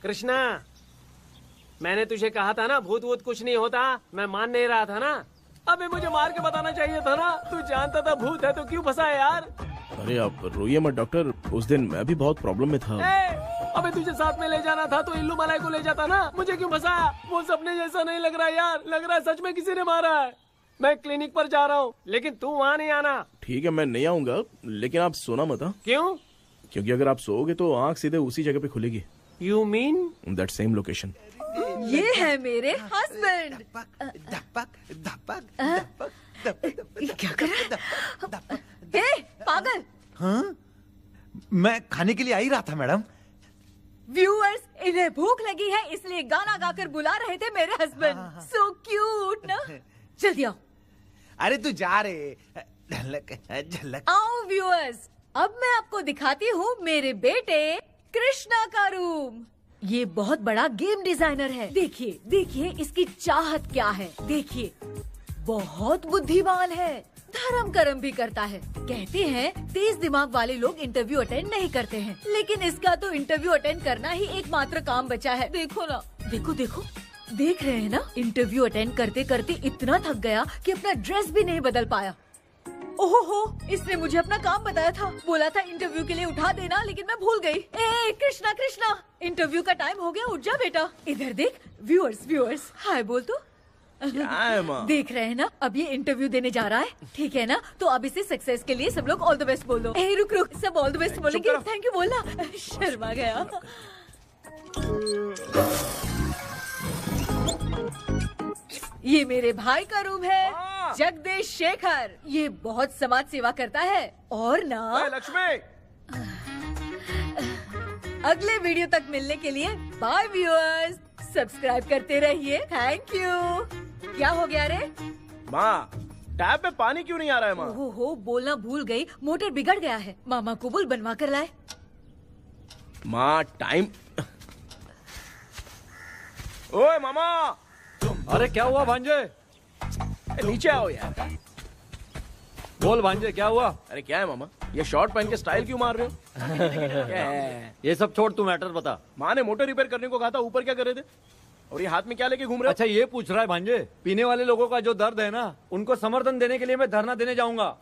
कृष्णा, मैंने तुझे कहा था ना भूत वूत कुछ नहीं होता। मैं मान नहीं रहा था ना। अबे मुझे मार के बताना चाहिए था ना। तू जानता था भूत है तो क्यों फंसा है यार? अरे आप रोइए मत डॉक्टर, उस दिन मैं भी बहुत प्रॉब्लम में था। अबे तुझे साथ में ले जाना था तो इल्लू मलाई को ले जाता ना। मुझे क्यों फंसाया? वो सपने जैसा नहीं लग रहा यार, लग रहा है सच में किसी ने मारा है। मैं क्लिनिक पर जा रहा हूँ, लेकिन तू वहाँ नहीं आना। ठीक है, मैं नहीं आऊंगा, लेकिन आप सोना मत। क्यों? क्योंकि अगर आप सोओगे तो आंख सीधे उसी जगह पे खुलेगी। You mean that same location. ये है मेरे हस्बैंड। क्या कर रहा है? पागल। हाँ? मैं खाने के लिए आ ही रहा था मैडम। व्यूअर्स, इन्हें भूख लगी है इसलिए गाना गाकर बुला रहे थे मेरे हस्बैंड। सो क्यूट ना। जल्दी आओ। अरे तू जा रे। झलक झलक। आओ व्यूअर्स, अब मैं आपको दिखाती हूँ मेरे बेटे कृष्णा का रूम। ये बहुत बड़ा गेम डिजाइनर है। देखिए देखिए इसकी चाहत क्या है। देखिए बहुत बुद्धिमान है, धर्म कर्म भी करता है। कहते हैं तेज दिमाग वाले लोग इंटरव्यू अटेंड नहीं करते हैं, लेकिन इसका तो इंटरव्यू अटेंड करना ही एकमात्र काम बचा है। देखो ना, देखो देखो, देख रहे हैं ना, इंटरव्यू अटेंड करते करते इतना थक गया कि अपना ड्रेस भी नहीं बदल पाया। ओहो, इसने मुझे अपना काम बताया था, बोला था इंटरव्यू के लिए उठा देना, लेकिन मैं भूल गई। ए कृष्णा कृष्णा, इंटरव्यू का टाइम हो गया, उठ जा बेटा। इधर देख। व्यूअर्स व्यूअर्स हाय बोल तो। क्या है माँ? देख रहे हैं ना, अब ये इंटरव्यू देने जा रहा है, ठीक है ना? तो अब इसे सक्सेस के लिए सब लोग ऑल द बेस्ट बोलो। ए रुक रुक, सब ऑल द बेस्ट बोलेंगे। थैंक यू बोलना। शर्मा गया। ये मेरे भाई का रूम है, जगदीश शेखर। ये बहुत समाज सेवा करता है। और ना लक्ष्मी, अगले वीडियो तक मिलने के लिए बाय व्यूअर्स, सब्सक्राइब करते रहिए। Thank you. क्या हो गया रे? माँ टैप में पानी क्यों नहीं आ रहा है माँ? हो बोलना भूल गई, मोटर बिगड़ गया है। मामा को बोल बनवा कर लाए। माँ टाइम। ओए मामा। अरे क्या हुआ भांजे? नीचे आओ यार। बोल भांजे क्या हुआ? अरे क्या है मामा, ये शॉर्ट पहन के स्टाइल क्यों मार रहे हो? क्या है? ये सब छोड़, तू मैटर बता। माँ ने मोटर रिपेयर करने को कहा था, ऊपर क्या कर रहे थे? और ये हाथ में क्या लेके घूम रहे हो? अच्छा ये पूछ रहा है भांजे, पीने वाले लोगों का जो दर्द है ना, उनको समर्थन देने के लिए मैं धरना देने जाऊंगा।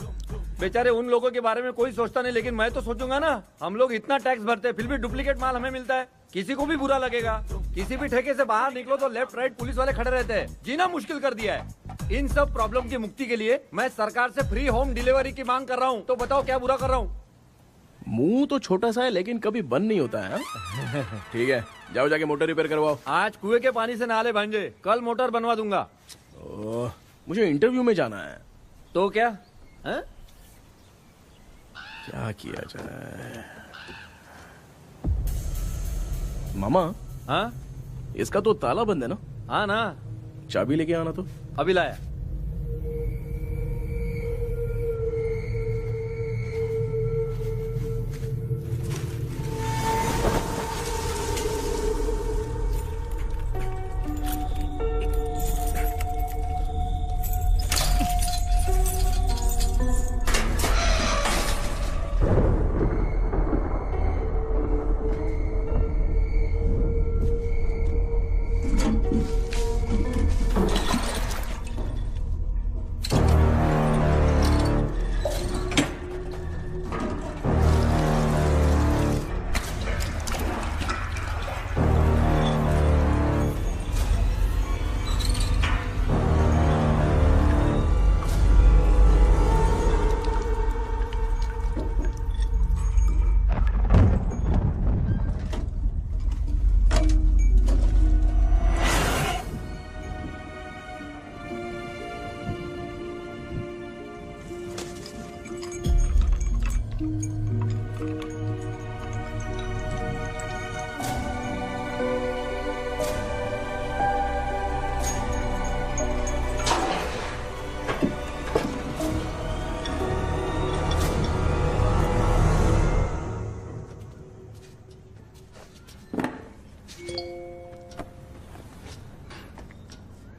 बेचारे उन लोगों के बारे में कोई सोचता नहीं, लेकिन मैं तो सोचूंगा ना। हम लोग इतना टैक्स भरते हैं, फिर भी डुप्लीकेट माल हमें मिलता है, किसी को भी बुरा लगेगा। किसी भी ठेके से बाहर निकलो तो लेफ्ट राइट पुलिस वाले खड़े रहते हैं, जीना मुश्किल कर दिया है। इन सब प्रॉब्लम की मुक्ति के लिए मैं सरकार से फ्री होम डिलीवरी की मांग कर रहा हूँ। तो बताओ क्या बुरा कर रहा हूँ? मुंह तो छोटा सा है लेकिन कभी बंद नहीं होता है। ठीक है, जाओ जाके मोटर रिपेयर करवाओ। आज कुएं के पानी से नहा ले भांजे, कल मोटर बनवा दूंगा। ओह, मुझे इंटरव्यू में जाना है। तो क्या है? क्या किया जाए? मामा, हाँ इसका तो ताला बंद है ना? हाँ ना, चाबी लेके आना तो। अभी लाया।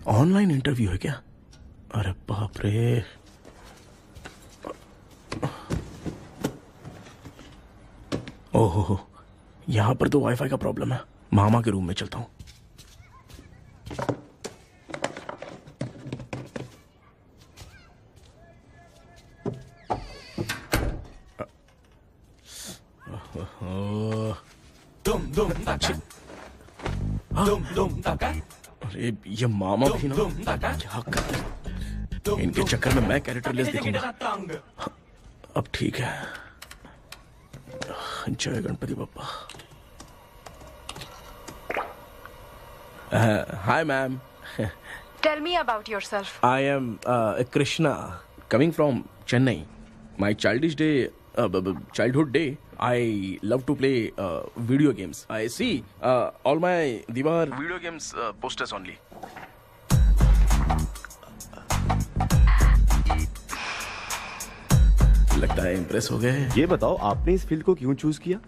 ऑनलाइन इंटरव्यू है क्या? अरे बाप रे। ओहो, यहाँ पर तो वाईफाई का प्रॉब्लम है। मामा के रूम में चलता हूँ। अरे ये मामा भी ना क्या कर, इनके चक्कर में मैं कैरेक्टरलेस दिखूंगा। अब ठीक है। जय Ganpati Bappa. Hi ma'am. Tell me about yourself. I am Krishna coming from Chennai. My childhood day I love to play video games. I see all my Diwar video games posters only. लगता है impress हो गए। ये बताओ आपने इस field को क्यों चूज किया?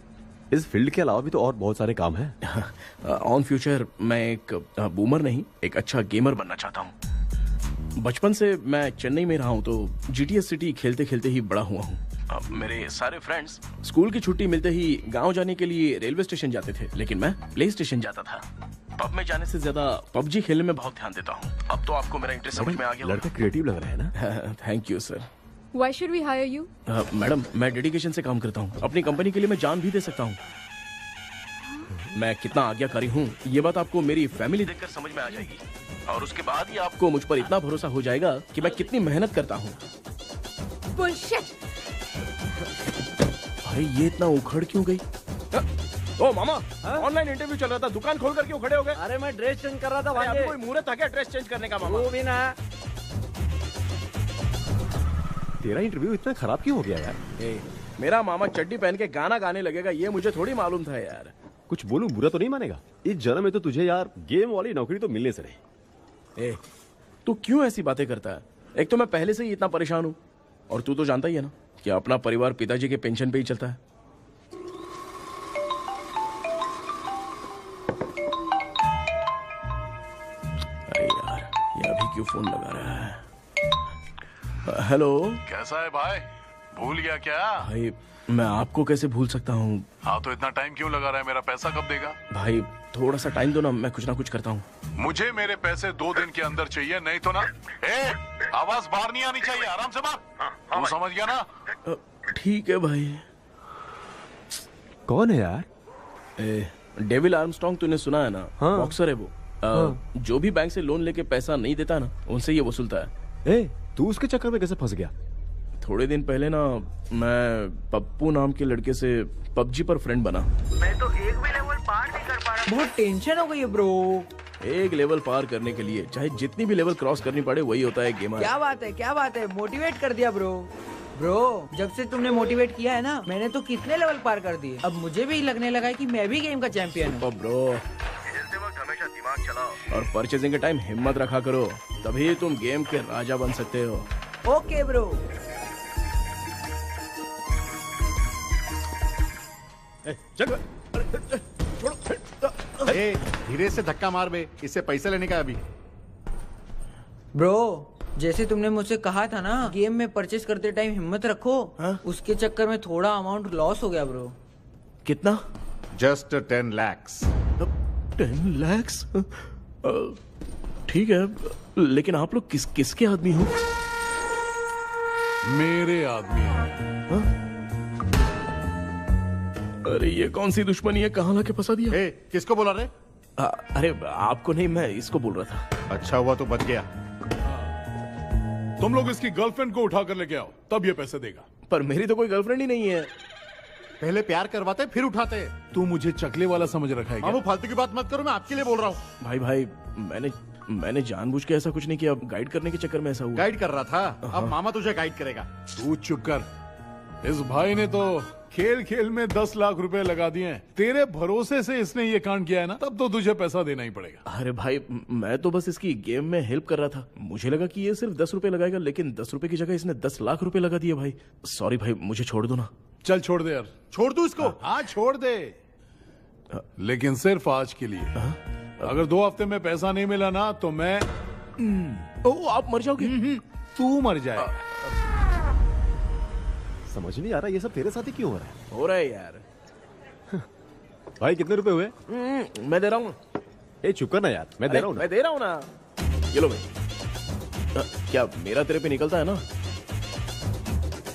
इस फील्ड के अलावा भी तो और बहुत सारे काम हैं। ऑन फ्यूचर मैं एक बूमर नहीं, एक अच्छा गेमर बनना चाहता हूँ। बचपन से मैं चेन्नई में रहा हूँ तो जीटीएस सिटी खेलते खेलते ही बड़ा हुआ हूँ। अब मेरे सारे फ्रेंड्स स्कूल की छुट्टी मिलते ही गांव जाने के लिए रेलवे स्टेशन जाते थे, लेकिन मैं प्ले स्टेशन जाता था। पब में जाने से ज्यादा पबजी खेलने में बहुत ध्यान देता हूँ। अब तो आपको मेरा इंटरेस्ट समझ में आ गया। लड़का क्रिएटिव लग रहा है ना। Thank you sir. Why should we hire you? Madam मैं डेडिकेशन से काम करता हूँ, अपनी कंपनी के लिए मैं जान भी दे सकता हूँ। मैं कितना आज्ञाकारी हूँ ये बात आपको मेरी फैमिली देखकर समझ में आ जाएगी, और उसके बाद ही आपको मुझ पर इतना भरोसा हो जाएगा कि मैं कितनी मेहनत करता हूँ। बुलशिट। भाई ये इतना उखड़ क्यों गई? ओ मामा, ऑनलाइन इंटरव्यू चल रहा था, दुकान खोल कर क्यों खड़े हो गए? अरे मैं ड्रेस चेंज कर रहा था अभी भाई। कोई मुहूर्त था क्या ड्रेस चेंज करने का मामा? वो भी ना। तेरा इंटरव्यू इतना खराब क्यों हो गया यार? मेरा मामा चड्डी पहन के गाना गाने लगेगा ये मुझे थोड़ी मालूम था यार। कुछ बोलूं बुरा तो नहीं मानेगा? इस जन्म में तो तुझे यार गेम वाली नौकरी तो मिलने से रही। तू क्यों ऐसी बातें करता है? एक तो मैं पहले से ही इतना परेशान हूँ, और तू तो जानता ही है ना कि अपना परिवार पिताजी के पेंशन पे ही चलता है। अरे यार ये अभी क्यों फोन लगा रहा है? हेलो। कैसा है भाई? भूल गया क्या? भाई मैं आपको कैसे भूल सकता हूँ? हाँ तो इतना टाइम क्यों लगा रहा है? मेरा पैसा कब देगा? भाई थोड़ा सा टाइम दो ना कुछ करता हूँ। मुझे मेरे पैसे 2 दिन के अंदर चाहिए, नहीं तो ना। आवाज बाहर नहीं आनी चाहिए, आराम से बात। तू समझ गया ना? ठीक है भाई। कौन है यार? डेविल आर्मस्ट्रॉन्ग तूने सुना है ना? हाँ। बॉक्सर है वो। जो भी बैंक से लोन लेके पैसा नहीं देता ना उनसे ये वसूलता है। तू उसके चक्कर में कैसे फंस गया? थोड़े दिन पहले ना मैं पप्पू नाम के लड़के से पबजी पर फ्रेंड बना। मैं तो एक भी लेवल पार नहीं कर पा रहा। बहुत टेंशन हो गई है ब्रो। एक लेवल पार करने के लिए चाहे जितनी भी लेवल क्रॉस करनी पड़े वही होता है गेमर। क्या बात है, मोटिवेट कर दिया ब्रो। जब से तुमने मोटिवेट किया है ना, मैंने तो कितने लेवल पार कर दिए। अब मुझे भी लगने लगा है कि मैं भी गेम का चैंपियन हूँ। ब्रो हमेशा दिमाग चलाओ और परचेजिंग के टाइम हिम्मत रखा करो, तभी तुम गेम के राजा बन सकते हो। Okay bro. धीरे से धक्का मार बे, इससे पैसे लेने का अभी। ब्रो जैसे तुमने मुझसे कहा था ना गेम में परचेस करते टाइम हिम्मत रखो, उसके चक्कर में थोड़ा अमाउंट लॉस हो गया ब्रो। कितना? Just 10 lakhs। 10 lakhs? ठीक है, लेकिन आप लोग किसके आदमी हो? मेरे आदमी हैं। अरे ये कौन सी दुश्मनी है, कहाँ लाके फंसा दिया? किसको बोला रे? अरे आपको नहीं, मैं इसको बोल रहा था। अच्छा हुआ तो बच गया। तुम लोग इसकी गर्लफ्रेंड को उठा कर लेके आओ, तब ये पैसे देगा। पर मेरी तो कोई गर्लफ्रेंड ही नहीं है। पहले प्यार करवाते फिर उठाते। तू मुझे चकले वाला समझ रखा है क्या? मामू फालतू की बात मत करो, मैं आपके लिए बोल रहा हूँ। भाई मैंने जानबूझ के ऐसा कुछ नहीं किया, गाइड करने के चक्कर में ऐसा हुआ। गाइड कर रहा था, अब मामा तुझे गाइड करेगा। तू चुप कर। इस भाई ने तो खेल खेल में 10 लाख रुपए लगा दिए हैं। तेरे भरोसे से इसने ये कांड किया है ना, तब तो तुझे पैसा देना ही पड़ेगा। अरे भाई मैं तो बस इसकी गेम में हेल्प कर रहा था, मुझे लगा कि ये सिर्फ 10 रुपए लगाएगा, लेकिन 10 रुपए की जगह इसने 10 लाख रुपए लगा दिए। भाई सॉरी भाई, मुझे छोड़ दो ना। चल छोड़ दे यार। छोड़ दू इसको? हाँ छोड़ दे, लेकिन सिर्फ आज के लिए। अगर 2 हफ्ते में पैसा नहीं मिला ना तो मैं आप मर जाओगे। तू मर जाए। समझ नहीं आ रहा ये सब तेरे साथ ही क्यों हो रहा है? हो रहा है यार। भाई कितने रुपए हुए? मैं दे रहा हूँ। ए चुप कर ना यार, मैं दे रहा हूँ ना। मैं दे रहा हूँ ना। ये लो भाई। क्या मेरा तेरे पे निकलता है ना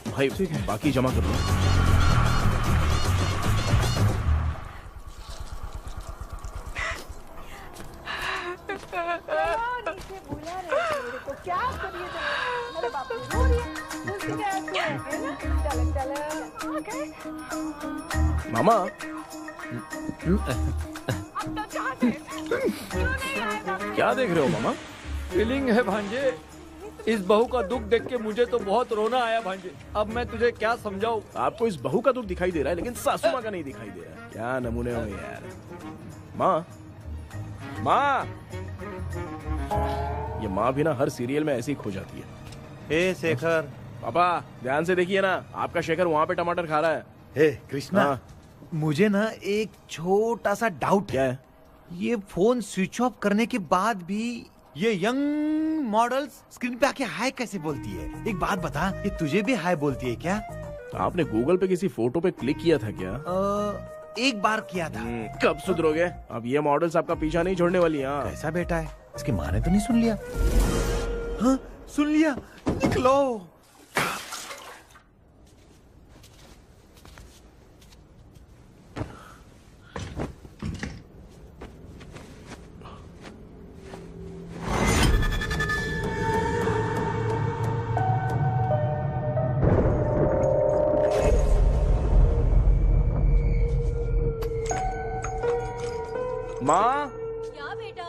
भाई? ठीक है, बाकी जमा कर लो। मामा क्या देख रहे हो मामा? फीलिंग है भांजे, इस बहू का दुख देख के मुझे तो बहुत रोना आया भांजे। अब मैं तुझे क्या समझाऊं? आपको इस बहू का दुख दिखाई दे रहा है लेकिन सासू माँ का नहीं दिखाई दे रहा है। क्या नमूने हो यार। माँ माँ, ये माँ भी ना हर सीरियल में ऐसी ही खो जाती है। हे शेखर। पापा ध्यान से देखिए ना, आपका शेखर वहाँ पे टमाटर खा रहा है। हे कृष्णा, हाँ। मुझे ना एक छोटा सा डाउट क्या है? ये फोन स्विच ऑफ करने के बाद भी ये यंग मॉडल्स स्क्रीन पे आके हाय कैसे बोलती है? एक बात बता, ये तुझे भी हाय बोलती है क्या? आपने गूगल पे किसी फोटो पे क्लिक किया था क्या? एक बार किया था। कब सुधरोगे? अब ये मॉडल्स आपका पीछा नहीं छोड़ने वाली। हाँ कैसा बेटा है? इसकी माँ ने तो नहीं सुन लिया? हाँ सुन लिया। निकलो। माँ, क्या बेटा?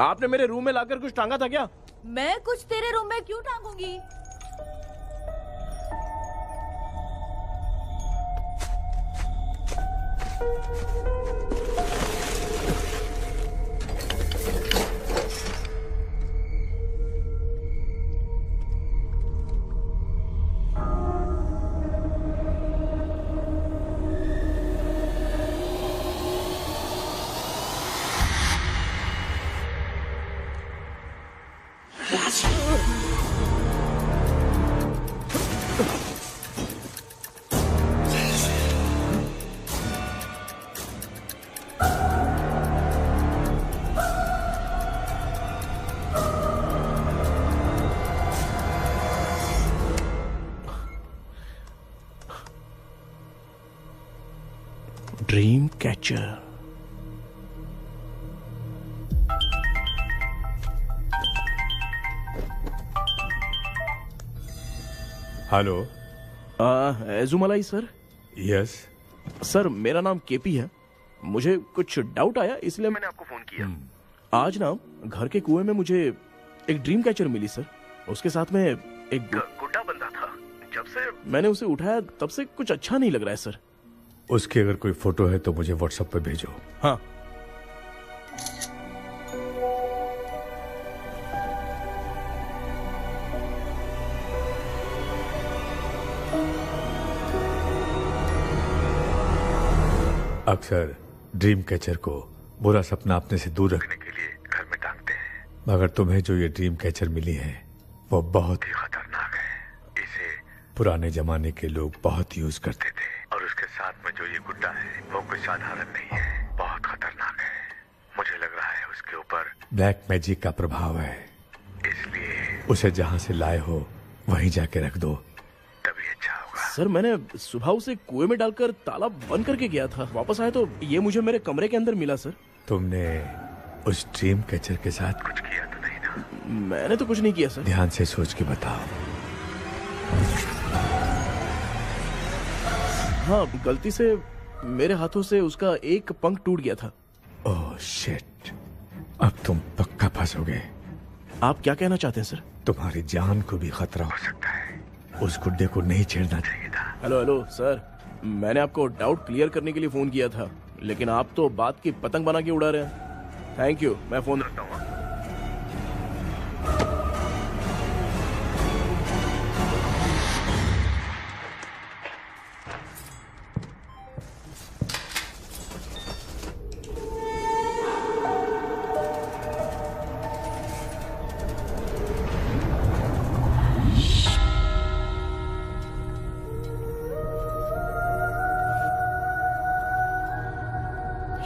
आपने मेरे रूम में लाकर कुछ टांगा था क्या? मैं कुछ तेरे रूम में क्यों टांगूंगी? Dream catcher. Hello. Ezhumalai sir? Yes sir, मेरा नाम केपी है। मुझे कुछ डाउट आया इसलिए मैंने आपको फोन किया। आज ना घर के कुएं में मुझे एक ड्रीम कैचर मिली सर। उसके साथ में एक गुड्डा बंदा था। जब से मैंने उसे उठाया तब से कुछ अच्छा नहीं लग रहा है सर। उसकी अगर कोई फोटो है तो मुझे व्हाट्सएप पे भेजो। हाँ। अक्सर ड्रीम कैचर को बुरा सपना अपने से दूर रखने के लिए घर में टांगते हैं, मगर तुम्हें जो ये ड्रीम कैचर मिली है वो बहुत ही खतरनाक है। इसे पुराने जमाने के लोग बहुत यूज करते थे और उसके साथ में जो ये गुड्डा है वो कोई साधारण नहीं है, बहुत खतरनाक है। मुझे लग रहा है उसके ऊपर ब्लैक मैजिक का प्रभाव है, इसलिए उसे जहाँ से लाए हो वहीं जाके रख दो, तभी अच्छा होगा। सर, मैंने सुबह उसे कुएं में डालकर ताला बंद करके गया था। वापस आया तो ये मुझे मेरे कमरे के अंदर मिला सर। तुमने उस ड्रीम कैचर के साथ कुछ किया तो नहीं ना? मैंने तो कुछ नहीं किया सर। ध्यान से सोच के बताओ। हाँ, गलती से मेरे हाथों से उसका एक पंख टूट गया था। ओह शिट, अब तुम पक्का फंसोगे। आप क्या कहना चाहते हैं सर? तुम्हारी जान को भी खतरा हो सकता है। उस गुड्डे को नहीं छेड़ना चाहिए था। हेलो हेलो सर, मैंने आपको डाउट क्लियर करने के लिए फोन किया था, लेकिन आप तो बात की पतंग बना के उड़ा रहे हैं। थैंक यू, मैं फोन रखता हूँ।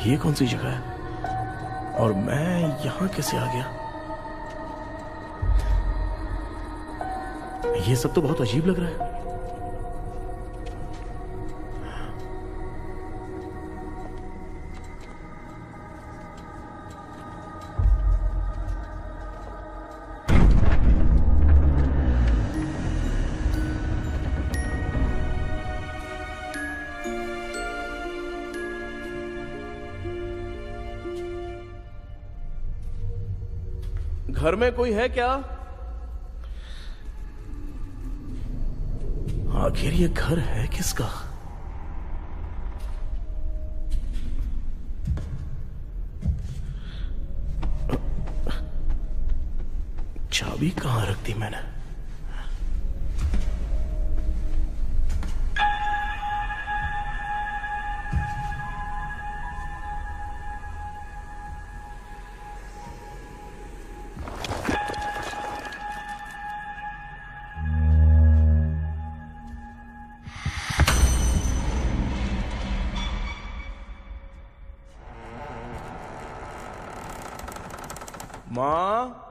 ये कौन सी जगह है और मैं यहाँ कैसे आ गया? ये सब तो बहुत अजीब लग रहा है। घर में कोई है क्या? आखिर ये घर है किसका? चाबी कहां रख दी मैंने? माँ,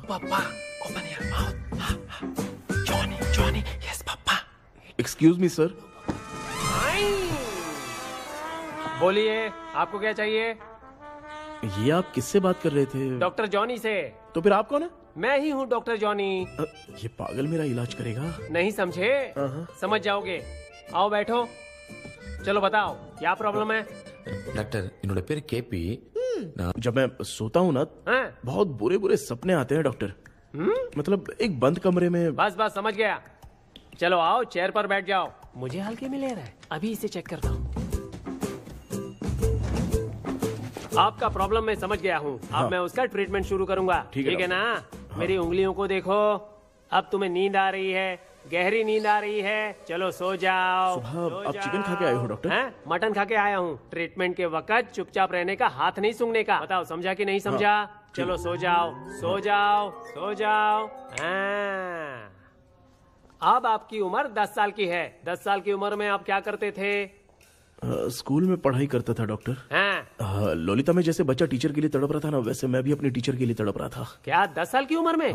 Papa, open your mouth. Johnny, Johnny, yes, Papa. Excuse me sir. बोलिए, आपको क्या चाहिए? ये आप किससे बात कर रहे थे? डॉक्टर जॉनी से। तो फिर आप कौन है? मैं ही हूँ डॉक्टर जॉनी। ये पागल मेरा इलाज करेगा? नहीं समझे? समझ जाओगे। आओ बैठो। चलो बताओ क्या प्रॉब्लम है? डॉक्टर इन्होंने पेर केपी। जब मैं सोता हूँ ना बहुत बुरे बुरे सपने आते हैं डॉक्टर। मतलब एक बंद कमरे में। बस बस समझ गया। चलो आओ चेयर पर बैठ जाओ। मुझे हल्के में ले रहा है, अभी इसे चेक करता हूँ। आपका प्रॉब्लम मैं समझ गया हूँ। अब मैं उसका ट्रीटमेंट शुरू करूंगा। ठीक है ना? मेरी उंगलियों को देखो। अब तुम्हें नींद आ रही है, गहरी नींद आ रही है। चलो सो जाओ। सुबह आप चिकन खा के आए हो डॉक्टर? मटन खा के आया हूँ। ट्रीटमेंट के वक्त चुपचाप रहने का, हाथ नहीं सूंघने का। बताओ समझा कि नहीं समझा? चलो सो जाओ, सो जाओ, सो जाओ। अब आपकी उम्र 10 साल की है। 10 साल की उम्र में आप क्या करते थे? स्कूल में पढ़ाई करता था डॉक्टर। हाँ। ललिता में जैसे बच्चा टीचर के लिए तड़प रहा था ना, वैसे मैं भी अपनी टीचर के लिए तड़प रहा था। क्या 10 साल की उम्र में?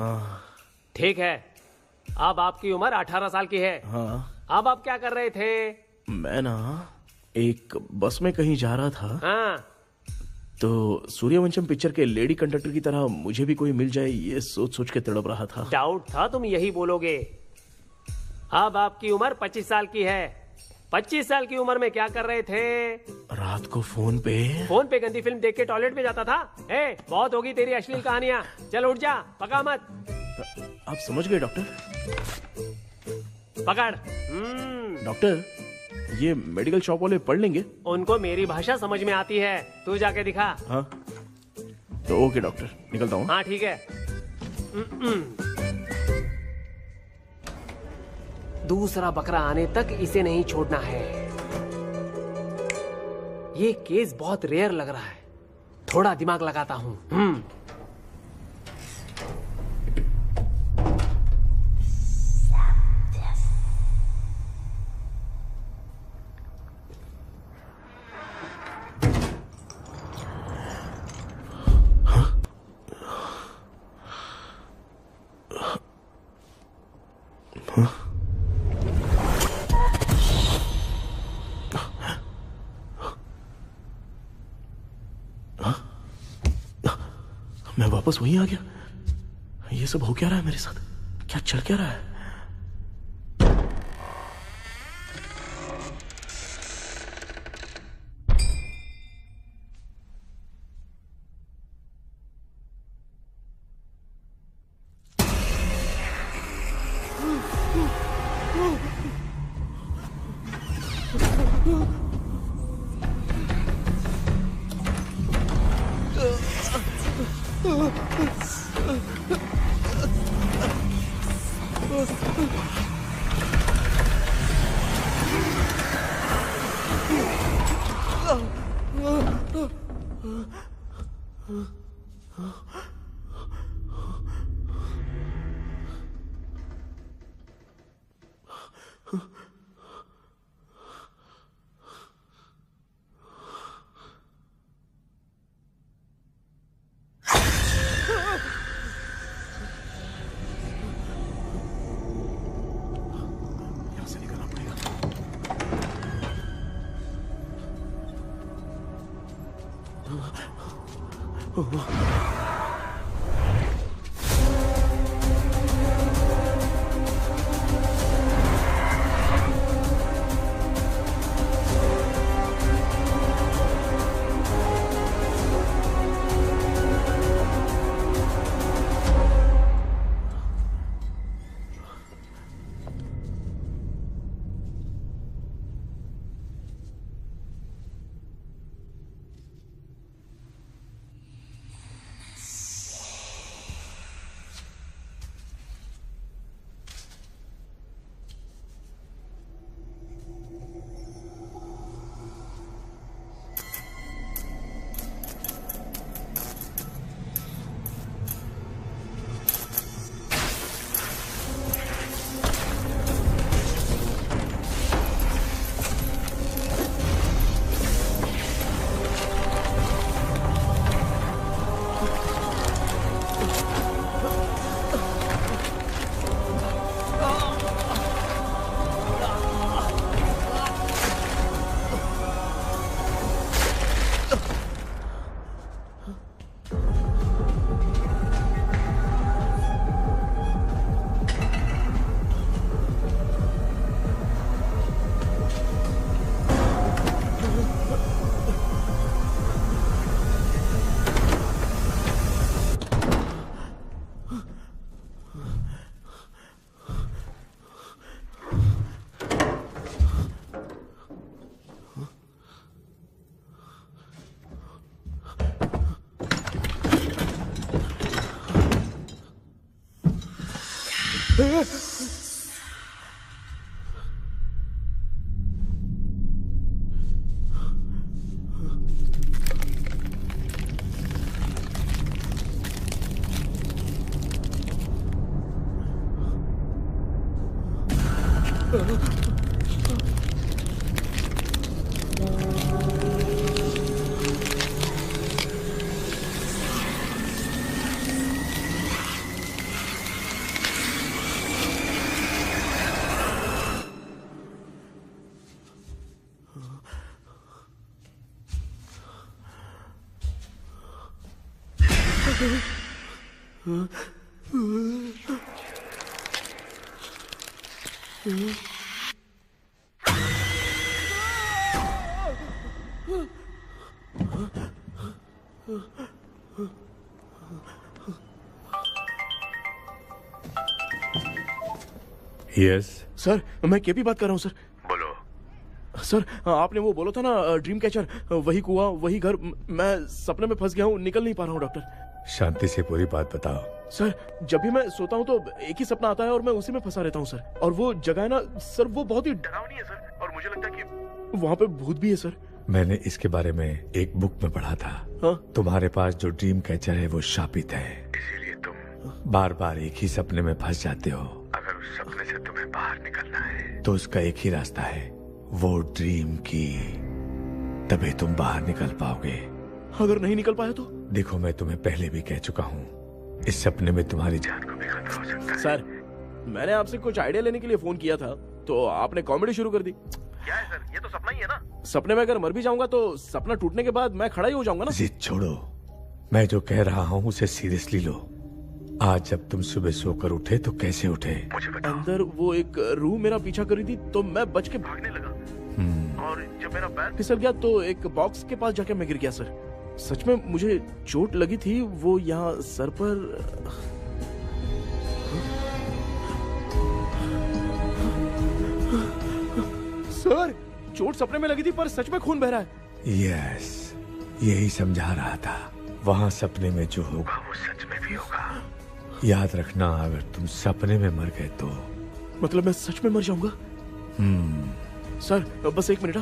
ठीक है, अब आपकी उम्र 18 साल की है। हाँ। अब आप क्या कर रहे थे? मैं ना एक बस में कहीं जा रहा था। हाँ। तो सूर्यवंशम पिक्चर के लेडी कंडक्टर की तरह मुझे भी कोई मिल जाए, ये सोच सोच के तड़प रहा था। डाउट था तुम यही बोलोगे। अब आपकी उम्र 25 साल की है। 25 साल की उम्र में क्या कर रहे थे? रात को फोन पे गंदी फिल्म देख के टॉयलेट में जाता था। बहुत होगी तेरी अश्लील कहानियां, चल उठ जा, पका मत। आप समझ गए डॉक्टर? पकड़। डॉक्टर, ये मेडिकल शॉप वाले पढ़ लेंगे? उनको मेरी भाषा समझ में आती है, तू जाके दिखा। हाँ तो ओके डॉक्टर, निकलता हूँ। हाँ ठीक है। दूसरा बकरा आने तक इसे नहीं छोड़ना है। ये केस बहुत रेयर लग रहा है, थोड़ा दिमाग लगाता हूँ। मैं वापस वहीं आ गया। ये सब हो क्या रहा है मेरे साथ? क्या चल क्या रहा है? यस सर, मैं केपी बात कर रहा हूँ सर। बोलो सर, आपने वो बोला था ना ड्रीम कैचर, वही कुआं वही घर, मैं सपने में फंस गया हूँ, निकल नहीं पा रहा हूँ डॉक्टर। शांति से पूरी बात बताओ। सर, जब भी मैं सोता हूँ तो एक ही सपना आता है और मैं उसी में फंसा रहता हूँ सर। और वो जगह है ना सर, वो बहुत ही डरावनी है सर, और मुझे लगता है कि वहाँ पे भूत भी है सर। मैंने इसके बारे में एक बुक में पढ़ा था। हाँ? तुम्हारे पास जो ड्रीम कैचर है वो शापित है, इसीलिए तुम बार बार एक ही सपने में फंस जाते हो। अगर उस सपने से तुम्हें बाहर निकलना है तो उसका एक ही रास्ता है, वो ड्रीम की, तभी तुम बाहर निकल पाओगे। अगर नहीं निकल पाया तो? देखो, मैं तुम्हें पहले भी कह चुका हूँ, इस सपने में तुम्हारी जान को भी खतरा हो सकता है। सर, मैंने आपसे कुछ आइडिया लेने के लिए फोन किया था तो आपने कॉमेडी शुरू कर दी। क्या है सर, ये तो सपना ही है ना। सपने में अगर मर भी जाऊंगा तो सपना टूटने के बाद मैं खड़ा ही हो जाऊंगा ना। जिद छोड़ो, मैं जो कह रहा हूँ उसे सीरियसली लो। आज जब तुम सुबह सोकर उठे तो कैसे उठे मुझे बताओ। अंदर वो एक रूह मेरा पीछा कर रही थी तो मैं बच के भागने लगा, और जब मेरा पैर फिसल गया तो एक बॉक्स के पास जाके मैं गिर गया सर। सच में मुझे चोट लगी थी, वो यहाँ सर पर। सर, चोट सपने में लगी थी पर सच में खून बह रहा है। यस, यही समझा रहा था। वहाँ सपने में जो होगा वो सच में भी होगा। याद रखना, अगर तुम सपने में मर गए तो मतलब मैं सच में मर जाऊंगा। सर, बस एक मिनट।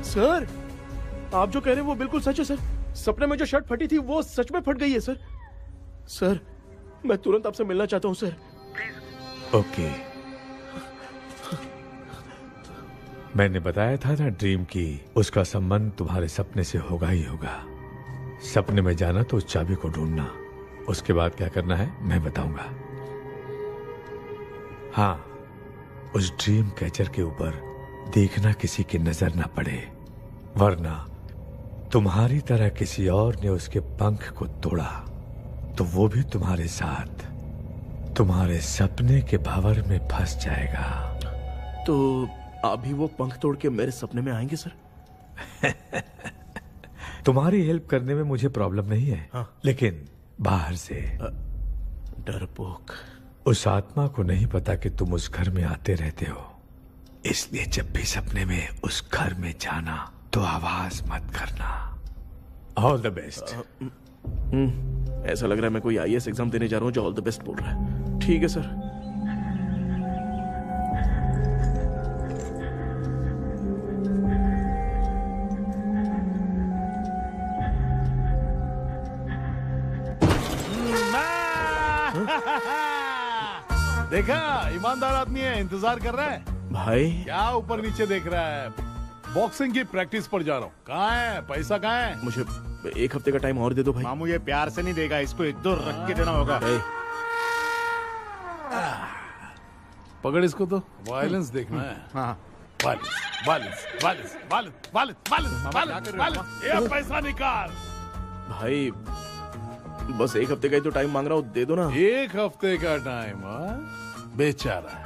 सर, आप जो कह रहे हैं वो बिल्कुल सच है सर। सपने में जो शर्ट फटी थी वो सच में फट गई है सर। सर, मैं तुरंत आपसे मिलना चाहता हूँ सर, प्लीज। ओके, मैंने बताया था ना ड्रीम की, उसका संबंध तुम्हारे सपने से होगा ही होगा। सपने में जाना तो उस चाबी को ढूंढना, उसके बाद क्या करना है मैं बताऊंगा। हाँ, उस ड्रीम कैचर के ऊपर देखना किसी की नजर ना पड़े, वरना तुम्हारी तरह किसी और ने उसके पंख को तोड़ा तो वो भी तुम्हारे साथ तुम्हारे सपने के भंवर में फंस जाएगा। तो अभी वो पंख तोड़ के मेरे सपने में आएंगे सर? तुम्हारी हेल्प करने में मुझे प्रॉब्लम नहीं है। हाँ। लेकिन बाहर से डरपोक। उस आत्मा को नहीं पता कि तुम उस घर में आते रहते हो, इसलिए जब भी सपने में उस घर में जाना तो आवाज मत करना। All the best. ऐसा लग रहा है मैं कोई आईएएस एग्जाम देने जा रहा हूँ जो ऑल द बेस्ट बोल रहा है। ठीक है सर। देखा, ईमानदार आदमी है, इंतजार कर रहा है। भाई क्या ऊपर नीचे देख रहा है? बॉक्सिंग की प्रैक्टिस पर जा रहा हूँ। कहाँ है पैसा, कहाँ है? मुझे एक हफ्ते का टाइम और दे दो भाई। मामू ये प्यार से नहीं देगा, इसको एक दो रख के देना होगा। पकड़ इसको, तो वायलेंस देखना है। हाँ, violence violence violence violence violence violence violence. ये पैसा निकाल भाई, बस एक हफ्ते का ही तो टाइम मांग रहा हूँ, दे दो ना। एक हफ्ते का टाइम? बेचारा,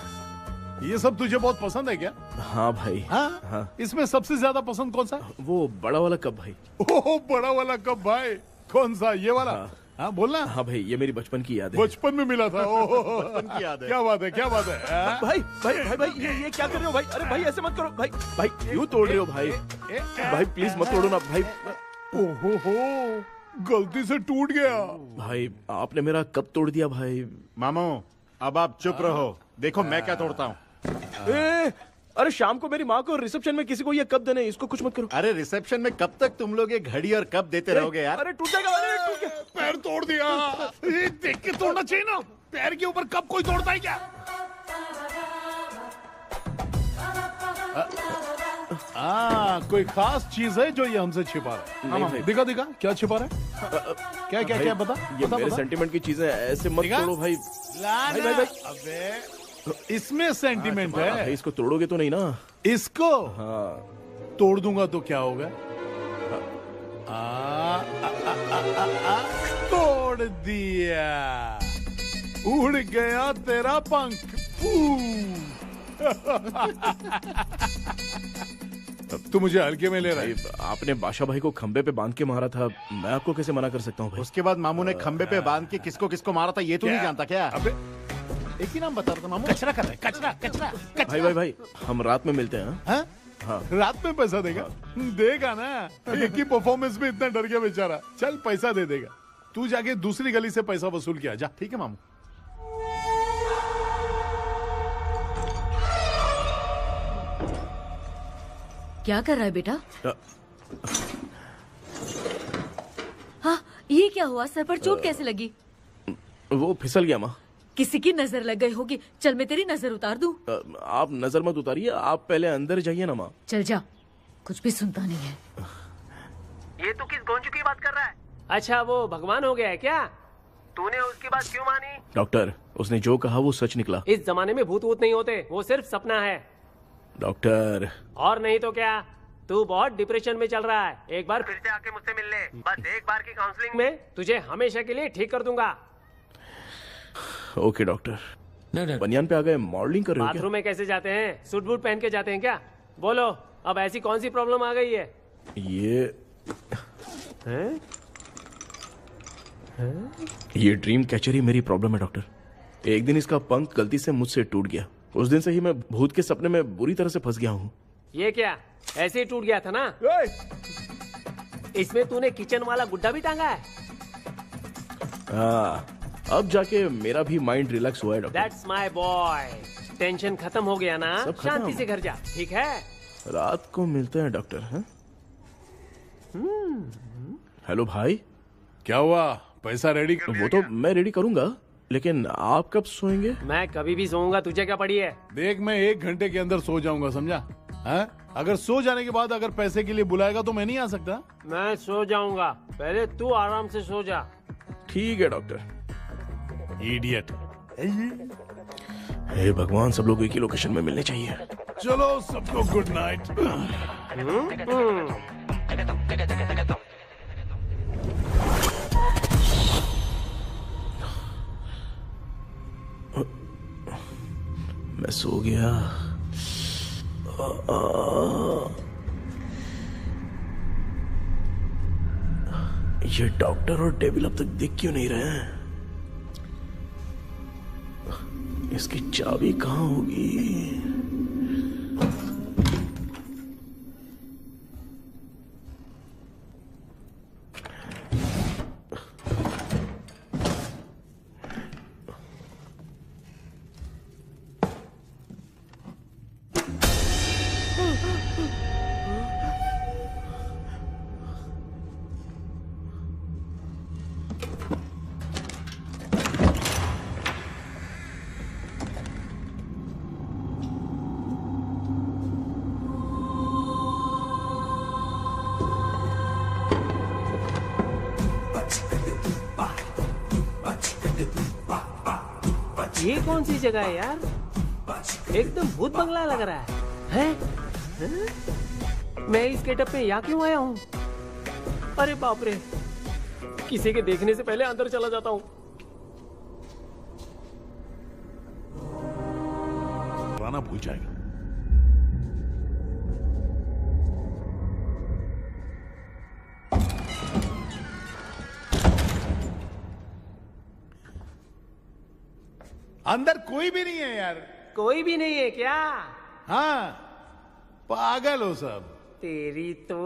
ये सब तुझे बहुत पसंद है क्या? हाँ भाई। हाँ? इसमें सबसे ज्यादा पसंद कौन सा? वो बड़ा वाला कप भाई। ओह, बड़ा वाला कप भाई। कौन सा, ये वाला? हाँ बोलना। हाँ भाई, ये मेरी बचपन की याद है। बचपन में मिला था। ओह, बचपन की याद है। क्या बात है, क्या बात है। भाई भाई भाई भाई, ये क्या कर रहे हो भाई? अरे भाई ऐसे मत करो भाई। भाई क्यों तोड़ रहे हो भाई? भाई प्लीज मत तोड़ो ना भाई। ओहो, गलती से टूट गया। भाई आपने मेरा कप तोड़ दिया भाई। मामू अब आप चुप रहो, देखो मैं क्या तोड़ता हूँ। अरे शाम को मेरी माँ को रिसेप्शन में किसी को ये कप देने, इसको कुछ मत करो। अरे रिसेप्शन में कब तक तुम लोग ये घड़ी और कप देते रहोगे यार? अरे टूट जाएगा। अरे टूट गया, पैर तोड़ दिया। ये देख के तोड़ना चाहिए ना, पैर के ऊपर कप कोई तोड़ता है क्या? कोई खास चीज है जो ये हमसे छिपा रहा है? नहीं भाई। दिखा दिखा, क्या छिपा रहा है? क्या क्या क्या बता, ये बता, मेरे बता। सेंटिमेंट की चीजें ऐसे मत दिखा? तोड़ो भाई। भाई भाई भाई, अबे इसमें सेंटिमेंट है। भाई इसको तोड़ोगे तो नहीं ना? इसको हाँ तोड़ दूंगा तो क्या होगा? तोड़ दिया, उड़ गया तेरा पंख। तू मुझे हल्के में ले रहा है। आपने बादशाह भाई को खंबे पे बांध के मारा था, मैं आपको कैसे मना कर सकता हूँ भाई? उसके बाद मामू ने खंबे पे बांध के किसको किसको मारा था ये तू नहीं जानता क्या? अबे एक ही नाम बता रहा था मामू। कचरा कर रहे, कचरा कचरा कचरा। भाई हम रात में मिलते हैं। हाँ? हाँ। रात में पैसा देगा? देगा ना, एक ही परफॉर्मेंस में इतना डर गया बेचारा। चल पैसा दे देगा, तू जाके दूसरी गली से पैसा वसूल किया जा। ठीक है मामू। क्या कर रहा है बेटा? हाँ, ये क्या हुआ? सर पर चोट कैसे लगी? वो फिसल गया माँ। किसी की नजर लग गई होगी। चल मैं तेरी नजर उतार दूं। आप नजर मत उतारिए, आप पहले अंदर जाइए ना माँ। चल जा, कुछ भी सुनता नहीं है। ये तू किस गोंजू की बात कर रहा है? अच्छा, वो भगवान हो गया है क्या? तूने उसकी बात क्यों मानी? डॉक्टर, उसने जो कहा वो सच निकला। इस जमाने में भूत वूत नहीं होते, वो सिर्फ सपना है। डॉक्टर, और नहीं तो क्या, तू बहुत डिप्रेशन में चल रहा है। एक बार फिर से आके मुझसे मिल ले, बस एक बार की काउंसलिंग में तुझे हमेशा के लिए ठीक कर दूंगा। Okay doctor. बनियान पे आ गए, मॉडलिंग कर रहे हो क्या? बाथरूम में कैसे जाते हैं? सूट बूट पहन के जाते हैं क्या? बोलो, अब ऐसी कौन सी प्रॉब्लम आ गई है? ये ड्रीम कैचर ही मेरी प्रॉब्लम है डॉक्टर। एक दिन इसका पंख गलती से मुझसे टूट गया। उस दिन से ही मैं भूत के सपने में बुरी तरह से फंस गया हूँ। ये क्या, ऐसे ही टूट गया था ना? इसमें तूने किचन वाला गुड्डा भी टांगा है? अब जाके मेरा भी माइंड रिलैक्स हुआ है doctor. That's my boy। Tension खत्म हो गया ना? सब खत्म। शांति से घर जा, ठीक है? रात को मिलते हैं डॉक्टर। हैं? हेलो भाई, क्या हुआ? पैसा रेडी कर? वो तो मैं रेडी करूंगा, लेकिन आप कब सोएंगे? मैं कभी भी सोऊंगा, तुझे क्या पड़ी है? देख, मैं 1 घंटे के अंदर सो जाऊंगा, समझा? हाँ? अगर सो जाने के बाद अगर पैसे के लिए बुलाएगा तो मैं नहीं आ सकता। मैं सो जाऊंगा, पहले तू आराम से सो जा। ठीक है डॉक्टर। इडियट। हे भगवान, सब लोग एक ही लोकेशन में मिलने चाहिए। चलो सबको गुड नाइट। मैं सो गया। ये डॉक्टर और डेविल अब तक दिख क्यों नहीं रहे हैं? इसकी चाबी कहाँ होगी? ये कौन सी जगह है यार? एकदम भूत बंगला लग रहा है? मैं इस गेटअप में यहाँ क्यों आया हूँ? अरे बाप रे, किसी के देखने से पहले अंदर चला जाता हूँ। राना भूल जाएगा। अंदर कोई भी नहीं है यार। कोई भी नहीं है क्या? हाँ, पागल हो सब। तेरी तो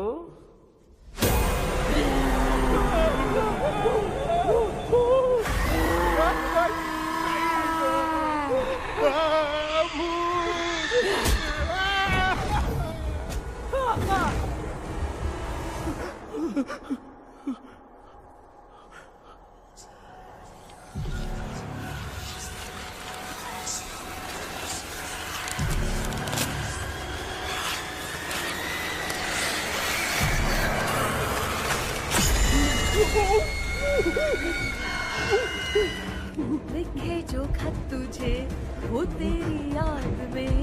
लिखे जो खत तुझे वो तेरी याद में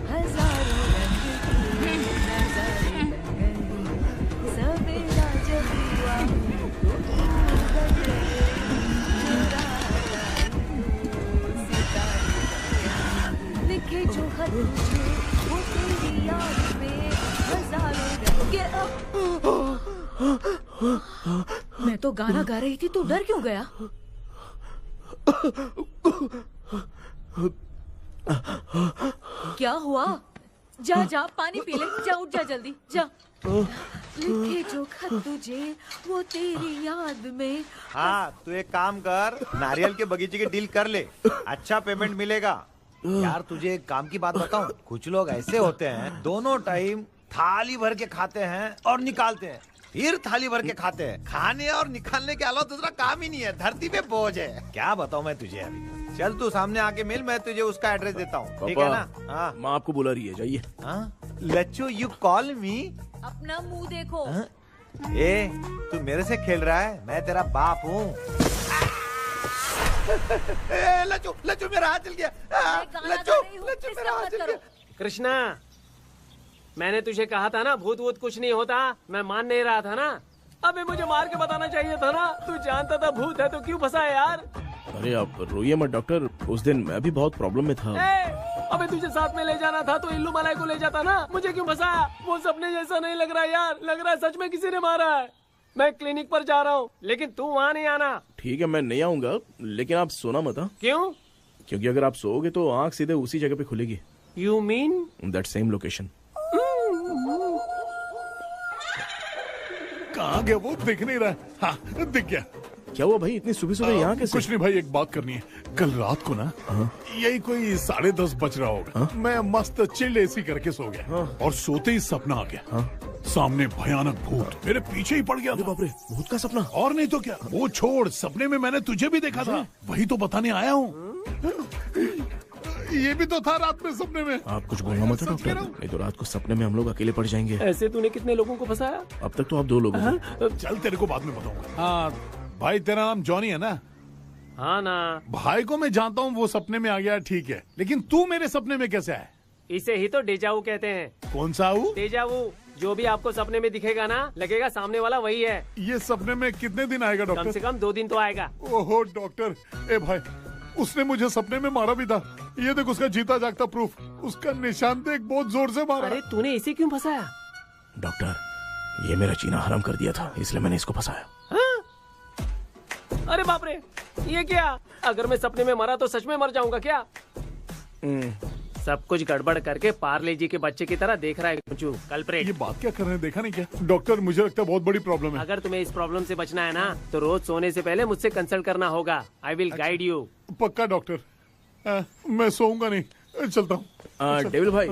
हजारों रंग की नजारे बन गई। सवेरा जब मैं तो गाना गा रही थी, तू डर क्यों गया? क्या हुआ? जा जा पानी पी ले, जा उठ जा जल्दी जा। लिखे जो खत तुझे वो तेरी याद में। हाँ, तू एक काम कर, नारियल के बगीचे की डील कर ले, अच्छा पेमेंट मिलेगा। यार तुझे एक काम की बात बताऊं, कुछ लोग ऐसे होते हैं दोनों टाइम थाली भर के खाते हैं और निकालते हैं, फिर थाली भर के खाते हैं। खाने और निकालने के अलावा दूसरा काम ही नहीं है, धरती पे बोझ है। क्या बताऊं मैं तुझे अभी। चल तू सामने आके मिल, मैं तुझे उसका एड्रेस देता हूँ, ठीक है ना? हाँ, माँ आपको बुला रही है, जाइए। हाँ, लच्चू यू कॉल मी। अपना मुंह देखो। ए, तू मेरे से खेल रहा है? मैं तेरा बाप हूँ। लच्चू, लच्चू मेरा हाथ जल गया। लच्चू, लच्चू मेरा हाथ जल गया। कृष्णा, मैंने तुझे कहा था ना भूत वूत कुछ नहीं होता, मैं मान नहीं रहा था ना। अबे मुझे मार के बताना चाहिए था ना, तू जानता था भूत है तो क्यों फंसा है यार? अरे आप रोइए मत डॉक्टर, उस दिन मैं भी बहुत प्रॉब्लम में था। अबे तुझे साथ में ले जाना था तो इल्लू मलाई को ले जाता ना, मुझे क्यों फंसाया? वो सपने जैसा नहीं लग रहा यार, लग रहा है सच में किसी ने मारा है। मैं क्लिनिक पर जा रहा हूँ, लेकिन तू वहाँ नहीं आना। ठीक है, मैं नहीं आऊंगा, लेकिन आप सोना मत। क्यों? क्योंकि अगर आप सोओगे तो आंख सीधे उसी जगह पे खुलेगी। You mean that same location. कहाँ गया वो? दिख नहीं रहा। हाँ, दिख गया। क्या हुआ भाई, इतनी सुबह सुबह यहाँ कैसे? कुछ नहीं भाई, एक बात करनी है। कल रात को ना यही कोई 10:30 बज रहा होगा, मैं मस्त चिल्ड एसी करके सो गया और सोते ही सपना आ गया। सामने भयानक भूत मेरे पीछे ही पड़ गया। बाप रे, भूत का सपना? और नहीं तो क्या। वो छोड़, सपने में मैंने तुझे भी देखा था, वही तो बताने आया हूँ। ये भी तो था रात में सपने में। आप कुछ बोलना मत डॉक्टर, नहीं तो रात को सपने में हम लोग अकेले पड़ जाएंगे। ऐसे तूने कितने लोगों को फंसाया? अब तक तो आप 2 लोगों को। चल तेरे को बाद में बताऊंगा। हाँ भाई, तेरा नाम जॉनी है ना? हाँ ना। भाई को मैं जानता हूँ, वो सपने में आ गया, ठीक है, लेकिन तू मेरे सपने में कैसे आया? इसे ही तो डेजावू कहते हैं। कौन सा वो? डेजावू, जो भी आपको सपने में दिखेगा ना, लगेगा सामने वाला वही है। ये सपने में कितने दिन आएगा डॉक्टर? कम से कम 2 दिन तो आएगा। ओहो डॉक्टर, ए भाई, उसने मुझे सपने में मारा भी था। ये देख उसका जीता जागता प्रूफ, उसका निशान देख, बहुत जोर से मारा। अरे तूने इसे क्यों फंसाया? डॉक्टर, ये मेरा जीना हराम कर दिया था, इसलिए मैंने इसको फंसाया। अरे बाप रे, ये क्या? अगर मैं सपने में मरा तो सच में मर जाऊंगा क्या? सब कुछ गड़बड़ करके पार्ले जी के बच्चे की तरह देख रहा है कल्प्रेट। ये बात क्या कर रहे हैं, देखा नहीं क्या? डॉक्टर, मुझे लगता है बहुत बड़ी प्रॉब्लम है। अगर तुम्हें इस प्रॉब्लम से बचना है ना, तो रोज सोने से पहले मुझसे कंसल्ट करना होगा। I will guide you. पक्का डॉक्टर, मैं सोऊंगा नहीं, चलता हूँ। डेविल भाई,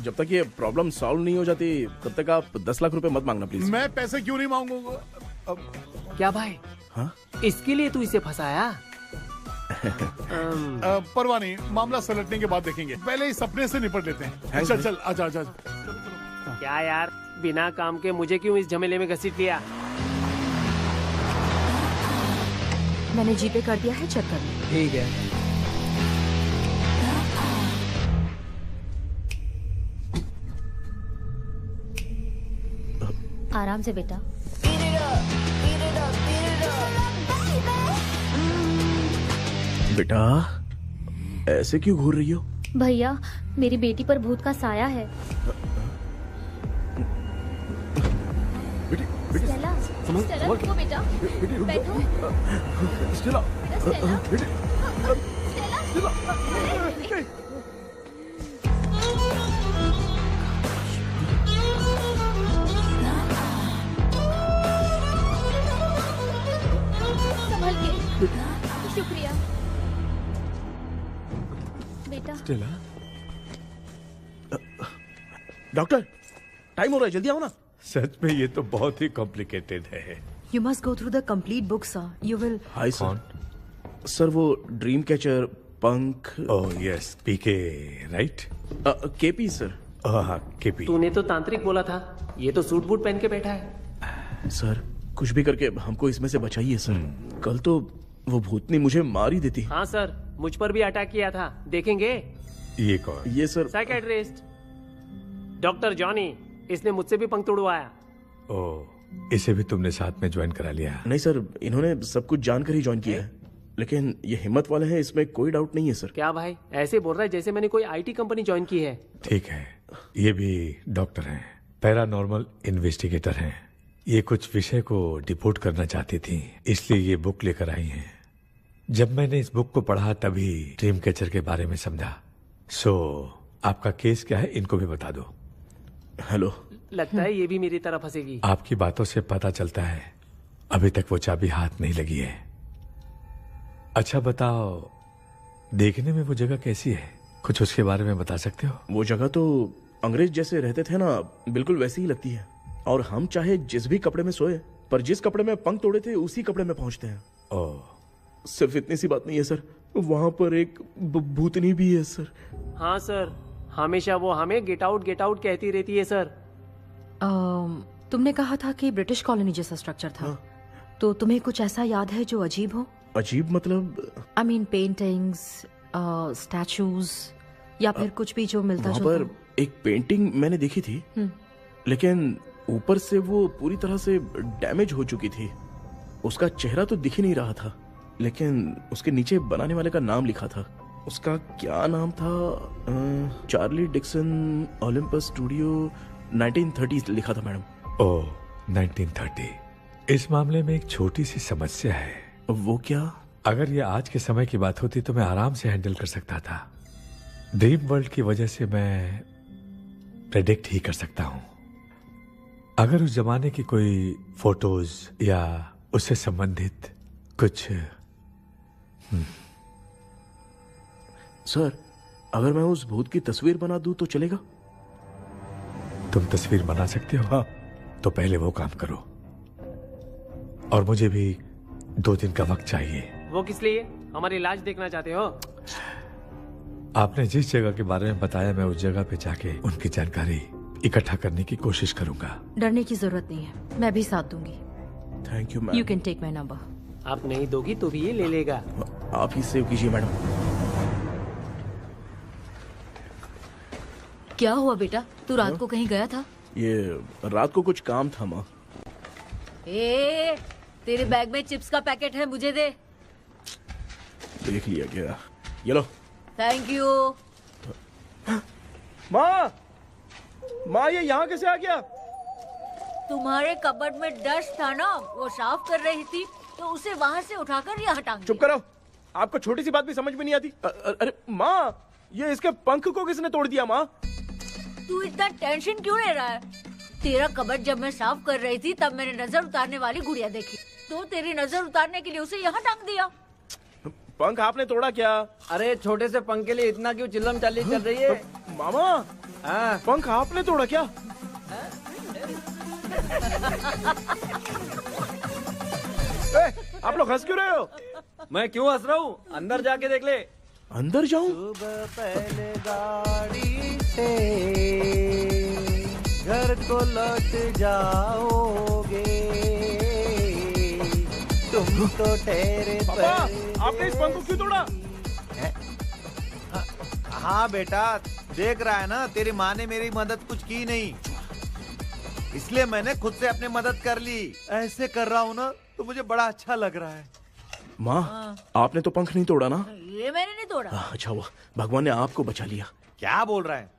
जब तक ये प्रॉब्लम सॉल्व नहीं हो जाती तब तक आप 10 लाख रुपए मत मांगना प्लीज। मैं पैसे क्यों नहीं मांगूंगा? क्या भाई? हाँ? इसके लिए तू इसे फंसाया? परवाह नहीं, मामला सलटने के बाद देखेंगे, पहले इस सपने से निपट लेते हैं। चल चल, आजा आजा। क्या यार, बिना काम के मुझे क्यों इस झमेले में घसीट लिया? मैंने जीपे कर दिया है, चेक कर लो। ठीक है। आराम से बेटा। बेटा, ऐसे क्यों घूर रही हो? भैया, मेरी बेटी पर भूत का साया है। स्टेला, स्टेला, रुको बेटा, बैठो। स्टेला, संभल के। शुक्रिया बेटा। स्टेला, डॉक्टर, टाइम हो रहा है, जल्दी आओ ना। सच में ये तो बहुत ही कॉम्प्लिकेटेड है। You must go through the complete book, sir. You will. Hi sir. Sir, वो ड्रीम कैचर, पंख। ओह यस, पीके, राइट? KP sir. हाँ, केपी। तूने तो तांत्रिक बोला था, ये तो सूट बूट पहन के बैठा है। सर, कुछ भी करके हमको इसमें से बचाइए सर। कल तो वो भूतनी मुझे मार ही देती। हाँ सर, मुझ पर भी अटैक किया था, देखेंगे? ये कौन? ये सर साइकेट्रिस्ट डॉक्टर जॉनी, इसने मुझसे भी पंख तोड़वाया। ओह, इसे भी तुमने साथ में ज्वाइन करा लिया? नहीं सर, इन्होंने सब कुछ जानकर ही ज्वाइन किया है, लेकिन ये हिम्मत वाले हैं, इसमें कोई डाउट नहीं है सर। क्या भाई, ऐसे बोल रहा है जैसे मैंने कोई आईटी कंपनी ज्वाइन की है। ठीक है, ये भी डॉक्टर हैं, पैरानॉर्मल इन्वेस्टिगेटर हैं। ये कुछ विषय को डिपोट करना चाहती थी, इसलिए ये बुक लेकर आई हैं। जब मैंने इस बुक को पढ़ा तभी ड्रीम कैचर के बारे में समझा। सो आपका केस क्या है, इनको भी बता दो। हेलो। लगता है ये भी मेरी तरफ फंसेगी। आपकी बातों से पता चलता है अभी तक वो चाबी हाथ नहीं लगी है। अच्छा बताओ, देखने में वो जगह कैसी है, कुछ उसके बारे में बता सकते हो? वो जगह तो अंग्रेज जैसे रहते थे ना, बिल्कुल वैसी ही लगती है। और हम चाहे जिस भी कपड़े में सोए, पर जिस कपड़े में पंख तोड़े थे उसी कपड़े में पहुंचते हैं। सिर्फ इतनी सी बात नहीं है सर, वहाँ पर एक भूतनी भी है सर। हाँ सर, हमेशा वो हमें गेट आउट कहती रहती है सर। तुमने कहा था कि ब्रिटिश कॉलोनी जैसा स्ट्रक्चर था। तो तुम्हें कुछ ऐसा याद है जो अजीब हो? अजीब मतलब? आई मीन पेंटिंग्स, स्टैचूज या फिर कुछ भी जो मिलता जुलता। वहाँ पर एक पेंटिंग मैंने देखी थी, लेकिन ऊपर से वो पूरी तरह से डैमेज हो चुकी थी। उसका चेहरा तो दिख ही नहीं रहा था, लेकिन उसके नीचे बनाने वाले का नाम लिखा था। उसका क्या नाम था? चार्ली डिक्सन ओलंपस स्टूडियो 1930 लिखा था मैडम। ओह, 1930। इस मामले में एक छोटी सी समस्या है। वो क्या? अगर ये आज के समय की बात होती तो मैं आराम से हैंडल कर सकता था। ड्रीम वर्ल्ड की वजह से मैं प्रेडिक्ट ही कर सकता हूँ। अगर उस जमाने की कोई फोटोज या उससे संबंधित कुछ। सर, अगर मैं उस भूत की तस्वीर बना दूं तो चलेगा? तुम तस्वीर बना सकते हो? हाँ। तो पहले वो काम करो, और मुझे भी 2 दिन का वक्त चाहिए। वो किस लिए? हमारी लाश देखना चाहते हो? आपने जिस जगह के बारे में बताया, मैं उस जगह पे जाके उनकी जानकारी इकट्ठा करने की कोशिश करूंगा। डरने की जरूरत नहीं है, मैं भी साथ दूंगी। Thank you ma'am. You can take my number. आप नहीं दोगी तो भी ये ले लेगा। आप ही सेव कीजिए मैडम। क्या हुआ बेटा, तू रात को कहीं गया था? ये रात को कुछ काम था माँ। तेरे बैग में चिप्स का पैकेट है, मुझे दे। देख लिया क्या? ये लो। Thank you. माँ ये यहाँ कैसे आ गया? तुम्हारे कबर्ड में डस्ट था ना, वो साफ कर रही थी तो उसे वहाँ से उठाकर यहाँ टांग दिया। चुप करो, आपको छोटी सी बात भी समझ में नहीं आती। अरे माँ, ये इसके पंख को किसने तोड़ दिया? माँ तू इतना टेंशन क्यों ले रहा है? तेरा कबर्ड जब मैं साफ कर रही थी तब मैंने नजर उतारने वाली गुड़िया देखी, तो तेरी नजर उतारने के लिए उसे यहाँ टांग दिया। पंख आपने तोड़ा क्या? अरे छोटे से पंख के लिए इतना क्यों चिल्लम चाली चल रही है? मामा, पंख आपने तोड़ा क्या? आप लोग हंस क्यों रहे हो? मैं क्यों हंस रहा हूँ? अंदर जाके देख ले। अंदर जाऊं? सुबह पहले गाड़ी से घर को लौट जाओगे, तुम तो ठहरे। पापा, आपने इस पंख को क्यों तोड़ा? हाँ बेटा, देख रहा है ना, तेरी माँ ने मेरी मदद कुछ की नहीं, इसलिए मैंने खुद से अपनी मदद कर ली। ऐसे कर रहा हूँ ना तो मुझे बड़ा अच्छा लग रहा है। माँ, आपने तो पंख नहीं तोड़ा ना? ये मैंने नहीं तोड़ा। अच्छा हुआ, भगवान ने आपको बचा लिया। क्या बोल रहा है?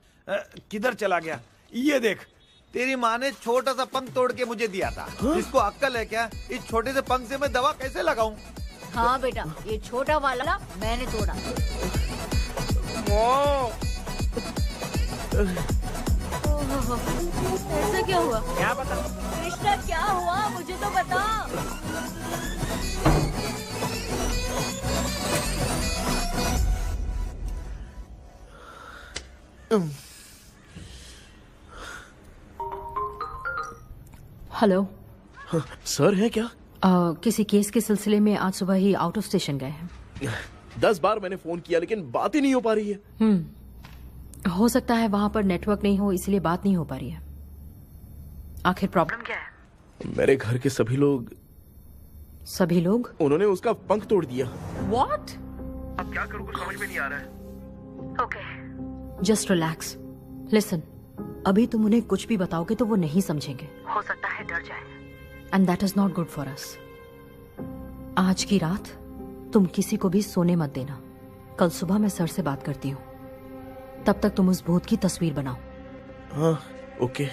किधर चला गया? ये देख, तेरी माँ ने छोटा सा पंख तोड़ के मुझे दिया था। इसको अक्ल है क्या? इस छोटे से पंख से मैं दवा कैसे लगाऊं? हाँ बेटा, ये छोटा वाला मैंने तोड़ा। ऐसा क्या हुआ? क्या बता? कृष्णा क्या हुआ, मुझे तो बता। हेलो। सर है क्या? किसी केस के सिलसिले में आज सुबह ही आउट ऑफ स्टेशन गए हैं। 10 बार मैंने फोन किया लेकिन बात ही नहीं हो पा रही है। हो सकता है वहां पर नेटवर्क नहीं हो, इसलिए बात नहीं हो पा रही है। आखिर प्रॉब्लम क्या है? मेरे घर के सभी लोग। सभी लोग? उन्होंने उसका पंख तोड़ दिया। What? अब क्या करूं, कुछ समझ में नहीं आ रहा है। Okay, just relax. लिसन, अभी तुम उन्हें कुछ भी बताओगे तो वो नहीं समझेंगे। हो सकता है डर जाए। And that is not good for us. आज की रात तुम किसी को भी सोने मत देना। कल सुबह मैं सर से बात करती हूँ। तब तक तुम उस भूत की तस्वीर बनाओ। हाँ, ओके।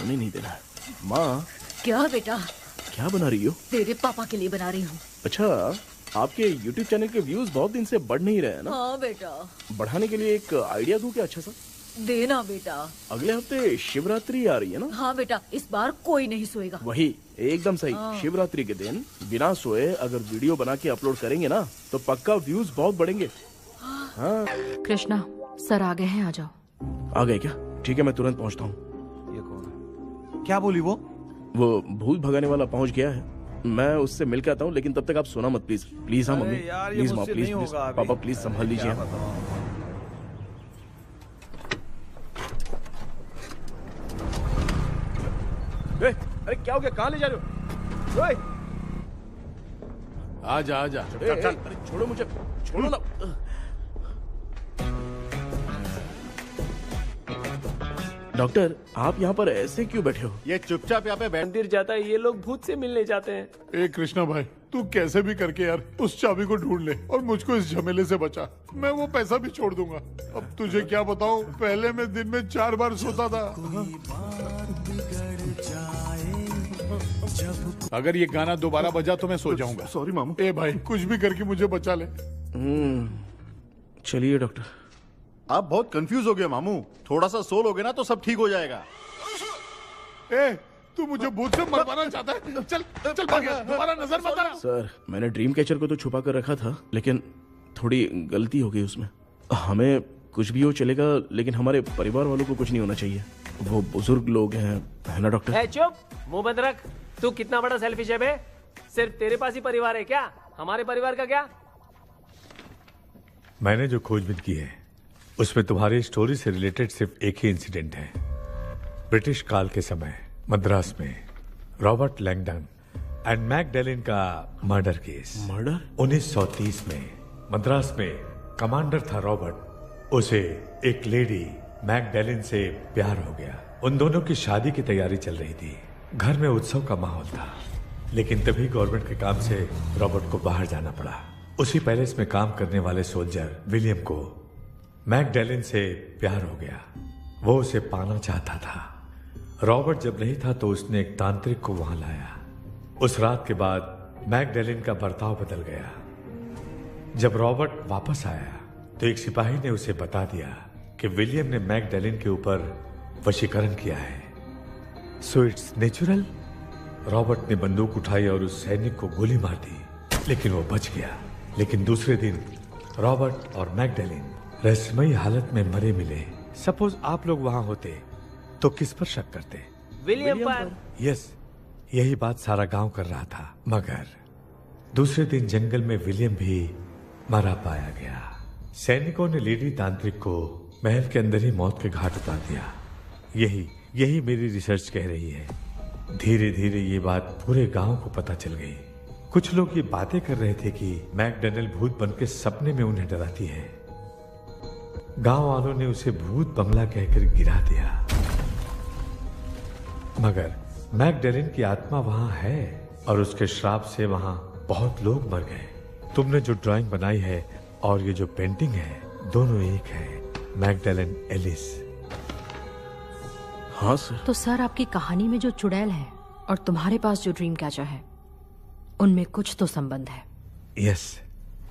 सोने नहीं देना है। माँ क्या बेटा? क्या बना रही हो? तेरे पापा के लिए बना रही हूँ। अच्छा, आपके YouTube चैनल के व्यूज बहुत दिन से बढ़ नहीं रहे हैं ना? हाँ बेटा। बढ़ाने के लिए एक आइडिया दूं क्या अच्छा सा? देना बेटा। अगले हफ्ते शिवरात्रि आ रही है ना? हाँ बेटा, इस बार कोई नहीं सोएगा। वही एकदम सही। हाँ। शिवरात्रि के दिन बिना सोए अगर वीडियो बना के अपलोड करेंगे ना तो पक्का व्यूज बहुत बढ़ेंगे। हाँ। कृष्णा सर आ गए हैं, आ जाओ। आ गए क्या? ठीक है, मैं तुरंत पहुंचता हूँ। ये कौन है? क्या बोली वो? वो भूत भगाने वाला पहुंच गया है, मैं उससे मिल के आता हूँ, लेकिन तब तक आप सोना मत प्लीज। प्लीज हाँ मम्मी, प्लीज माँ, प्लीज प्लीज पापा प्लीज संभाल लीजिए। अरे क्या हो गया, कहाँ ले जा रहे हो? ओए! आजा आजा। चल चल, अरे छोड़ो मुझे, छोड़ो ना। डॉक्टर, आप यहाँ पर ऐसे क्यों बैठे हो? ये चुपचाप यहाँ पे मंदिर जाता है, ये लोग भूत से मिलने जाते हैं। ए कृष्णा भाई, तू कैसे भी करके यार उस चाबी को ढूंढ ले और मुझको इस झमेले से बचा। मैं वो पैसा भी छोड़ दूंगा। अब तुझे क्या बताऊं, पहले मैं दिन में 4 बार सोता था। अगर ये गाना दोबारा बजा तो मैं सो जाऊंगा। सॉरी मामू। ए भाई, कुछ भी करके मुझे बचा ले। चलिए डॉक्टर। आप बहुत कंफ्यूज हो गए मामू, थोड़ा सा सो लोगे ना तो सब ठीक हो जाएगा। ए, तू मुझे भूत से मरवाना चाहता है? चल चल भाग, दोबारा नजर मत आना। सर, मैंने ड्रीम कैचर को तो छुपा कर रखा था, लेकिन थोड़ी गलती हो गई उसमें। हमें कुछ भी हो चलेगा, लेकिन हमारे परिवार वालों को कुछ नहीं होना चाहिए। वो बुजुर्ग लोग हैं, है ना डॉक्टर? चुप, मुंह बंद रख। तू कितना बड़ा सेल्फिश है बे? सिर्फ तेरे पास ही परिवार है क्या? हमारे परिवार का क्या? मैंने जो खोजबीन की है उसमें तुम्हारी स्टोरी से रिलेटेड सिर्फ एक ही इंसिडेंट है। ब्रिटिश काल के समय मद्रास में रॉबर्ट लैंगडन एंड मैकडैलिन का मर्डर केस। मर्डर? 1930 में मद्रास में कमांडर था रॉबर्ट, उसे एक लेडी मैकडैलिन से प्यार हो गया। उन दोनों की शादी की तैयारी चल रही थी, घर में उत्सव का माहौल था, लेकिन तभी गवर्नमेंट के काम से रॉबर्ट को बाहर जाना पड़ा। उसी पैलेस में काम करने वाले सोल्जर विलियम को मैकडैलिन से प्यार हो गया, वो उसे पाना चाहता था। रॉबर्ट जब नहीं था तो उसने एक तांत्रिक को वहां लाया। उस रात के बाद मैकडैलिन का बर्ताव बदल गया। जब रॉबर्ट वापस आया तो एक सिपाही ने उसे बता दिया कि विलियम ने मैकडैलिन के ऊपर वशीकरण किया है। So it's natural. रॉबर्ट ने बंदूक उठाई और उस सैनिक को गोली मार दी, लेकिन वो बच गया। लेकिन दूसरे दिन रॉबर्ट और मैकडैलिन रहस्यमयी हालत में मरे मिले। सपोज आप लोग वहां होते तो किस पर शक करते? विलियम पर। यस, यही बात सारा गांव कर रहा था। मगर दूसरे दिन जंगल में विलियम भी मरा पाया गया। सैनिकों ने लेडी तांत्रिक को महल के अंदर ही मौत के घाट उतार दिया। यही मेरी रिसर्च कह रही है। धीरे धीरे ये बात पूरे गांव को पता चल गई। कुछ लोग ये बातें कर रहे थे कि मैकडैलिन भूत बनके सपने में उन्हें डराती है। गांव वालों ने उसे भूत बंगला कहकर गिरा दिया। मगर मैकडैलिन की आत्मा वहां है और उसके श्राप से वहां बहुत लोग मर गए। तुमने जो ड्राइंग बनाई है और ये जो पेंटिंग है, दोनों एक है। मैकडैलिन एलिस। हाँ सर। तो सर, आपकी कहानी में जो चुड़ैल है और तुम्हारे पास जो ड्रीम कैचर है, उनमें कुछ तो संबंध है। Yes,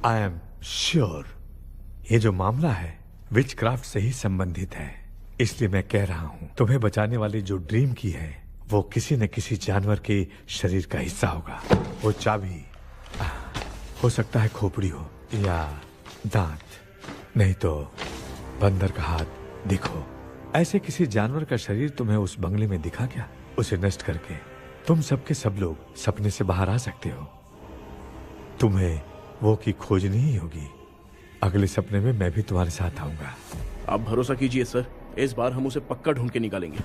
I am sure. ये जो मामला है विचक्राफ्ट से ही संबंधित है। इसलिए मैं कह रहा हूं, तुम्हें बचाने वाली जो ड्रीम की है वो किसी न किसी जानवर के शरीर का हिस्सा होगा। वो चाबी हो सकता है खोपड़ी हो या दांत, नहीं तो बंदर का हाथ। देखो, ऐसे किसी जानवर का शरीर तुम्हें उस बंगले में दिखा क्या? उसे नष्ट करके तुम सबके सब लोग सपने से बाहर आ सकते हो। तुम्हें वो की खोजनी ही होगी। अगले सपने में मैं भी तुम्हारे साथ आऊंगा। आप भरोसा कीजिए सर, इस बार हम उसे पक्का ढूंढ के निकालेंगे।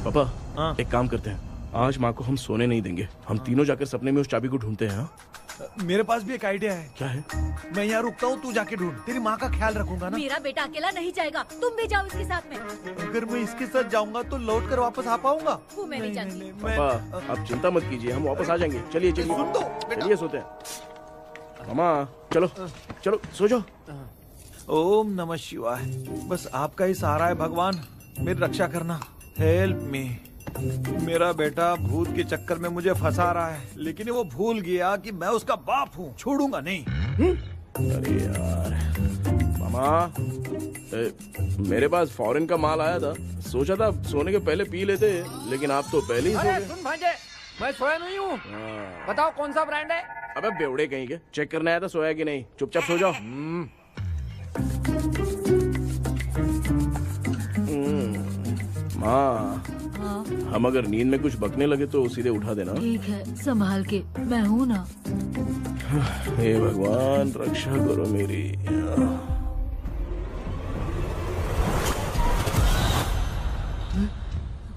पापा, एक काम करते हैं, आज माँ को हम सोने नहीं देंगे। हम तीनों जाकर सपने में उस चाबी को ढूंढते हैं। मेरे पास भी एक आइडिया है। क्या है? मैं यहाँ रुकता हूँ, तू जाके ढूंढ। तेरी माँ का ख्याल रखूंगा ना। मेरा बेटा अकेला नहीं जाएगा, तुम भी जाओ इसके साथ में। अगर मैं इसके साथ जाऊंगा तो लौट कर वापस आ पाऊंगा? वो मैं नहीं जानती। पापा आप चिंता मत कीजिए, हम वापस आ जाएंगे। चलिए चलिए सुन तो, बेटा। चलिए सोते हैं। मामा चलो चलो सो जाओ। ओम नमः शिवाय। बस आपका ही सहारा है भगवान, मेरी रक्षा करना। Help me. मेरा बेटा भूत के चक्कर में मुझे फंसा रहा है, लेकिन वो भूल गया कि मैं उसका बाप हूँ। छोड़ूंगा नहीं। अरे यार मामा, मेरे पास फॉरेन का माल आया था, सोचा था सोने के पहले पी लेते, लेकिन आप तो पहले ही सो अरे गए। सुन भांजे, मैं सोया नहीं हूँ। बताओ कौन सा ब्रांड है? अबे बेवड़े कहीं के, चेक करने आया था सोया कि नहीं। चुपचाप सो जाओ। माँ, हम अगर नींद में कुछ बकने लगे तो सीधे उठा देना। ठीक है, संभाल के, मैं हूँ ना। हे भगवान रक्षा करो मेरी।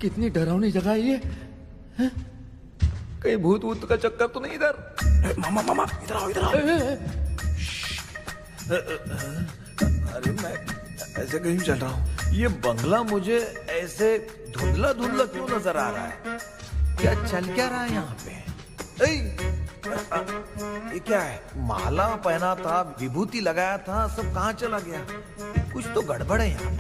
कितनी डरावनी जगह है ये। कहीं भूत वूत का चक्कर तो नहीं इधर? मामा मामा इधर आओ, इधर आओ। अरे मैं ऐसे कहीं चल रहा हूँ। ये बंगला मुझे ऐसे धुंधला धुंधला क्यों नजर आ रहा है? क्या चल क्या रहा है यहाँ पे? ये क्या है? माला पहना था, विभूति लगाया था, सब कहाँ चला गया? कुछ तो गड़बड़ है यहाँ पे।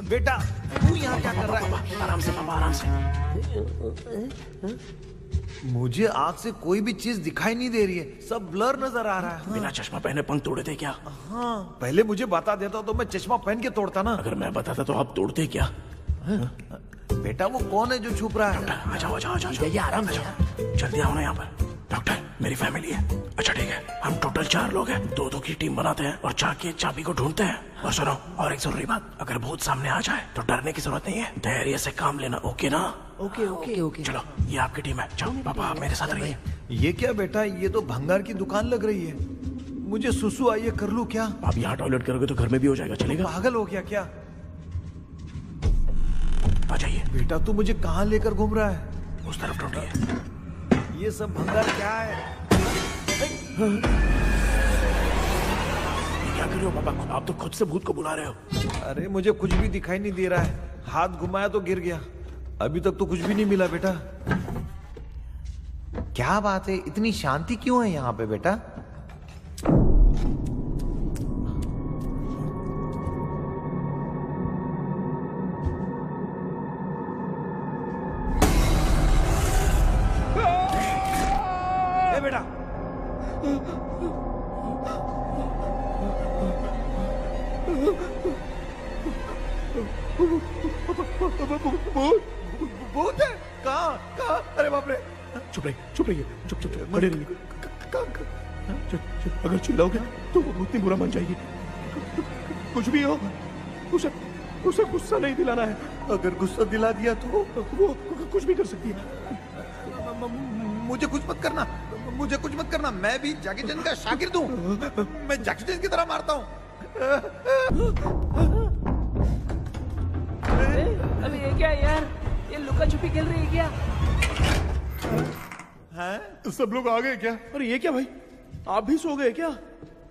बेटा तू यहाँ क्या कर रहा है? आराम से पापा, आराम से। मुझे आँख से कोई भी चीज दिखाई नहीं दे रही है, सब ब्लर नजर आ रहा है। बिना चश्मा पहने पंख तोड़े थे क्या? हाँ, पहले मुझे बता देता तो मैं चश्मा पहन के तोड़ता ना। अगर मैं बताता तो आप तोड़ते क्या? बेटा वो कौन है जो छुप रहा है? आ जाओ आ जाओ आ जाओ, ये आराम से जल्दी आओ ना यहाँ पर। डॉक्टर मेरी फैमिली है। अच्छा ठीक है, हम टोटल 4 लोग हैं, 2-2 की टीम बनाते हैं और जाके चाबी को ढूंढते हैं। और सुनो, और एक जरूरी बात, अगर भूत सामने आ जाए तो डरने की जरूरत नहीं है, धैर्य से काम लेना। ओके ना? Okay okay okay. चलो ये आपकी टीम है, जाओ पापा आप मेरे साथ रहिए। ये क्या बेटा, ये तो भंगार की दुकान लग रही है। मुझे सुसु आई है, कर लूं क्या? आप यहाँ टॉयलेट करोगे तो घर में भी हो जाएगा, चलेगा? पागल हो गया क्या? आ जाइए। बेटा तू मुझे कहाँ लेकर घूम रहा है? उस तरफ ढूंढिए। ये सब भंगार क्या है? क्या कर रहे हो पापा? आप तो खुद से भूत को बुला रहे हो। अरे मुझे कुछ भी दिखाई नहीं दे रहा है, हाथ घुमाया तो गिर गया। अभी तक तो कुछ भी नहीं मिला बेटा। क्या बात है, इतनी शांति क्यों है यहाँ पे बेटा? ए बेटा, भूत है? कहाँ कहाँ? अरे बाप रे! चुप रहिए, चुप रहिए, चुप चुप चुप, खड़े रहिए। अगर चिल्लाओगे तो वो भूतनी बुरा मान जाएगी। कुछ भी हो, उसे गुस्सा नहीं दिलाना है। अगर गुस्सा दिला दिया तो वो कुछ भी कर सकती है। मुझे कुछ मत करना, मुझे कुछ मत करना। मैं भी जैकी चैन का शागिर्द हूँ, मैं जैकी चैन की तरह मारता हूँ। अबे ये क्या यार, ये लुका छुपी खेल रही है क्या? हैं? सब लोग आ गए क्या? अरे ये क्या भाई, आप भी सो गए क्या?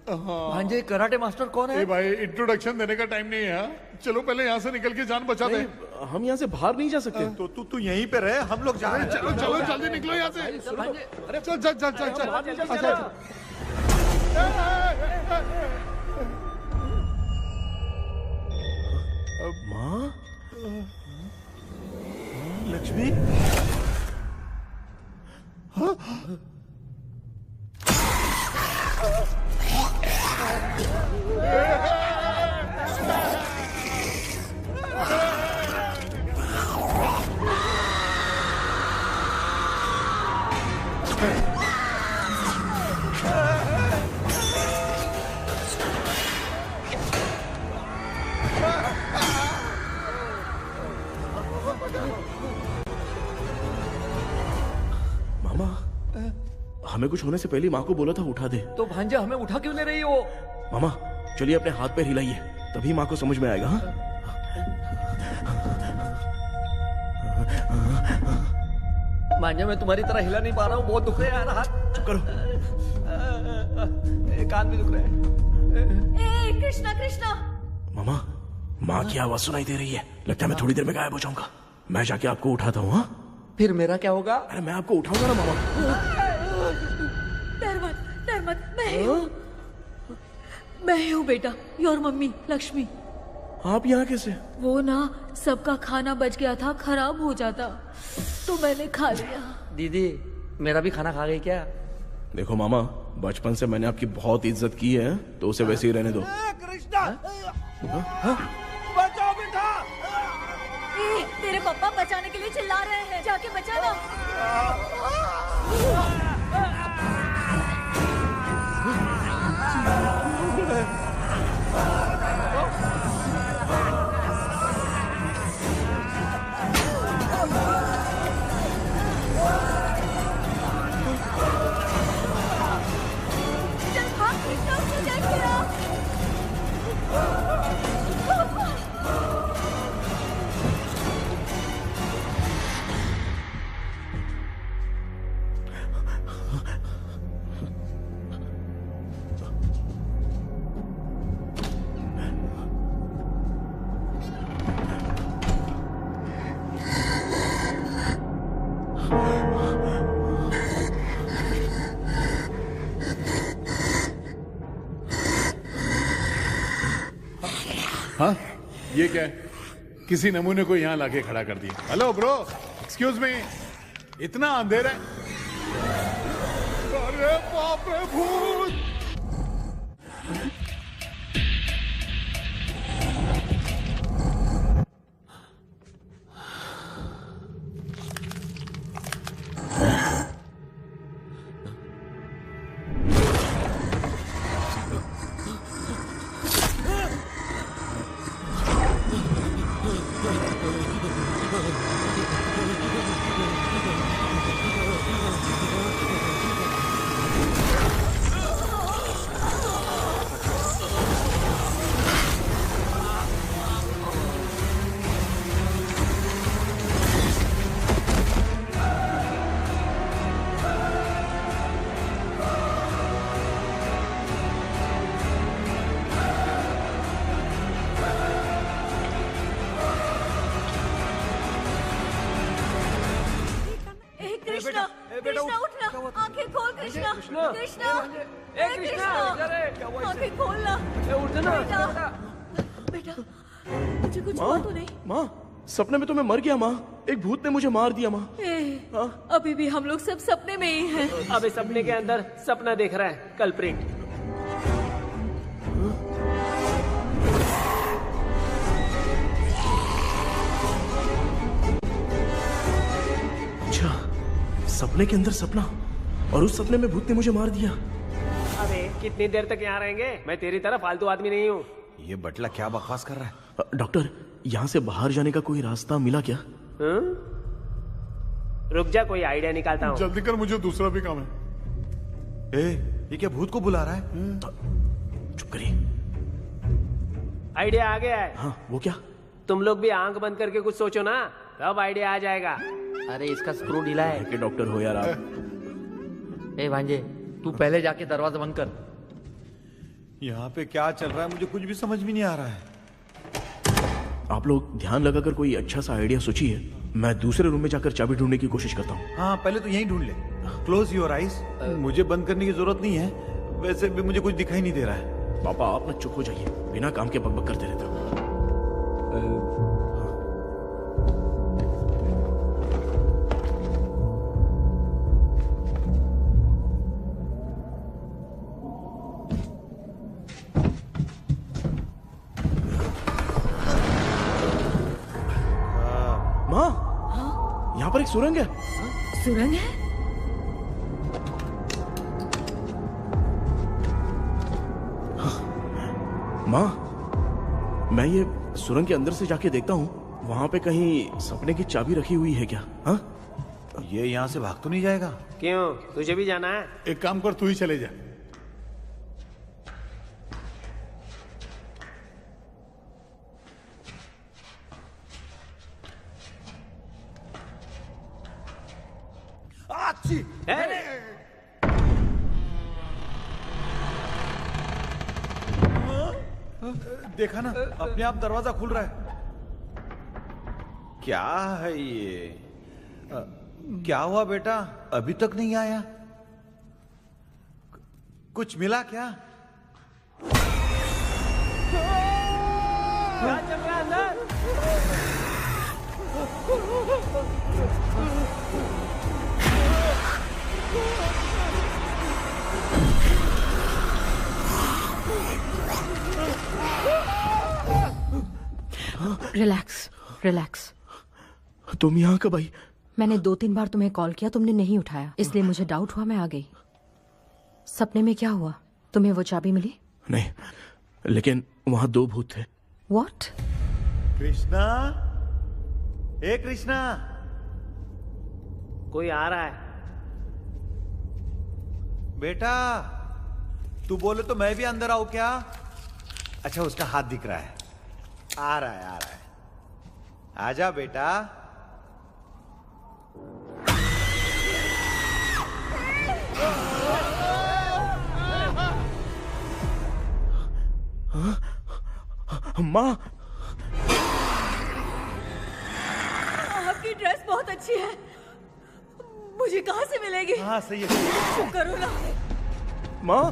भांजे कराटे मास्टर कौन है? भाई इंट्रोडक्शन देने का टाइम नहीं है। चलो पहले यहाँ से निकल के जान बचा दे। हम यहाँ से बाहर नहीं जा सकते। तो तू यहीं पे रहे, हम लोग जा रहे हैं। चलो चलो जल्दी निकलो यहाँ से। अरे चल चल चल चल चल। माँ, लक्ष्मी, मामा हमें कुछ होने से पहले माँ को बोला था उठा दे। तो भांजा हमें उठा क्यों ले रही हो? मामा चलिए अपने हाथ पैर हिलाइए, तभी माँ को समझ में आएगा। हाँ? भांजे मैं तुम्हारी तरह हिला नहीं पा रहा हूँ, बहुत दुख रहे हैं यार हाथ। चुप करो। कान भी दुख रहे हैं। ए कृष्णा कृष्णा। मामा, माँ की आवाज सुनाई दे रही है। लगता है मैं थोड़ी देर में गायब हो जाऊंगा। मैं जाके आपको उठाता हूँ। हाँ, फिर मेरा क्या होगा? अरे मैं आपको उठाऊंगा ना मामा। डर मत, मैं हूँ बेटा, योर मम्मी लक्ष्मी। आप यहाँ कैसे? वो ना सबका खाना बच गया था, खराब हो जाता तो मैंने खा लिया। दीदी मेरा भी खाना खा गई क्या? देखो मामा, बचपन से मैंने आपकी बहुत इज्जत की है, तो उसे वैसे ही रहने दो। कृष्णा, बचाओ बेटा। तेरे पापा बचाने के लिए चिल्ला रहे हैं, जाके बचाना। चल भाग कृष्णा, उसको देख के आ। हाँ, ये क्या है? किसी नमूने को यहाँ लाके खड़ा कर दिया। हेलो ब्रो, एक्सक्यूज मी, इतना अंधेरा है। अरे बाप रे, भूत! कृष्णा, कृष्णा उठना, आंखें खोल कृष्णा, कृष्णा, ए कृष्णा, आंखें खोलना, उठना बेटा, मुझे कुछ हुआ तो नहीं? माँ, सपने में तो मैं मर गया माँ, एक भूत ने मुझे मार दिया माँ। अभी भी हम लोग सब सपने में ही हैं। अबे सपने के अंदर सपना देख रहा है कल्प्रिट। सपने के अंदर सपना, और उस सपने में भूत ने मुझे मार दिया। अबे कितनी देर तक यहाँ रहेंगे? मैं तेरी तरह फालतू आदमी नहीं हूँ। ये बटला क्या बकवास कर रहा है? डॉक्टर, यहाँ से बाहर जाने का कोई रास्ता मिला क्या? रुक जा, कोई आइडिया निकालता हूँ। जल्दी कर, मुझे दूसरा भी काम है। ये क्या भूत को बुला रहा है? चुप करिए। आइडिया आ गया है। हाँ, वो क्या? तुम लोग भी आंख बंद करके कुछ सोचो ना, तब आइडिया आ जाएगा। अरे इसका स्क्रू ढीला है। कि डॉक्टर हो यार आप। ए भांजे, तू पहले जाके दरवाजा बंद कर। यहाँ पे क्या चल रहा है मुझे कुछ भी समझ में नहीं आ रहा है। आप लोग ध्यान लगाकर कोई अच्छा सा आइडिया सोचिए, मैं दूसरे रूम में जाकर चाबी ढूंढने की कोशिश करता हूँ। हाँ, पहले तो यहीं ढूंढ ले। Close your eyes. मुझे बंद करने की जरूरत नहीं है, वैसे भी मुझे कुछ दिखाई नहीं दे रहा है। पापा आप ना चुप हो जाइए, बिना काम के बकबक करते रहते हो। माँ, यहाँ पर एक सुरंग है। सुरंग है? माँ, मैं ये सुरंग के अंदर से जाके देखता हूँ, वहाँ पे कहीं सपने की चाबी रखी हुई है क्या? हाँ? ये यहाँ से भाग तो नहीं जाएगा? क्यों, तुझे भी जाना है? एक काम कर, तू ही चले जा। जी देखा ना, अपने आप दरवाजा खुल रहा है। क्या है ये? क्या हुआ बेटा, अभी तक नहीं आया? कुछ मिला क्या? क्या चल रहा है अंदर? Relax relax. तुम यहाँ कब आई? मैंने 2-3 बार तुम्हें कॉल किया, तुमने नहीं उठाया, इसलिए मुझे डाउट हुआ, मैं आ गई। सपने में क्या हुआ? तुम्हें वो चाबी मिली? नहीं, लेकिन वहां 2 भूत थे। What? कृष्णा, ए कृष्णा, कोई आ रहा है। बेटा तू बोले तो मैं भी अंदर आऊं क्या? अच्छा, उसका हाथ दिख रहा है। आ रहा है, आ रहा है। आजा बेटा। माँ, आपकी ड्रेस बहुत अच्छी है, मुझे कहाँ से मिलेगी? हाँ सही है। चुप करो ना। माँ,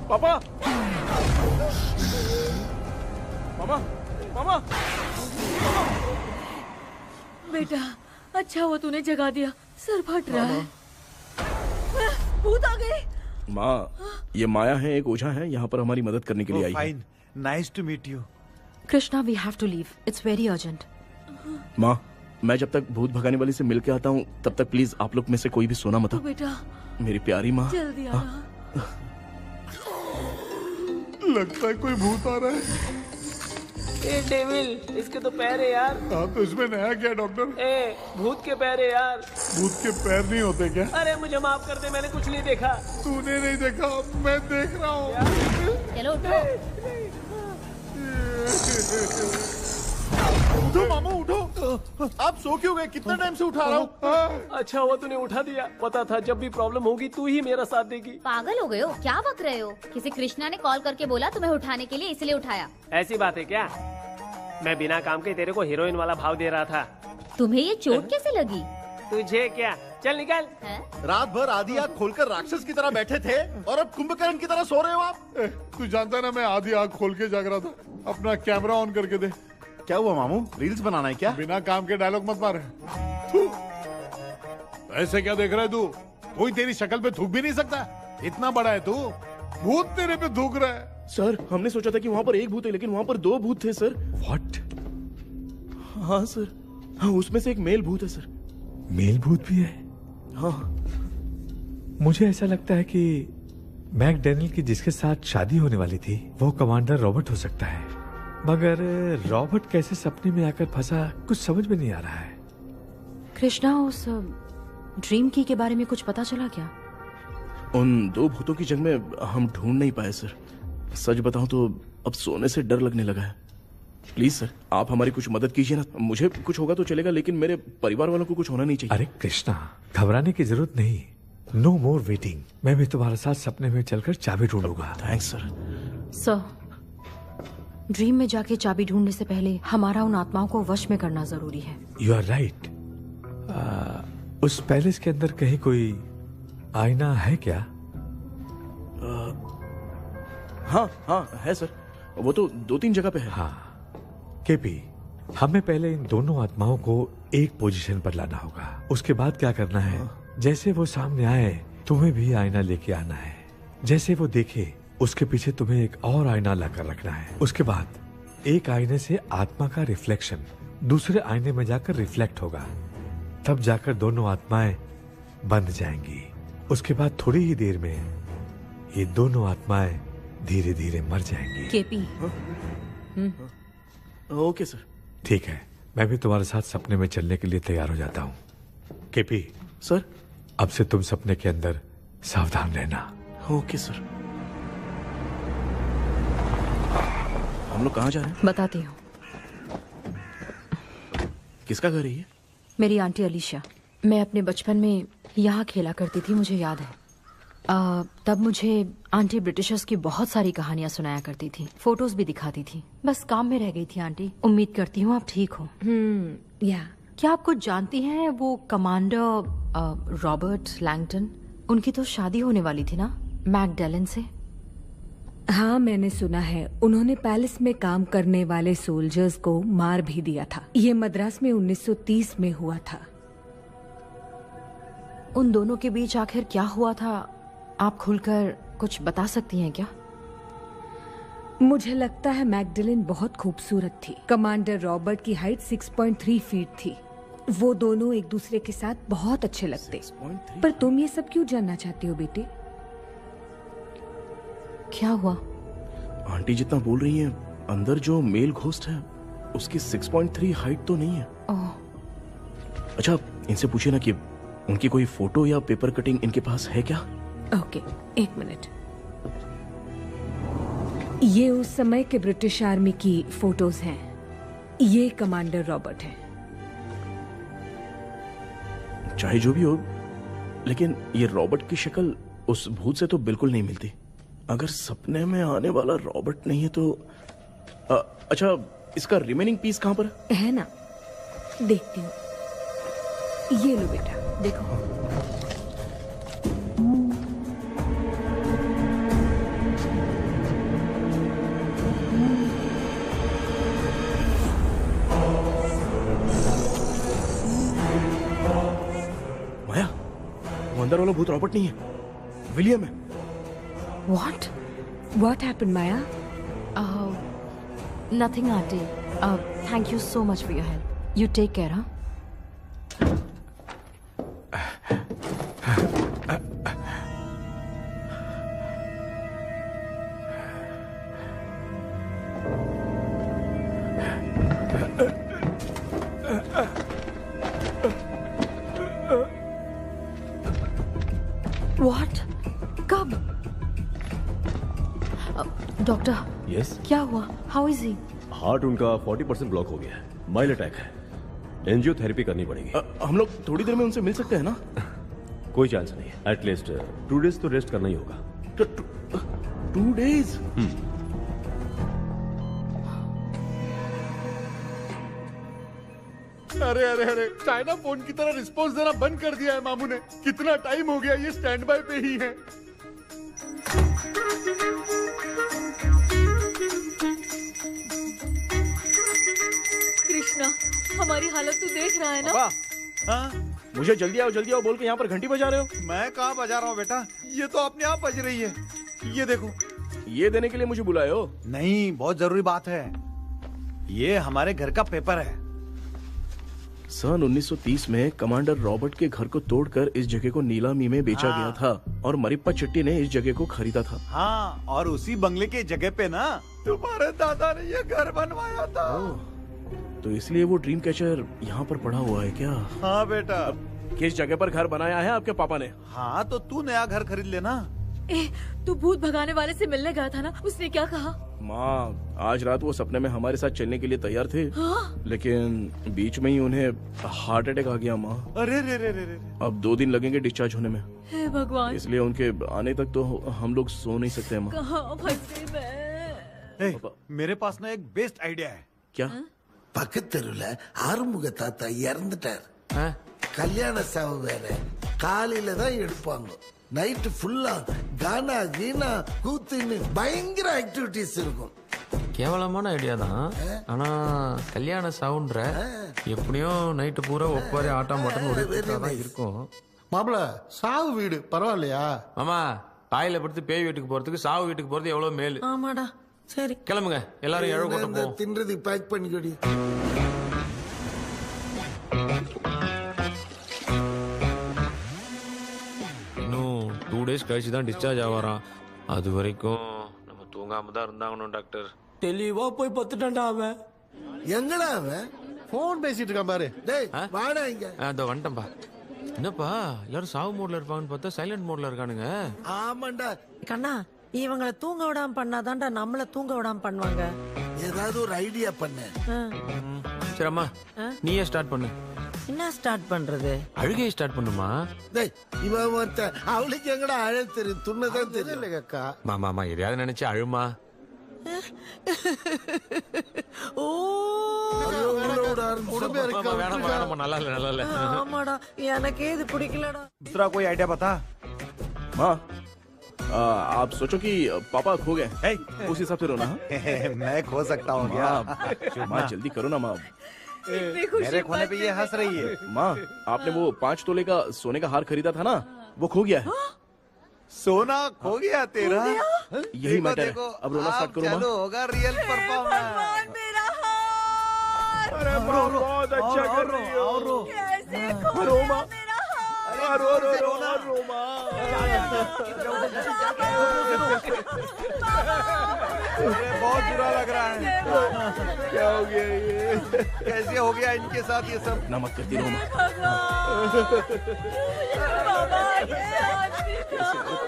पापा, मामा, मामा, बेटा अच्छा हुआ तूने जगा दिया, सर फट रहा है। भूत आ गई। माँ, ये माया है, एक ओझा है, यहाँ पर हमारी मदद करने के लिए आई है। Fine, nice to meet you. Krishna, we have to leave, it's very urgent. माँ, मैं जब तक भूत भगाने वाली से मिल के आता हूँ तब तक प्लीज आप लोग में से कोई भी सोना मत। बेटा मेरी प्यारी माँ, जल्दी आना। लगता है कोई भूत आ रहा है। ए डेविल, इसके तो पैर है यार। हाँ तो इसमें नया क्या डॉक्टर? ए भूत के पैर है यार। भूत के पैर नहीं होते क्या? अरे मुझे माफ कर दे, मैंने कुछ नहीं देखा। तूने नहीं देखा, मैं देख रहा हूँ। चलो उठो। उठो मामू उठो। आप सो क्यों गए? कितना टाइम से उठा रहा हूँ। अच्छा हुआ तूने उठा दिया, पता था जब भी प्रॉब्लम होगी तू ही मेरा साथ देगी। पागल हो गए हो क्या? बक रहे हो? किसी कृष्णा ने कॉल करके बोला तुम्हें उठाने के लिए, इसलिए उठाया। ऐसी बात है क्या? मैं बिना काम के तेरे को हीरोइन वाला भाव दे रहा था। तुम्हें ये चोट कैसे लगी? तुझे क्या, चल निकल। रात भर आधी आँख खोलकर राक्षस की तरह बैठे थे और अब कुंभकर्ण की तरह सो रहे हो आप। तू जानता ना मैं आधी आँख खोल के जाग रहा था। अपना कैमरा ऑन करके दे। क्या हुआ मामू, रील्स बनाना है क्या? बिना काम के डायलॉग मत मार। ऐसे क्या देख रहा है तू? कोई तेरी शक्ल पे थूक भी नहीं सकता, इतना बड़ा है तू। भूत तेरे पे थूक रहा है। सर, हमने सोचा था कि वहाँ पर एक भूत है लेकिन वहाँ पर 2 भूत थे सर। व्हाट? हाँ सर, हाँ उसमें से एक मेल भूत है सर। मेल भूत भी है? हाँ। मुझे ऐसा लगता है कि मैकडैनियल की जिसके साथ शादी होने वाली थी वो कमांडर रॉबर्ट हो सकता है, मगर रॉबर्ट कैसे सपने में आकर फंसा कुछ समझ में नहीं आ रहा है। कृष्णा, उस ड्रीम की के बारे में कुछ पता चला क्या? उन 2 भूतों की जंग में हम ढूंढ नहीं पाए सर। सच बताऊं तो अब सोने से डर लगने लगा है। प्लीज सर, आप हमारी कुछ मदद कीजिए ना। मुझे कुछ होगा तो चलेगा लेकिन मेरे परिवार वालों को कुछ होना नहीं चाहिए। अरे कृष्णा, घबराने की जरूरत नहीं, नो मोर वेटिंग। मैं भी तुम्हारे साथ सपने में चलकर चाबी ढूंढूंगा। Thanks sir. सर, ड्रीम में जाके चाबी ढूंढने से पहले हमारा उन आत्माओं को वश में करना जरूरी है। You are right. उस पैलेस के अंदर कहीं कोई आईना है क्या? हाँ हाँ है सर, वो तो 2-3 जगह पे है। हाँ केपी, हमें पहले इन दोनों आत्माओं को एक पोजीशन पर लाना होगा। उसके बाद क्या करना है, जैसे वो सामने आए तुम्हें भी आईना लेके आना है। जैसे वो देखे उसके पीछे तुम्हें एक और आईना लाकर रखना है। उसके बाद एक आईने से आत्मा का रिफ्लेक्शन दूसरे आईने में जाकर रिफ्लेक्ट होगा, तब जाकर दोनों आत्माएं बंध जाएंगी। उसके बाद थोड़ी ही देर में ये दोनों आत्माएं धीरे धीरे मर जाएंगी। केपी। Okay sir. ठीक है, मैं भी तुम्हारे साथ सपने में चलने के लिए तैयार हो जाता हूँ। केपी सर, अब से तुम सपने के अंदर सावधान रहना। Okay sir. हम लोग कहाँ जा रहे हैं? बताती हूँ। किसका घर है ये? मेरी आंटी अलीशा। मैं अपने बचपन में यहाँ खेला करती थी, मुझे याद है। तब मुझे आंटी ब्रिटिशर्स की बहुत सारी कहानियां सुनाया करती थी, फोटोज भी दिखाती थी। बस काम में रह गई थी आंटी। उम्मीद करती हूँ आप ठीक हो। या क्या आप कुछ जानती हैं वो कमांडर रॉबर्ट लैंगटन? उनकी तो शादी होने वाली थी ना मैकडलेन से। हाँ, मैंने सुना है उन्होंने पैलेस में काम करने वाले सोल्जर्स को मार भी दिया था। ये मद्रास में 1930 में हुआ था। उन दोनों के बीच आखिर क्या हुआ था, आप खुलकर कुछ बता सकती हैं क्या? मुझे लगता है मैकडलेन बहुत खूबसूरत थी। कमांडर रॉबर्ट की हाइट 6.3 फीट थी। वो दोनों एक दूसरे के साथ बहुत अच्छे लगते। पर तुम ये सब क्यों जानना चाहते हो बेटे? क्या हुआ? आंटी जितना बोल रही हैं, अंदर जो मेल घोस्ट है उसकी 6.3 हाइट तो नहीं है। अच्छा, इनसे पूछिए ना कि उनकी कोई फोटो या पेपर कटिंग इनके पास है क्या? ओके, एक मिनट। ये उस समय के ब्रिटिश आर्मी की फोटोज हैं। ये कमांडर रॉबर्ट है। चाहे जो भी हो, लेकिन ये रॉबर्ट की शक्ल उस भूत से तो बिल्कुल नहीं मिलती। अगर सपने में आने वाला रॉबर्ट नहीं है तो अच्छा, इसका रिमेनिंग पीस कहां पर है? ना, देखती हूँ। ये लो बेटा, देखो। माया, वो अंदर वाला भूत रॉबर्ट नहीं है, विलियम है। What happened, Maya? Nothing, auntie. Thank you so much for your help. You take care, huh? What? कब? डॉक्टर। यस। क्या हुआ? How is he? हार्ट उनका 40% ब्लॉक हो गया है। माइल्ड अटैक है। एंजियोथेरेपी करनी पड़ेगी। हम लोग थोड़ी देर में उनसे मिल सकते हैं ना? कोई चांस नहीं है। एटलीस्ट 2 डेज तो रेस्ट करना ही होगा। 2 डेज? अरे अरे अरे, चाइना फोन की तरह रिस्पॉन्स देना बंद कर दिया है मामू ने। कितना टाइम हो गया ये स्टैंड बाय पे ही है। कृष्णा, हमारी हालत तू देख रहा है ना? हाँ? मुझे जल्दी आओ बोल के यहाँ पर घंटी बजा रहे हो। मैं कहाँ बजा रहा हूँ बेटा, ये तो अपने आप बज रही है। ये देखो। ये देने के लिए मुझे बुलाए हो? नहीं, बहुत जरूरी बात है। ये हमारे घर का पेपर है। सन 1930 में कमांडर रॉबर्ट के घर को तोड़कर इस जगह को नीलामी में बेचा गया था और मरिप्पा चिट्टी ने इस जगह को खरीदा था। हाँ, और उसी बंगले के जगह पे ना तुम्हारे दादा ने ये घर बनवाया था। तो इसलिए वो ड्रीम कैचर यहाँ पर पड़ा हुआ है क्या? हाँ बेटा। किस जगह पर घर बनाया है आपके पापा ने? हाँ, तो तू नया घर खरीद लेना। तू भूत भगाने वाले से मिलने गया था ना, उसने क्या कहा? माँ, आज रात वो सपने में हमारे साथ चलने के लिए तैयार थे। हाँ? लेकिन बीच में ही उन्हें हार्ट अटैक आ गया माँ। अरे रे रे रे रे। अब 2 दिन लगेंगे डिस्चार्ज होने में। हे भगवान। इसलिए उनके आने तक तो हम लोग सो नहीं सकते माँ। कहाँ फंसे मैं? मेरे पास ना एक बेस्ट आइडिया है। क्या? பக்கத்தெருல ஆறுமுக தாத்தா இறந்துட்டார். கல்யாண சாவு வேற. காலையில தான் எடுப்பாங்க. நைட் ஃபுல்லா கானா கீனா கூத்துன்னு பயங்கர ஆக்டிவிட்டிஸ் இருக்கும். கேவலமான ஐடியா தான். ஆனா கல்யாண சவுண்ட்ற எப்படியோ நைட்டு பூரா ஒப்பாரி ஆட்டம் போட்டன்னு ஓடிட்டு தான் இருக்கும். மாப்ள, சாவு வீடு பரவாயில்லையா? மாமா, பாயில படுத்து பேய் வீட்டுக்கு போறதுக்கு சாவு வீட்டுக்கு போறது எவ்வளவு மேல். ஆமாடா. சரி கிளம்புங்க, எல்லாரும் எழ கூட்டம் போவோம். தின்றது பேக் பண்ணிக்கடி. இன்னும் 2 டேஸ் கழிச்சு தான் டிஸ்சார்ஜ் ஆவாராம். அது வரைக்கும் நம்ம தூங்காம தான் இருந்தாங்கணும் டாக்டர். தெளிவா போய் பத்துட்டான்டா அவன். எங்கடா அவன்? போன் பேசிட்டு இருக்கான் பாரு. டேய் வாடா இங்க. அதோ வந்துட்டேன்பா. என்னப்பா எல்லாரும் சாவு மோட்ல இருப்பாங்கன்னு பார்த்தா சைலண்ட் மோட்ல இருக்கானுங்க. ஆமாண்டா கண்ணா, இவங்கள தூங்க விடாம பண்ணாதான்டா நம்மள தூங்க விடாம பண்ணுவாங்க. ஏதாவது ஒரு ஐடியா பண்ணு. சரி அம்மா, நீயே ஸ்டார்ட் பண்ணு. என்ன ஸ்டார்ட் பண்றது? அழுகையை ஸ்டார்ட் பண்ணுமா? டேய் இவன் ஒருத்தன் அவளுக்கு எங்கடா அழ தெரியும், துண்ணதான் தெரியல அக்கா. மாமா எதையாவது நினைச்சு அழுமா. ஓ வேணாமா, நல்லா இல்ல. ஆமாடா, எனக்கே இது பிடிக்கலடா. दूसरा कोई आइडिया बता। माँ आप सोचो कि पापा खो गए, उस हिसाब से रोना। मैं खो सकता हूँ क्या? माँ जल्दी करो ना माँ। मेरे खोने पे ये हंस रही है। माँ आपने वो 5 तोले का सोने का हार खरीदा था ना, वो खो गया है। सोना खो गया तेरा? यही मैटर है। अब रोना स्टार्ट करो चालू माँ। होगा रियल परफॉर्मेंस। मेरा हार। अरे बहुत अच्छा कर रही हो। कैसे खो रो गया माँ। मेरा हार? रो माँ। अरे बहुत बुरा लग रहा है। क्या हो गया ये? कैसे हो गया इनके साथ ये सब? नमक करती रहो माँ।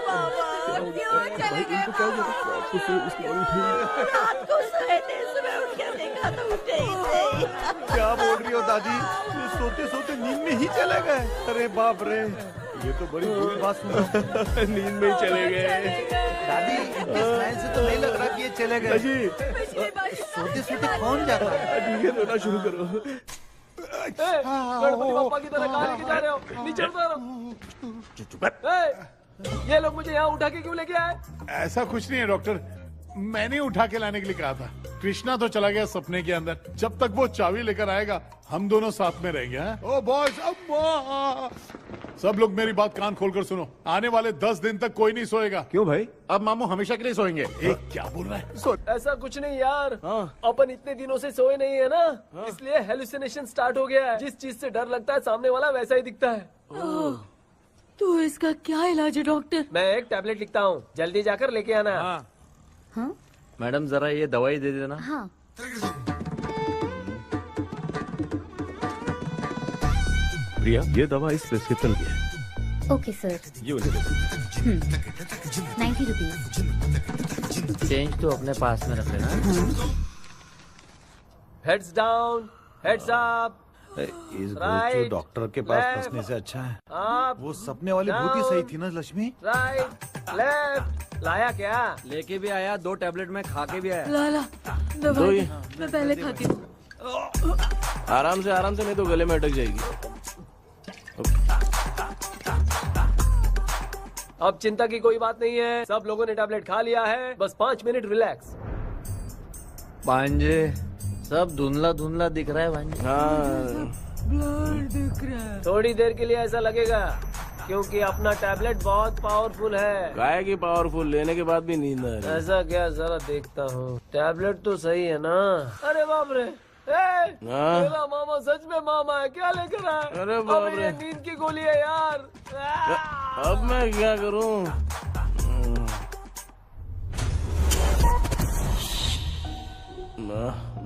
बाबा, क्यों चले गए बाबा? रात को सोए थे, सुबह उठ के देखा तो उठे ही नहीं। क्या बोल रही हो दादी? ये सोते सोते नींद में ही चले गए? अरे बाप रे, ये तो बड़ी बुरी बात सुनो। नींद में ही चले गए। दादी इनके स्माइल से तो नहीं लग रहा कि ये चले गए। सोते सोते कौन जाता है? ठीक है, रोना शुरू करो। गणपति बप्पा की तरह कहाँ लेके जा रहे हो? नीचे उतारो। ये लोग मुझे यहाँ उठा के क्यों लेके आए? ऐसा कुछ नहीं है डॉक्टर, मैंने उठा के लाने के लिए कहा था। कृष्णा तो चला गया सपने के अंदर, जब तक वो चाबी लेकर आएगा हम दोनों साथ में रहेंगे। ओ बॉयज, सब लोग मेरी बात कान खोलकर सुनो, आने वाले 10 दिन तक कोई नहीं सोएगा। क्यों भाई? अब मामू हमेशा के लिए सोएंगे। क्या बोल रहा है? ऐसा कुछ नहीं यार, अपन इतने दिनों से सोए नहीं है ना, इसलिए हेलुसिनेशन स्टार्ट हो गया है। जिस चीज से डर लगता है सामने वाला वैसा ही दिखता है। तो इसका क्या इलाज है डॉक्टर? मैं एक टैबलेट लिखता हूँ, जल्दी जाकर लेके आना। हाँ? मैडम जरा ये दवाई दे देना। हाँ। प्रिया, ये दवा इस प्रिस्क्रिप्शन की है। Okay sir. ये उन्हें दे दो। 90 रुपीज। चेंज तो अपने पास में रख लेना। Heads down, heads up. इस भूत डॉक्टर के पास फंसने से अच्छा है वो सपने वाली भूत ही सही थी ना लक्ष्मी। Right, left. लाया क्या? लेके भी आया, 2 टैबलेट में खा के भी आया। लाला दवाई मैं पहले खाती हूँ। आराम से नहीं तो गले में अटक जाएगी। अब चिंता की कोई बात नहीं है, सब लोगों ने टैबलेट खा लिया है, बस 5 मिनट रिलैक्स। भांजे सब धुंधला धुंधला दिख रहा है भांजे। ब्लड दिख रहा है। थोड़ी देर के लिए ऐसा लगेगा क्योंकि अपना टैबलेट बहुत पावरफुल है। काय की पावरफुल, लेने के बाद भी नींद आ रही है। ऐसा क्या, जरा देखता हूँ। टैबलेट तो सही है ना? अरे बाप रे, मेरा मामा सच में मामा है, क्या लेकर आया? अरे बाप रे, ये नींद की गोली है यार। अब मैं क्या करूँ?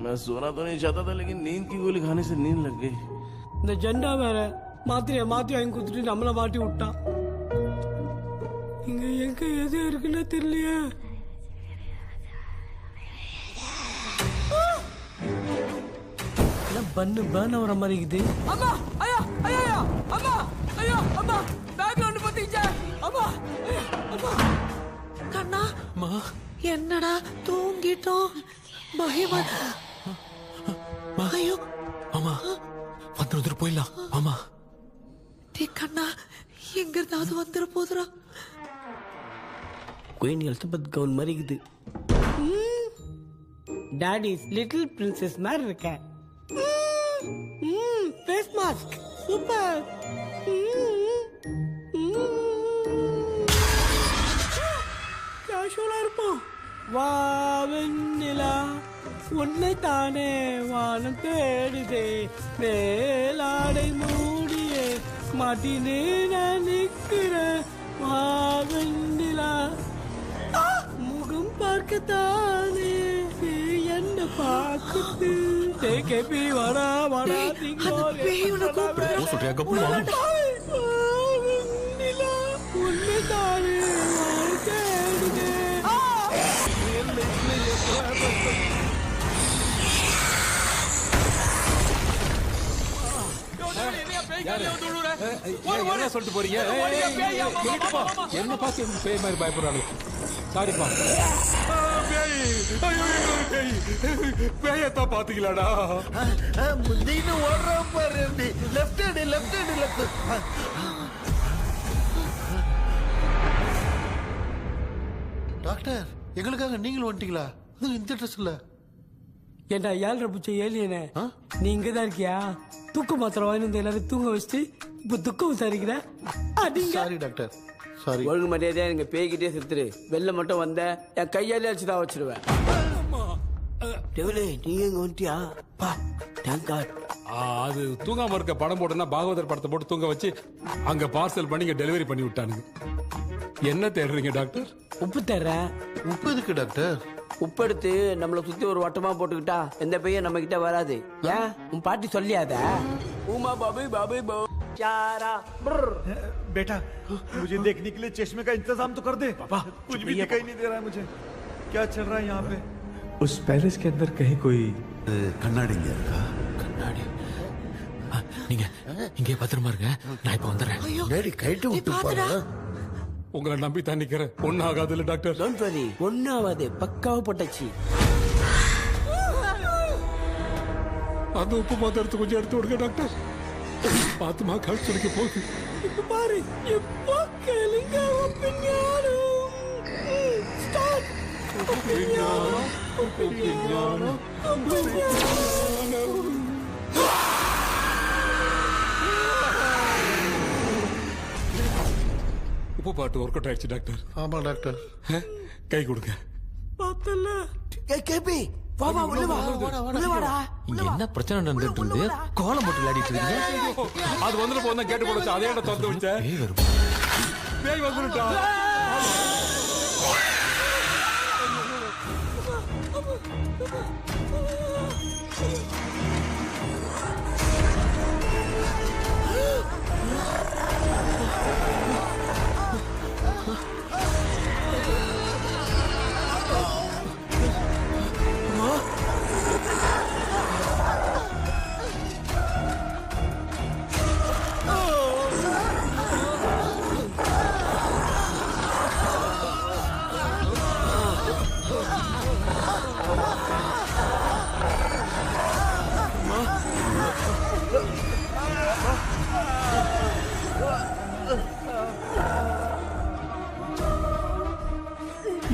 मैं सोना तो नहीं चाहता था, लेकिन नींद की गोली खाने से नींद लग गई। இந்த ஜெண்டா வேற மாத்திரைய மாத்தி வாங்கி கொடுத்துட்டு நம்மள மாட்டி விட்டான். இங்க எங்க எது இருக்குன்னு தெரியலையே. பண்ணு பர்ன் ஆகிற மாதிரி இருக்குது. அம்மா, ஐயா, ஐயா, அம்மா, ஐயா, அம்மா, பேக்ல ஒன்று பத்திச்சே. அம்மா, அம்மா. கண்ணா, என்னடா தூங்கிட்டோம்? பயமா. ஐயோ மாமா வந்துரு போயிடலாம். மாமா கண்ணா, எங்க இருந்தாவது வந்துட போதுரா. குயின் எலிசபெத் கவுன் மாதிரி இருக்குது. டாடிஸ் லிட்டில் பிரின்சஸ் மாதிரி இருக்கேன். Face mask super. கேஷுவலா இருப்போம். வா வெண்ணிலா உன்னை தானே வானம் தேடுதே, மேலாடை மூடியே மாட்டினே நான் நிற்கிறேன். வா வெண்ணிலா முகம் பார்க்கத்தானே என்ன பார்க்குது. கேபி வாடா வாடா உன்னை தானே வானம் தேடுதே. என்ன சொல்லிட்டு போறீங்க என்ன பார்த்து பேய் மாதிரி பயப்படுறாங்க சாரிப்பா பேயத்தான் பாத்தீங்களாடா நீனு ஓடுற பாரு லெஃப்ட் ஹேண்ட் லெஃப்ட் டாக்டர் எங்களுக்காக நீங்களும் வந்துட்டீங்களா இந்த ட்ரெஸ் இல்ல ஏண்டா 7:30 பூச்ச ஏலியனே நீ இங்கதான் இருக்கியா தூக்க மாத்திரம் வாங்கி வந்து எல்லாரும் தூங்க வச்சுட்டு இப்ப துக்கம் விசாரிக்கிற சாரி டாக்டர் சாரி ஒழுங்கு மரியாதையா எங்க பேய்கிட்டே செத்துரு வெளில மட்டும் வந்த என் கையாலே அடிச்சுதான் வச்சிருவேன் நீங்க எங்க வந்துட்டியா பா தேங்க் காட் அது தூங்காம இருக்க படம் போட்டுனா பாகவதர் படத்தை போட்டு தூங்க வச்சு அங்க பார்சல் பண்ணி இங்க டெலிவரி பண்ணி விட்டானுங்க என்ன தேடுறீங்க டாக்டர் உப்பு தர்றேன் உப்பு எதுக்கு டாக்டர் உப்பு எடுத்து நம்மள சுத்தி ஒரு வட்டமா போட்டுக்கிட்டா எந்த பையன் நம்ம கிட்ட வராது ஏன் உன் பாட்டி சொல்லியாத உமா பாபி பாபி बेटा मुझे देखने के लिए चश्मे का इंतजाम तो कर दे पापा कुछ भी दिखाई नहीं दे रहा है मुझे क्या चल रहा है यहाँ पे उस पैलेस के अंदर कहीं कोई கண்ணாடி கண்ணாடி நீங்க இங்கே பத்திரமா இருங்க நான் இப்ப வந்துடுறேன் கைட்டு விட்டு போறேன் உங்களை நம்பி தான் நிக்கிறேன் ஒன்னும் ஆகாது இல்ல டாக்டர் டோன்ட் வரி ஒன்னும் ஆகாது பக்காவா போட்டாச்சு அந்த உப்பு மாத்திரத்தை கொஞ்சம் எடுத்து விடுங்க டாக்டர் பாத்துமா கழுத்து வரைக்க போகுது பாரு எப்போ கேளுங்க உப்பு பாட்டு ஒர்க் அவுட் ஆயிடுச்சு டாக்டர் ஆமா டாக்டர் கை கொடுங்க பார்த்தல கேபி வாடா உள்ள வாடா இங்க என்ன பிரச்சனை நடந்துட்டு இருந்து கோலம் போட்டு விளையாடிட்டு இருக்கீங்க அது வந்துட்டு போனா கேட்டு போடுச்சு அதே இடம் திறந்து வச்சேன் பேய் வந்துட்டா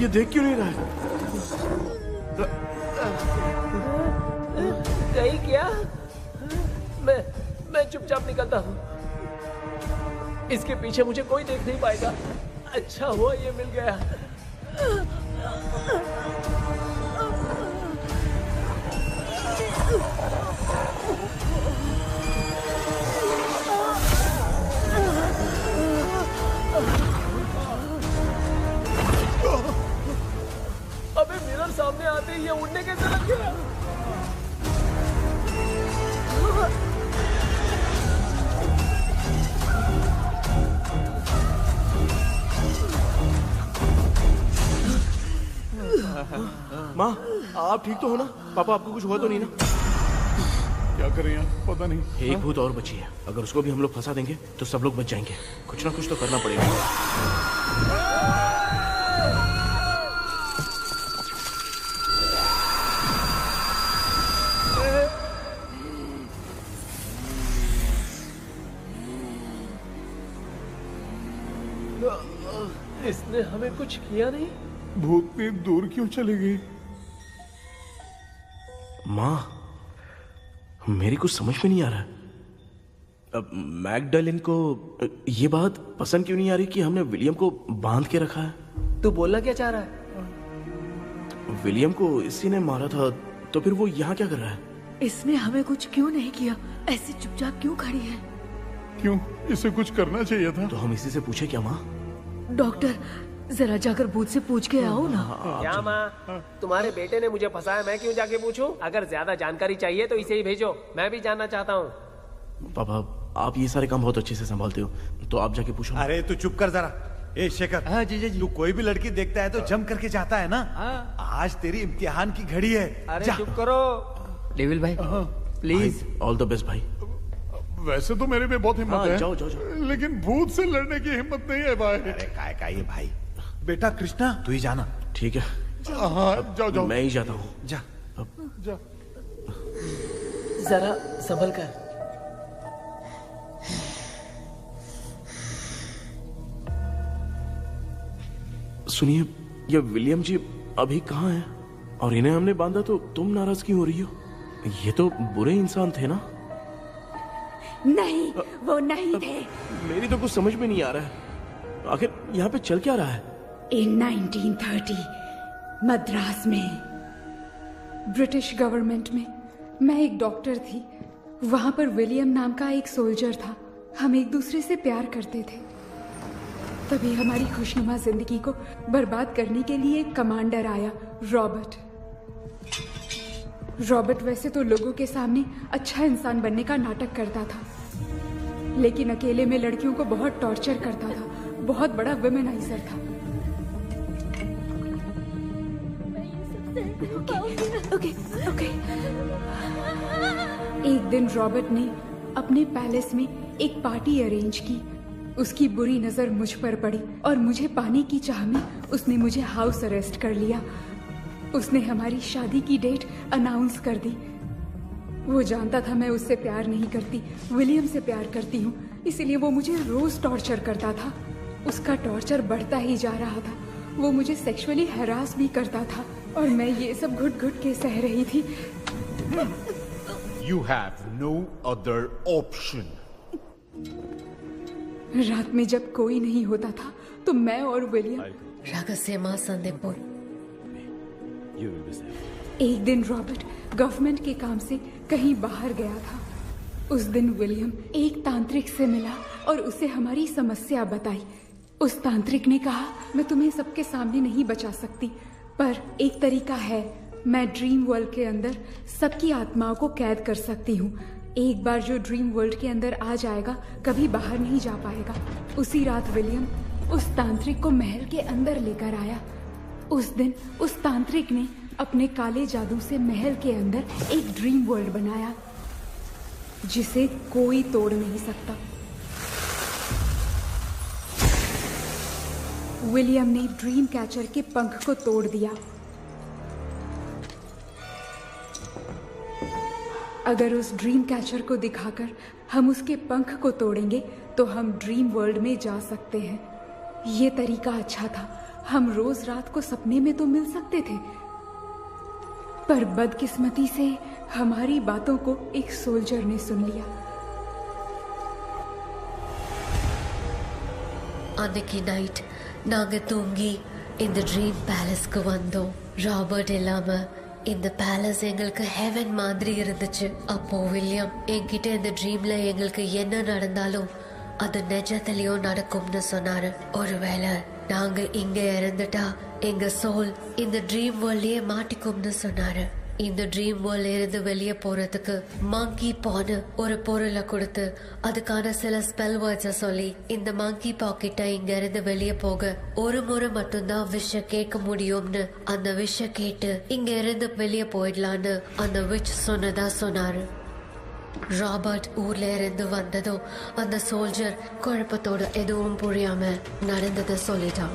ये देख क्यों नहीं रहा है? नहीं क्या मैं चुपचाप निकलता हूँ इसके पीछे मुझे कोई देख नहीं पाएगा अच्छा हुआ ये मिल गया अबे मिरर सामने आते ही ये उड़ने कैसे लग गया माँ आप ठीक तो हो ना पापा आपको कुछ हुआ तो नहीं ना क्या करें यार पता नहीं एक भूत और बची है अगर उसको भी हम लोग फंसा देंगे तो सब लोग बच जाएंगे कुछ ना कुछ तो करना पड़ेगा इसने हमें कुछ किया नहीं भूतनी दूर क्यों चली गई माँ मेरी कुछ समझ में नहीं आ रहा अब मैगडालिन को ये बात पसंद क्यों नहीं आ रही कि हमने विलियम को बांध के रखा है तू बोलना क्या चाह रहा है विलियम को इसी ने मारा था तो फिर वो यहाँ क्या कर रहा है इसने हमें कुछ क्यों नहीं किया ऐसे चुपचाप क्यों खड़ी है क्यों इसे कुछ करना चाहिए था तो हम इसी से पूछे क्या माँ डॉक्टर जरा जाकर भूत से पूछ के आओ ना क्या माँ तुम्हारे बेटे ने मुझे फंसाया मैं क्यों जाके पूछूं अगर ज्यादा जानकारी चाहिए तो इसे ही भेजो मैं भी जानना चाहता हूँ पापा आप ये सारे काम बहुत अच्छे से संभालते हो तो आप जाके पूछो अरे तू चुप कर जरा ए शेखर हाँ जी तू कोई भी लड़की देखता है तो जम करके जाता है ना आज तेरी इम्तिहान की घड़ी है अरे चुप करो डेविल भाई प्लीज ऑल द बेस्ट भाई वैसे तो मेरे में बहुत हिम्मत है। जाओ, जाओ, जाओ। लेकिन भूत से लड़ने की हिम्मत नहीं है भाई। अरे काय काय ये भाई। बेटा कृष्णा तू ही जाना। ठीक है। हाँ जाओ जाओ। मैं ही जाता हूँ। जा जा। जरा संभल कर। सुनिए, ये विलियम जी अभी कहाँ हैं? और इन्हें हमने बांधा तो तुम नाराज क्यों हो रही हो? ये तो बुरे इंसान थे ना? नहीं, वो नहीं थे। मेरी तो कुछ समझ में नहीं आ रहा है। आखिर यहाँ पे चल क्या रहा है? इन 1930 मद्रास में ब्रिटिश गवर्नमेंट में मैं एक डॉक्टर थी। वहां पर विलियम नाम का एक सोल्जर था। हम एक दूसरे से प्यार करते थे। तभी हमारी खुशनुमा जिंदगी को बर्बाद करने के लिए एक कमांडर आया, रॉबर्ट। रॉबर्ट वैसे तो लोगों के सामने अच्छा इंसान बनने का नाटक करता था, लेकिन अकेले में लड़कियों को बहुत टॉर्चर करता था। बहुत बड़ा वुमेनाइजर था। ओके। एक दिन रॉबर्ट ने अपने पैलेस में एक पार्टी अरेंज की। उसकी बुरी नजर मुझ पर पड़ी और मुझे पाने की चाह में उसने मुझे हाउस अरेस्ट कर लिया। उसने हमारी शादी की डेट अनाउंस कर दी। वो जानता था मैं उससे प्यार नहीं करती, विलियम से प्यार करती हूँ, इसलिए वो मुझे रोज टॉर्चर करता था। उसका टॉर्चर बढ़ता ही जा रहा था। वो मुझे सेक्सुअली हैरास भी करता था और मैं ये सब घुट-घुट के सह रही थी। You have no other option. रात में जब कोई नहीं होता था तो मैं और विलियम रहस्यमा संदेपुर। एक दिन रॉबर्ट गवर्नमेंट के काम से कहीं बाहर गया था। उस दिन विलियम एक तांत्रिक से मिला और उसे हमारी समस्या बताई। उस तांत्रिक ने कहा, मैं तुम्हें सबके सामने नहीं बचा सकती, पर एक तरीका है। मैं ड्रीम वर्ल्ड के अंदर सबकी आत्माओं को कैद कर सकती हूँ। एक बार जो ड्रीम वर्ल्ड के अंदर आ जाएगा कभी बाहर नहीं जा पाएगा। उसी रात विलियम उस तांत्रिक को महल के अंदर लेकर आया। उस दिन उस तांत्रिक ने अपने काले जादू से महल के अंदर एक ड्रीम वर्ल्ड बनाया जिसे कोई तोड़ नहीं सकता। विलियम ने ड्रीम कैचर के पंख को तोड़ दिया। अगर उस ड्रीम कैचर को दिखाकर हम उसके पंख को तोड़ेंगे तो हम ड्रीम वर्ल्ड में जा सकते हैं। ये तरीका अच्छा था। हम रोज रात को सपने में तो मिल सकते थे, पर बदकिस्मती से हमारी बातों को एक सोल्जर ने सुन लिया। அன்னைக்கு நைட் நாங்க தூங்கி இந்த ட்ரீம் பேலஸ்க்கு வந்தோம். ராபர்ட் இல்லாம இந்த பேலஸ் எங்களுக்கு ஹெவன் மாதிரி இருந்துச்சு. அப்போ வில்லியம் என்கிட்ட இந்த ட்ரீம்ல எங்களுக்கு என்ன நடந்தாலும் அது நிஜத்திலயும் நடக்கும்னு சொன்னாரு. ஒருவேளை நாங்க இங்க இறந்துட்டா எங்க சோல் இந்த ட்ரீம் வேர்ல்ட்லயே மாட்டிக்கும்னு சொன்னாரு. இந்த ட்ரீம் வேர்ல்ட்ல இருந்து வெளியே போறதுக்கு மங்கி பான்னு ஒரு பொருளை கொடுத்து அதுக்கான சில ஸ்பெல் வேர்ட்ஸை சொல்லி இந்த மங்கி பாக்கெட்டை இங்க இருந்து வெளியே போக ஒரு முறை மட்டும்தான் விஷ கேட்க முடியும்னு அந்த விஷ கேட்டு இங்க இருந்து வெளியே போயிடலான்னு அந்த விச் சொன்னதா சொன்னாரு. ராபர்ட் ஊர்ல இருந்து வந்ததும் அந்த சோல்ஜர் குழப்பத்தோட எதுவும் புரியாம நடந்ததை சொல்லிட்டான்.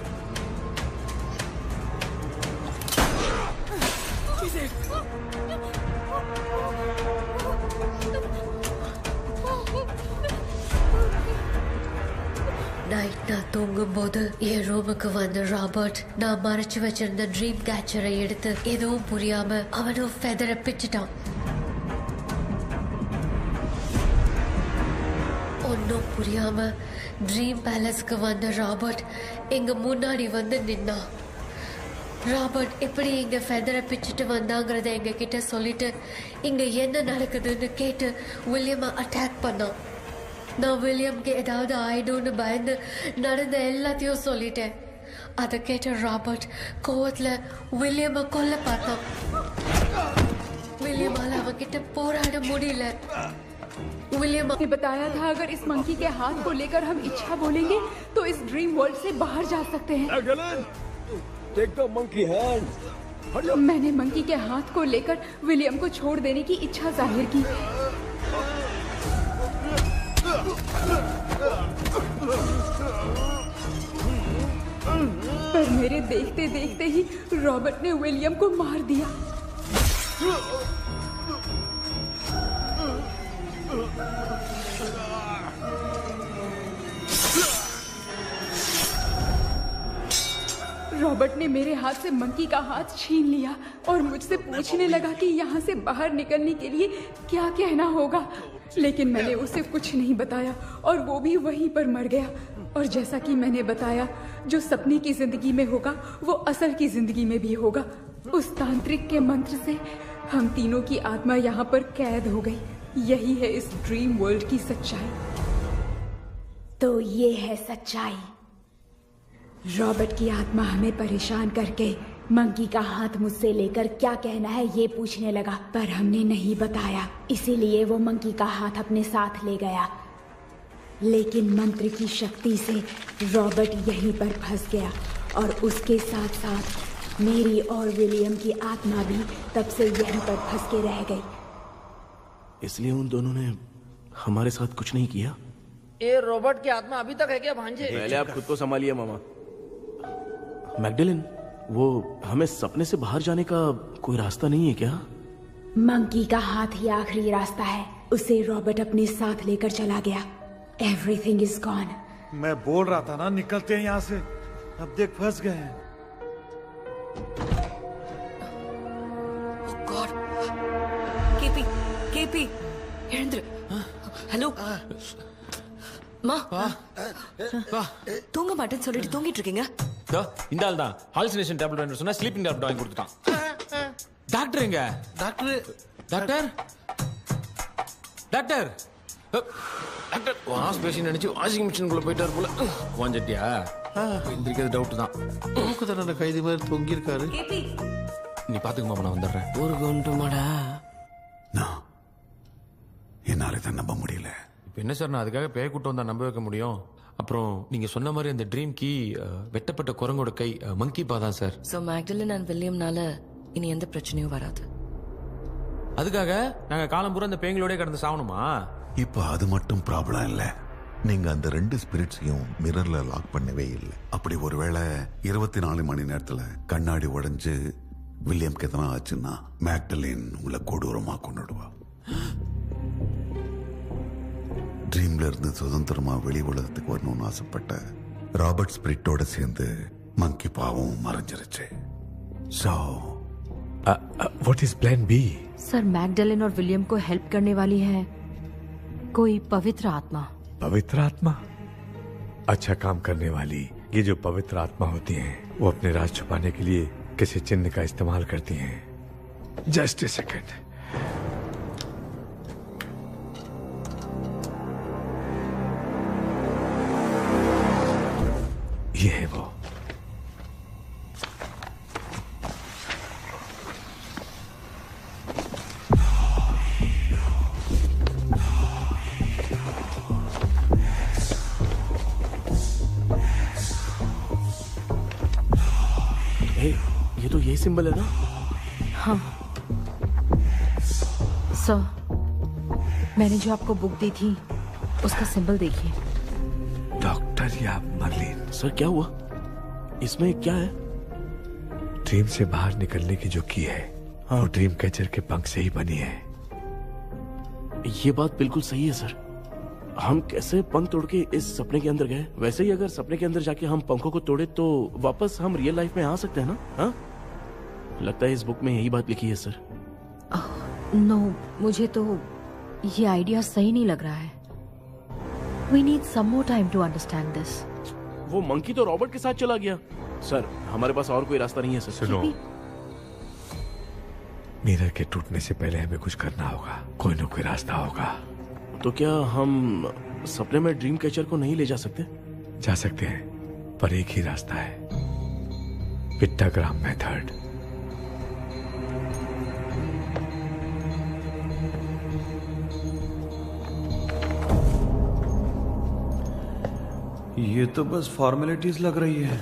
நைட் நான் தூங்கும் போது என் ரூமுக்கு வந்த ராபர்ட் நான் மறைச்சு வச்சிருந்த ட்ரீம் கேச்சரை எடுத்து எதுவும் புரியாம அவனும் ஃபெதரை பிச்சுட்டான். ஒன்னும் புரியாம ட்ரீம் பேலஸ்க்கு வந்த ராபர்ட் எங்க முன்னாடி வந்து நின்னான். ராபர்ட் எப்படி இங்க ஃபெதரை பிச்சுட்டு வந்தாங்கிறத எங்க கிட்ட சொல்லிட்டு இங்க என்ன நடக்குதுன்னு கேட்டு வில்லியமை அட்டாக் பண்ணான். நான் வில்லியம்க்கு ஏதாவது ஆயிடும்னு பயந்து நடந்த எல்லாத்தையும் சொல்லிட்டேன். அதை கேட்ட ராபர்ட் கோவத்துல வில்லியமை கொல்ல பார்த்தான். विलियम அவன்கிட்ட போராட முடியல. विलियम ने बताया था अगर इस मंकी के हाथ को लेकर हम इच्छा बोलेंगे तो इस ड्रीम वर्ल्ड से बाहर जा सकते हैं. Take the monkey hand. मैंने मंकी के हाथ को लेकर विलियम को छोड़ देने की इच्छा जाहिर की. और मेरे देखते देखते ही रॉबर्ट ने विलियम को मार दिया। रॉबर्ट ने मेरे हाथ से मंकी का हाथ छीन लिया और मुझसे पूछने लगा कि यहाँ से बाहर निकलने के लिए क्या कहना होगा, लेकिन मैंने उसे कुछ नहीं बताया और वो भी वहीं पर मर गया। और जैसा कि मैंने बताया, जो सपने की जिंदगी में होगा वो असल की जिंदगी में भी होगा। उस तांत्रिक के मंत्र से हम तीनों की आत्मा यहाँ पर कैद हो गई। यही है इस ड्रीम वर्ल्ड की सच्चाई। तो ये है सच्चाई। रॉबर्ट की आत्मा हमें परेशान करके मंकी का हाथ मुझसे लेकर क्या कहना है ये पूछने लगा, पर हमने नहीं बताया, इसीलिए वो मंकी का हाथ अपने साथ ले गया। लेकिन मंत्र की शक्ति से रॉबर्ट यहीं पर फंस गया और उसके साथ साथ मेरी और विलियम की आत्मा भी तब से यहीं पर फंस के रह गई। इसलिए उन दोनों ने हमारे साथ कुछ नहीं किया। ये रॉबर्ट की आत्मा अभी तक है क्या भांजे? पहले आप खुद को संभालिए मामा। मैगडेलिन, वो हमें सपने से बाहर जाने का कोई रास्ता नहीं है क्या? मंकी का हाथ ही आखिरी रास्ता है। उसे रॉबर्ट अपने साथ लेकर चला गया। Everything is gone. मैं बोल रहा था ना, निकलते हैं यहाँ से। अब देख फंस गए हैं। गॉड, केपी, वीरेंद्र, हेलो மா தூங்க மாட்டேன்னு சொல்லிட்டு தூங்கிட்டு இருக்கீங்க? இந்த ஆள் தான் ஹாலுசினேஷன் டேப்லெட் வாங்கி சொன்னா ஸ்லீப்பிங் டேப்லெட் வாங்கி கொடுத்துட்டான். டாக்டர் எங்க? டாக்டர் டாக்டர் வாஷ் பேஷன் நினைச்சு வாஷிங் மிஷினுக்குள்ள போயிட்டாரு போல. வாஞ்சிட்டியா? எந்திரிக்கிறது டவுட் தான். தூக்கத்தன கைதி மாதிரி தொங்கி இருக்காரு. நீ பாத்துக்க மாமா, நான் வந்துடுறேன். ஒரு கொண்டுமாடா. என்னால தான் நம்ப முடியல. இப்போ என்ன சார், நான் அதுக்காக பேய் கூட்டம் வந்தா நம்ப வைக்க முடியும்? அப்புறம் நீங்க சொன்ன மாதிரி அந்த ட்ரீம் கீ வெட்டப்பட்ட குரங்கோட கை மங்கி பா தான் சார். சோ மேக்டலின் அண்ட் வில்லியம்னால இனி எந்த பிரச்சனையும் வராது. அதுக்காக நாங்க காலம்பூரா அந்த பேய்களோட கடந்து சாவணுமா? இப்ப அது மட்டும் ப்ராப்ளம் இல்ல. நீங்க அந்த 2 ஸ்பிரிட்ஸையும் மிரர்ல லாக் பண்ணவே இல்லை. அப்படி ஒருவேளை 24 மணி நேரத்துல கண்ணாடி உடைஞ்சு வில்லியம்க்கு எதனா ஆச்சுன்னா மேக்டலின் உங்களை கொடூரமா கொண்டுடுவா. ட்ரீம்ல இருந்து சுதந்திரமா வெளி உலகத்துக்கு வரணும்னு ஆசைப்பட்ட ராபர்ட் ஸ்பிரிட்டோட சேர்ந்து மங்கி பாவம் மறைஞ்சிருச்சு. So what is plan B? Sir, Magdalene और विलियम को हेल्प करने वाली है कोई पवित्र आत्मा। पवित्र आत्मा? अच्छा काम करने वाली ये जो पवित्र आत्मा होती हैं, वो अपने राज छुपाने के लिए किसी चिन्ह का इस्तेमाल करती हैं। Just a second. ये है वो। ये तो यही सिंबल है ना? हाँ सर, मैंने जो आपको बुक दी थी उसका सिंबल देखिए। डॉक्टर या मर्लिन? सर क्या हुआ? इसमें क्या है? ड्रीम से बाहर निकलने की जो की है, हाँ, वो ड्रीम कैचर के पंख से ही बनी है। ये बात बिल्कुल सही है सर। हम कैसे पंख तोड़ के इस सपने के अंदर गए? वैसे ही अगर सपने के अंदर जाके हम पंखों को तोड़े तो वापस हम रियल लाइफ में आ सकते हैं ना? हाँ, लगता है इस बुक में यही बात लिखी है सर। नो, मुझे तो ये आइडिया सही नहीं लग रहा है। We need some more time to understand this. वो मंकी तो रॉबर्ट के साथ चला गया। सर, हमारे पास और कोई रास्ता नहीं है सर। सुनो, मिरर के टूटने से पहले हमें कुछ करना होगा। कोई न कोई रास्ता होगा। तो क्या हम सपने में ड्रीम कैचर को नहीं ले जा सकते? जा सकते हैं, पर एक ही रास्ता है, पिट्टाग्राम मेथड। ये तो बस फॉर्मेलिटीज लग रही है।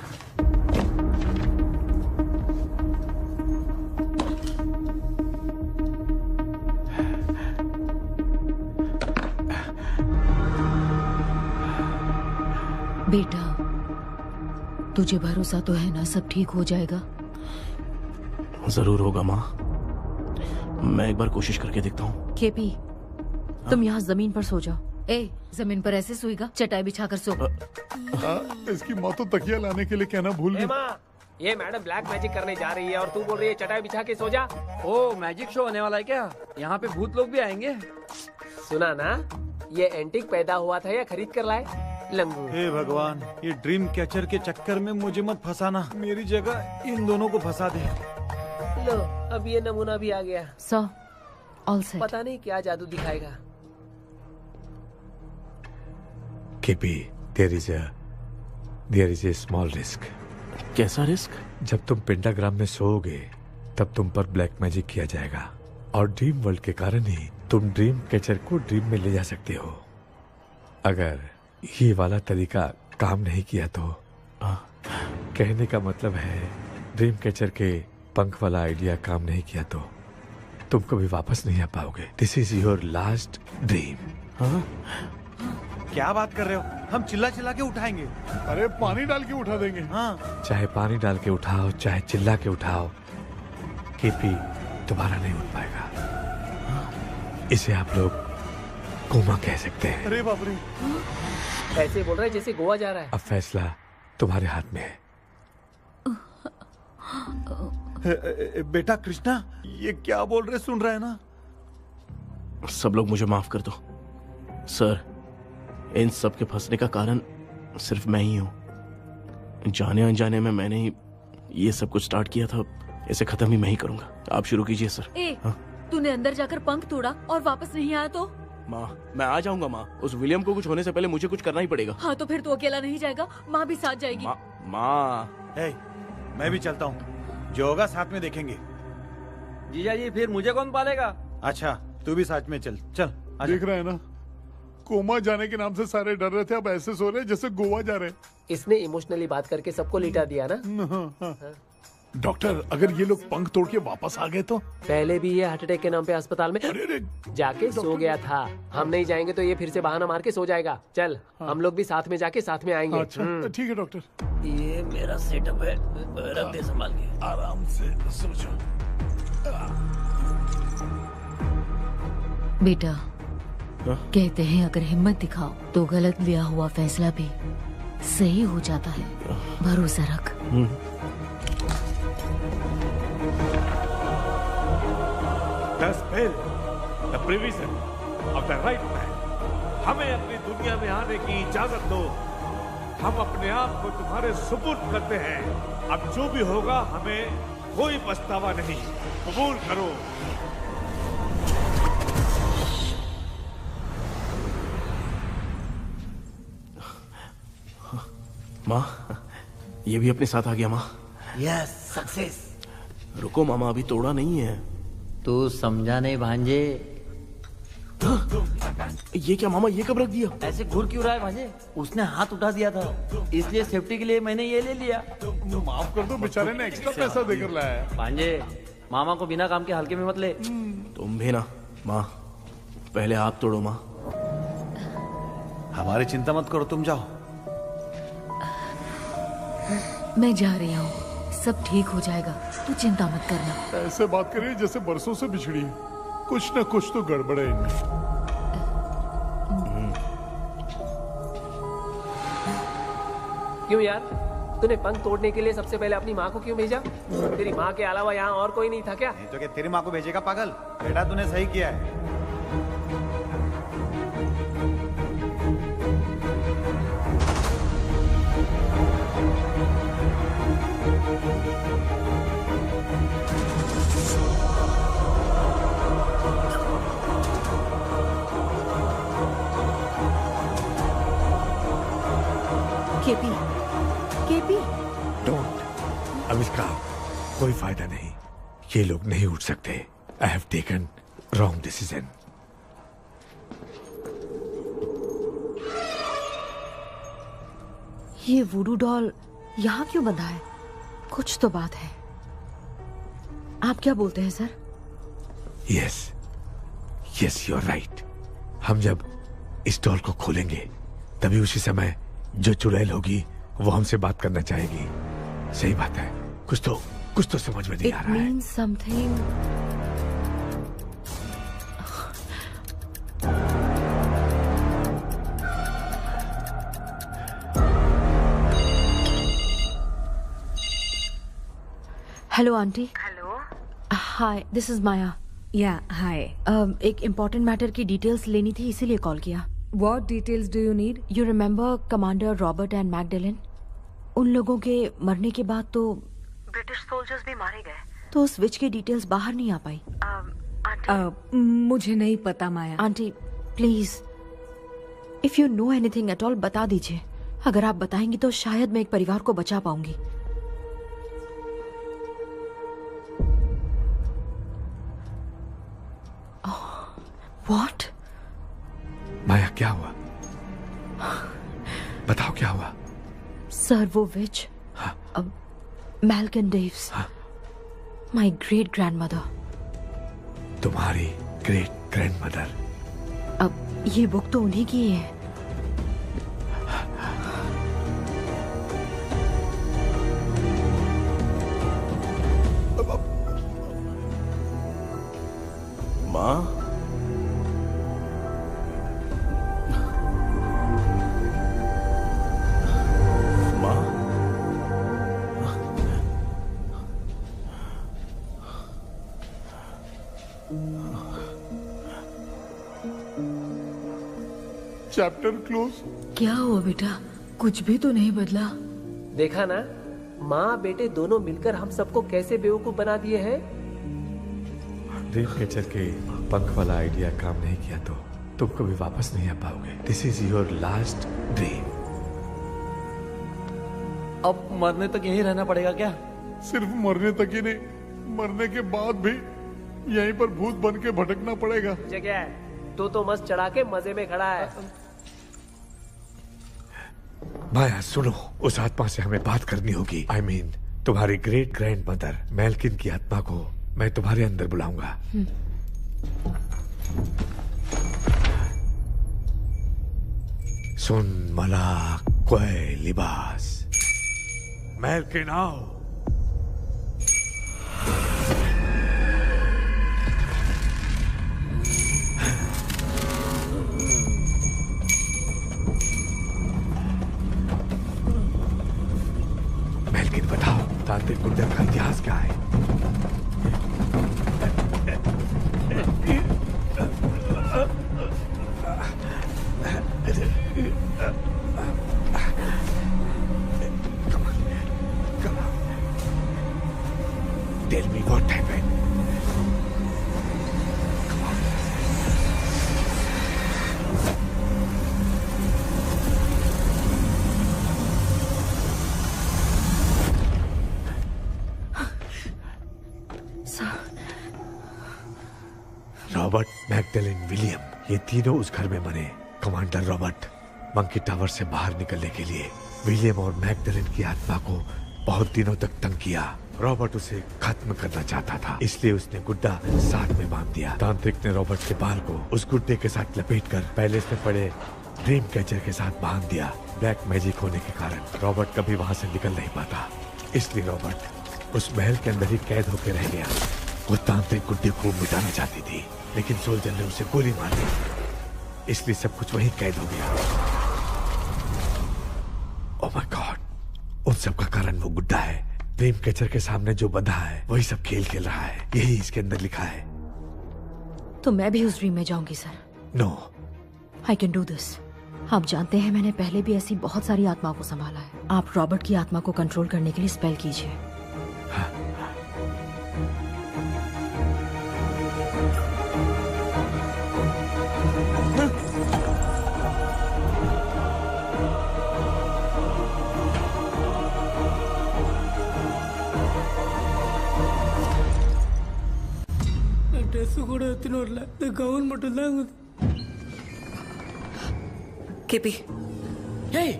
बेटा, तुझे भरोसा तो है ना सब ठीक हो जाएगा? जरूर होगा माँ, मैं एक बार कोशिश करके देखता हूँ। केपी, तुम यहाँ जमीन पर सो जाओ। ए, जमीन पर ऐसे सोएगा? चटाई बिछाकर सो। इसकी माँ तो तकिया लाने के लिए कहना भूल गई। ये मैडम ब्लैक मैजिक करने जा रही है और तू बोल रही है चटाई बिछा के सो जा। ओ, मैजिक शो होने वाला है क्या? यहाँ पे भूत लोग भी आएंगे? सुना ना, ये एंटीक पैदा हुआ था या खरीद कर लाए? लंगू। हे भगवान, ये ड्रीम कैचर के चक्कर में मुझे मत फंसाना, मेरी जगह इन दोनों को फंसा दे। लो, अब ये नमूना भी आ गया। So, all set. पता नहीं क्या जादू दिखाएगा। KP, there is a small risk. कैसा रिस्क? जब तुम पेंटाग्राम में सोओगे तब तुम पर ब्लैक मैजिक किया जाएगा और ड्रीम वर्ल्ड के कारण ही तुम ड्रीम कैचर को ड्रीम में ले जा सकते हो। अगर ये वाला तरीका काम नहीं किया तो कहने का मतलब है ड्रीम कैचर के पंख वाला आइडिया काम नहीं किया तो तुम कभी वापस नहीं आ पाओगे। This is your last dream. क्या बात कर रहे हो? हम चिल्ला चिल्ला के उठाएंगे। अरे पानी डाल के उठा देंगे। हाँ। चाहे पानी डाल के उठाओ, चाहे चिल्ला के उठाओ, केपी दोबारा नहीं उठ पाएगा। इसे आप लोग कोमा कह सकते हैं। अरे बाप रे, ऐसे बोल रहे हैं जैसे गोवा जा रहा है। अब फैसला तुम्हारे हाथ में है। बेटा कृष्णा, ये क्या बोल रहे, सुन रहा है ना? सब लोग मुझे माफ कर दो सर, इन सब के फंसने का कारण सिर्फ मैं ही हूँ। जाने अनजाने में मैंने ही ये सब कुछ स्टार्ट किया था, इसे खत्म ही मैं ही करूंगा। आप शुरू कीजिए सर। तूने अंदर जाकर पंख तोड़ा और वापस नहीं आया तो? माँ, मैं आ जाऊंगा माँ। उस विलियम को कुछ होने से पहले मुझे कुछ करना ही पड़ेगा। हाँ तो फिर तू अकेला नहीं जाएगा, माँ भी साथ जाएगी। माँ, मैं भी चलता हूँ, जो होगा साथ में देखेंगे। जीजा जी, फिर मुझे कौन पालेगा? अच्छा, तू भी साथ में चल। चल देख रहे हैं ना, कोमा जाने के नाम से सारे डर रहे थे, अब ऐसे सो रहे जैसे गोवा जा रहे। इसने इमोशनली बात करके सबको लिटा दिया ना। डॉक्टर, अगर ये लोग पंख तोड़ के वापस आ गए तो? पहले भी ये हार्ट अटैक के नाम पे अस्पताल में जाके सो गया था। हम नहीं जाएंगे तो ये फिर से बहाना मार के सो जाएगा। चल, हम लोग भी साथ में जाके साथ में आएंगे। अच्छा, ठीक है डॉक्टर। ये मेरा सेटअप है, रख दे संभाल के। आराम से सो जाओ। बेटा, कहते हैं अगर हिम्मत दिखाओ तो गलत लिया हुआ फैसला भी सही हो जाता है। भरोसा रख। The spell, the provision of the right man. हमें अपनी दुनिया में आने की इजाजत दो। हम अपने आप को तुम्हारे सुपुर्द करते हैं। अब जो भी होगा हमें कोई पछतावा नहीं। कबूल करो। माँ, ये भी अपने साथ आ गया। माँ, यस, सक्सेस। रुको मामा, अभी तोड़ा नहीं है। तू समझा नहीं भांजे। ये क्या मामा, ये कब रख दिया? ऐसे घूर क्यों रहा है भांजे? उसने हाथ उठा दिया था, इसलिए सेफ्टी के लिए मैंने ये ले लिया। माफ कर दो, बेचारे ने एक्स्ट्रा पैसा देकर लाया है। भांजे, मामा को बिना काम के हल्के में मत ले। तुम भी ना। माँ, पहले आप तोड़ो। माँ, हमारी चिंता मत करो, तुम जाओ। मैं जा रही हूँ, सब ठीक हो जाएगा, तू चिंता मत करना। ऐसे बात करिए जैसे बरसों से बिछड़ी है। कुछ न कुछ तो गड़बड़ है इनमें। क्यों यार, तूने पंख तोड़ने के लिए सबसे पहले अपनी माँ को क्यों भेजा? तेरी माँ के अलावा यहाँ और कोई नहीं था क्या? नहीं तो क्या तेरी माँ को भेजेगा पागल? बेटा तूने सही किया है। KP, KP, don't. अब इसका कोई फायदा नहीं। ये लोग नहीं उठ सकते। I have taken wrong decision. ये वुडू डॉल यहाँ क्यों बंधा है? कुछ तो बात है। आप क्या बोलते हैं sir? Yes, yes, you are right. हम जब इस डॉल को खोलेंगे तभी उसी समय जो चुड़ैल होगी वो हमसे बात करना चाहेगी। सही बात है, कुछ तो समझ में नहीं आ रहा है। It means something. Hello aunty. Hello. Hi, this is Maya. Yeah hi. एक इम्पोर्टेंट मैटर की डिटेल्स लेनी थी, इसीलिए कॉल किया। What details do you need? You remember commander Robert and Magdalene? उन लोगों के मरने के बाद तो ब्रिटिश सोल्जर्स भी मारे गए। तो स्विच की डिटेल्स बाहर नहीं आ पाई। मुझे नहीं पता Maya. Aunty please, if you know anything at all बता दीजिए। अगर आप बताएंगी तो शायद मैं एक परिवार को बचा पाऊंगी। What? माया क्या हुआ? बताओ क्या हुआ? सर वो विच मैल्कन डेव्स, माय ग्रेट ग्रैंडमदर। तुम्हारी ग्रेट ग्रैंडमदर? अब ये बुक तो उन्हीं की है। माँ, चैप्टर क्लोज। क्या हुआ बेटा, कुछ भी तो नहीं बदला। देखा ना, माँ बेटे दोनों मिलकर हम सबको कैसे बेवकूफ बना दिए हैं। ड्रीम कैचर के पंख वाला आइडिया काम नहीं किया तो तुम कभी वापस नहीं आ पाओगे। This is your last dream. अब मरने तक यहीं रहना पड़ेगा क्या? सिर्फ मरने तक ही नहीं, मरने के बाद भी यहीं पर भूत बन के भटकना पड़ेगा। जगह है तो मस्त चढ़ा के मजे में खड़ा है। माया सुनो, उस आत्मा से हमें बात करनी होगी। I mean, तुम्हारी ग्रेट ग्रैंड मदर मेल्किन की आत्मा को मैं तुम्हारे अंदर बुलाऊंगा। सुन मला कोई लिबास, मेल्किन आओ। मेल्किन बताओ, तांत्रिक गुंडा का इतिहास क्या है? Tell me what happened. Robert, Magdalene, William, ये तीनों उस घर में मरे। कमांडर रॉबर्ट मंकी टावर से बाहर निकलने के लिए विलियम और मैगडेलिन की आत्मा को बहुत दिनों तक तंग किया। रॉबर्ट उसे खत्म करना चाहता था, इसलिए उसने गुड्डा साथ में बांध दिया। तांत्रिक ने रॉबर्ट के बाल को उस गुड्डे के साथ लपेटकर पैलेस में पड़े ड्रीम कैचर के साथ बांध दिया। ब्लैक मैजिक होने के कारण रॉबर्ट कभी वहां से निकल नहीं पाता, इसलिए रॉबर्ट उस महल के अंदर ही कैद होकर रह गया। वो तांत्रिक गुड्डे को मिटाना चाहती थी, लेकिन सोल्जर ने उसे गोली मार दी, इसलिए सब कुछ वहीं कैद हो गया। ओह माय गॉड, उन सब का कारण वो गुड्डा है। ड्रीम कैचर के सामने जो बंधा है वही सब खेल खेल रहा है, यही इसके अंदर लिखा है। तो मैं भी उस ड्रीम में जाऊंगी sir? No, I can do this. आप जानते हैं मैंने पहले भी ऐसी बहुत सारी आत्माओं को संभाला है। आप रॉबर्ट की आत्मा को कंट्रोल करने के लिए स्पेल कीजिए। ட்ரெஸ் கூட எடுத்துன்னு வரல, இந்த கவுன் மட்டும் தான். கேபி, ஏய்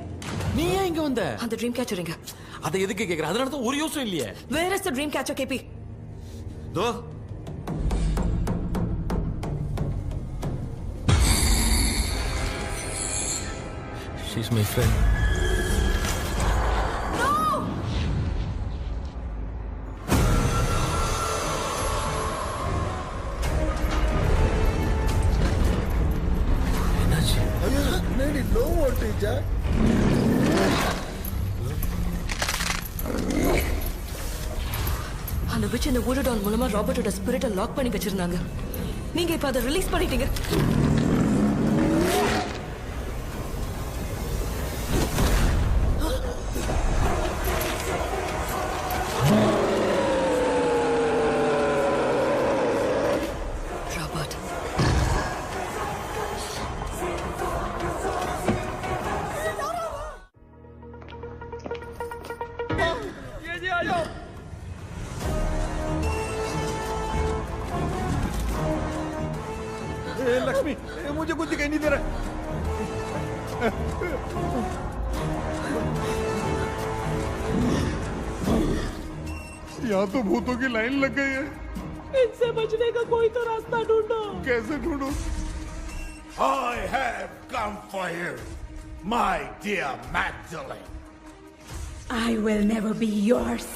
நீ ஏன் இங்க வந்த? அந்த ட்ரீம் கேச்சர் எங்க? அதை எதுக்கு கேக்குற? அதனால தான் ஒரு யூஸும் இல்லையே. Where is the dream catcher KP? Though she's my friend. Teacher அந்த விட்ச் இந்த ஊடடால் மூலமா ராபர்ட்டோட ஸ்பிரிட்டை லாக் பண்ணி வச்சிருந்தாங்க. நீங்க இப்ப அதை ரிலீஸ் பண்ணிட்டீங்க. ராபர்ட், ये जी आ जाओ। लक्ष्मी, मुझे कुछ दिखाई नहीं दे रहा। यहाँ तो भूतों की लाइन लग गई है। इनसे बचने का कोई तो रास्ता ढूंढो। कैसे ढूंढूं? I have come for you, my dear Magdalene. I will never be yours.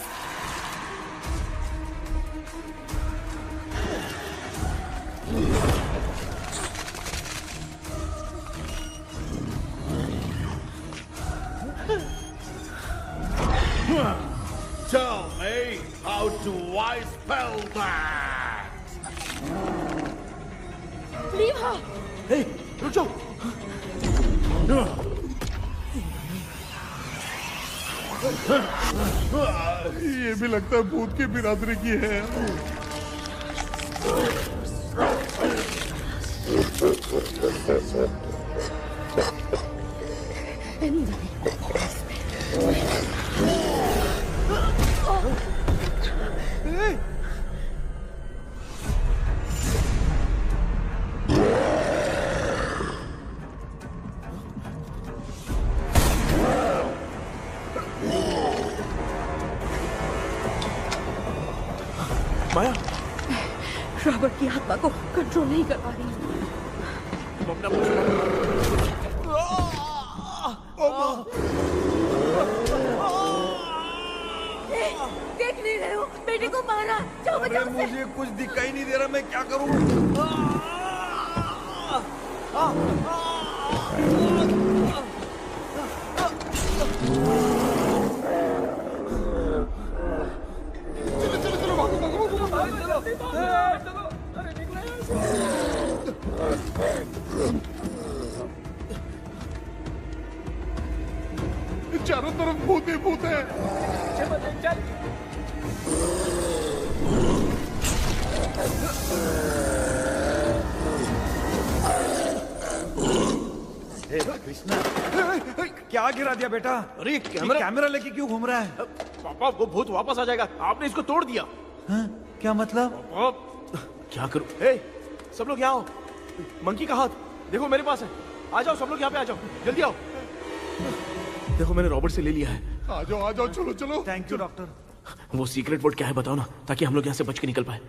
Tell me how do I spell that? Leave her. Hey, रुक जाओ। ये भी लगता है भूत की बिरादरी की है। माया, रॉबर्ट की आत्मा को कंट्रोल नहीं कर पा रही। देख नहीं रहे हो, बेटे को मारा। जाओ बचाओ उसे। मुझे कुछ दिखाई नहीं दे रहा, मैं क्या करूं? चारों तरफ भूत ही भूत है। कृष्णा, क्या गिरा दिया बेटा? अरे कैमरा लेके क्यों घूम रहा है? पापा, वो भूत वापस आ जाएगा। आपने इसको तोड़ दिया। हाँ? क्या मतलब? क्या करूं? सब लोग यहाँ आओ। मंकी का हाथ देखो मेरे पास है। आ जाओ सब लोग, यहाँ पे आ जाओ, जल्दी आओ। देखो मैंने रॉबर्ट से ले लिया है। आ जाओ, चलो चलो। Thank you doctor. वो सीक्रेट वर्ड क्या है बताओ ना, ताकि हम लोग यहाँ से बच के निकल पाए।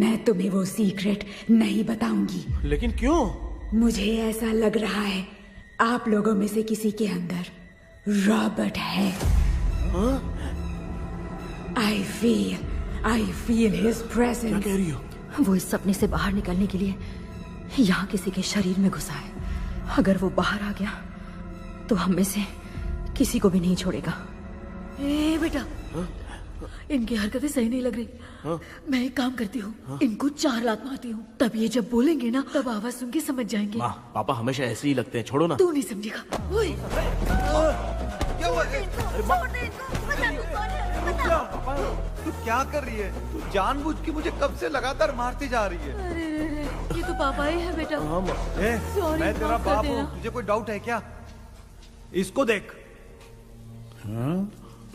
मैं तुम्हें वो सीक्रेट नहीं बताऊंगी। लेकिन क्यों? मुझे ऐसा लग रहा है आप लोगों में से किसी के अंदर रॉबर्ट है। I feel his presence. क्या कह रही हो? वो इस सपने से बाहर निकलने के लिए यहाँ किसी के शरीर में घुसा है। अगर वो बाहर आ गया तो हम में से किसी को भी नहीं छोड़ेगा। ए बेटा, इनकी हरकतें सही नहीं लग रही। मैं एक काम करती हूँ, इनको 4 लात मारती हूँ, तब ये जब बोलेंगे ना तब आवाज सुन के समझ जाएंगे। पापा हमेशा ऐसे ही लगते हैं, छोड़ो ना। तू नहीं समझेगा। ओए, क्या हुआ? तू क्या कर रही है? तू जानबूझ के मुझे कब से लगातार मारती जा रही है। अरे, ये तो पापा ही है बेटा। Sorry, मैं तेरा माफ कर बाप देना। हूँ, तुझे कोई डाउट है क्या? इसको देख।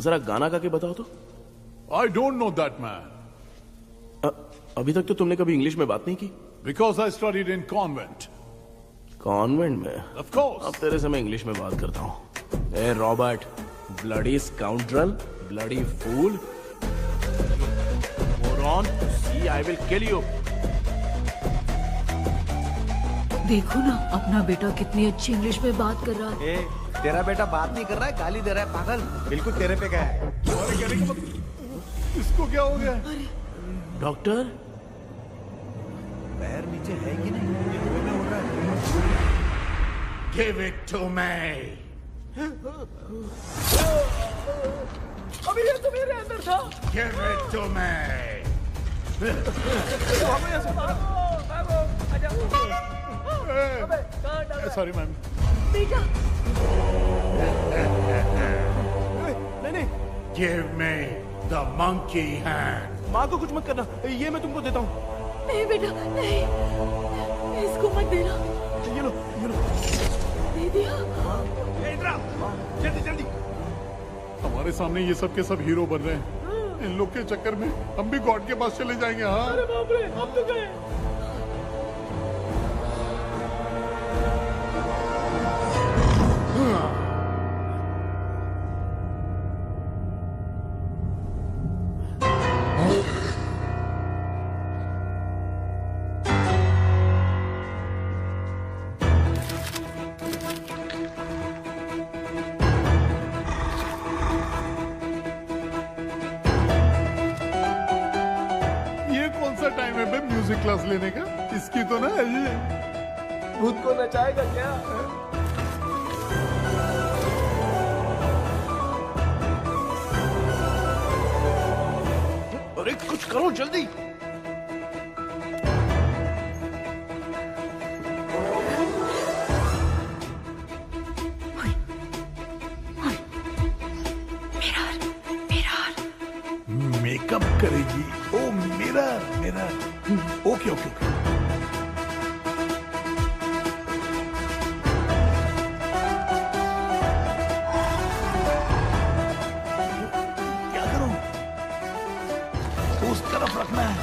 जरा गाना गा के बताओ तो। I don't know that man. अभी तक तो तुमने कभी इंग्लिश में बात नहीं की। Because I studied in convent. Convent में? Of course. अब तेरे से मैं इंग्लिश में बात करता हूँ। ए Robert, bloody scoundrel, bloody fool, moron, see I will kill you. देखो ना, अपना बेटा कितनी अच्छी इंग्लिश में बात कर रहा है। तेरा बेटा बात नहीं कर रहा है, गाली दे रहा है पागल। बिल्कुल तेरे पे गया है। इसको क्या हो गया? डॉक्टर, पैर नीचे है कि नहीं? ये हवा में उड़ रहा है। Give it to me. अभी ये तो मेरे अंदर था। Give it to me. Sorry ma'am. बेटा नहीं। Give me the monkey hand. माँ को कुछ मत करना, ये मैं तुमको देता हूँ। नहीं बेटा नहीं, इसको मत देना। ये लो। दे दिया। जल्दी जल्दी। हमारे सामने ये सब के सब हीरो बन रहे हैं। इन लोग के चक्कर में हम भी गॉड के पास चले जाएंगे। हाँ अरे बाप रे, हम तो गए। म्यूजिक क्लास लेने का? इसकी तो ना भूत को नचाएगा क्या? अरे कुछ करो जल्दी। मेकअप करेगी। ओ मिरर। ओके। क्या करूं? उस तरफ रखना है।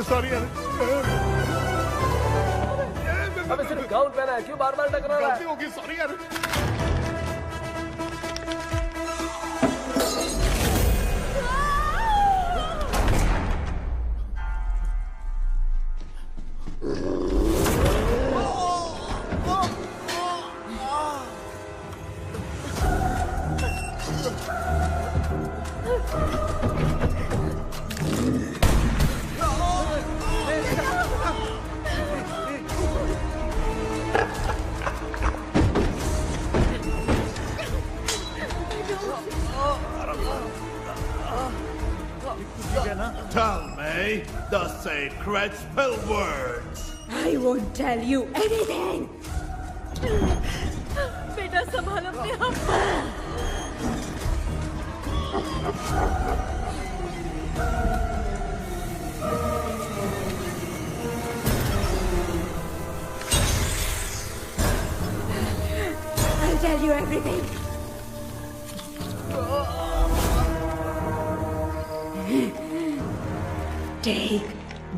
सॉरी यार। अबे सिर्फ गाउन पहना है, क्यों बार-बार टकरा रहा है? गलती होगी, सॉरी यार। Tell me the sacred spell words. I won't tell you anything. बेटा संभाल अपने आप। I'll tell you everything. Take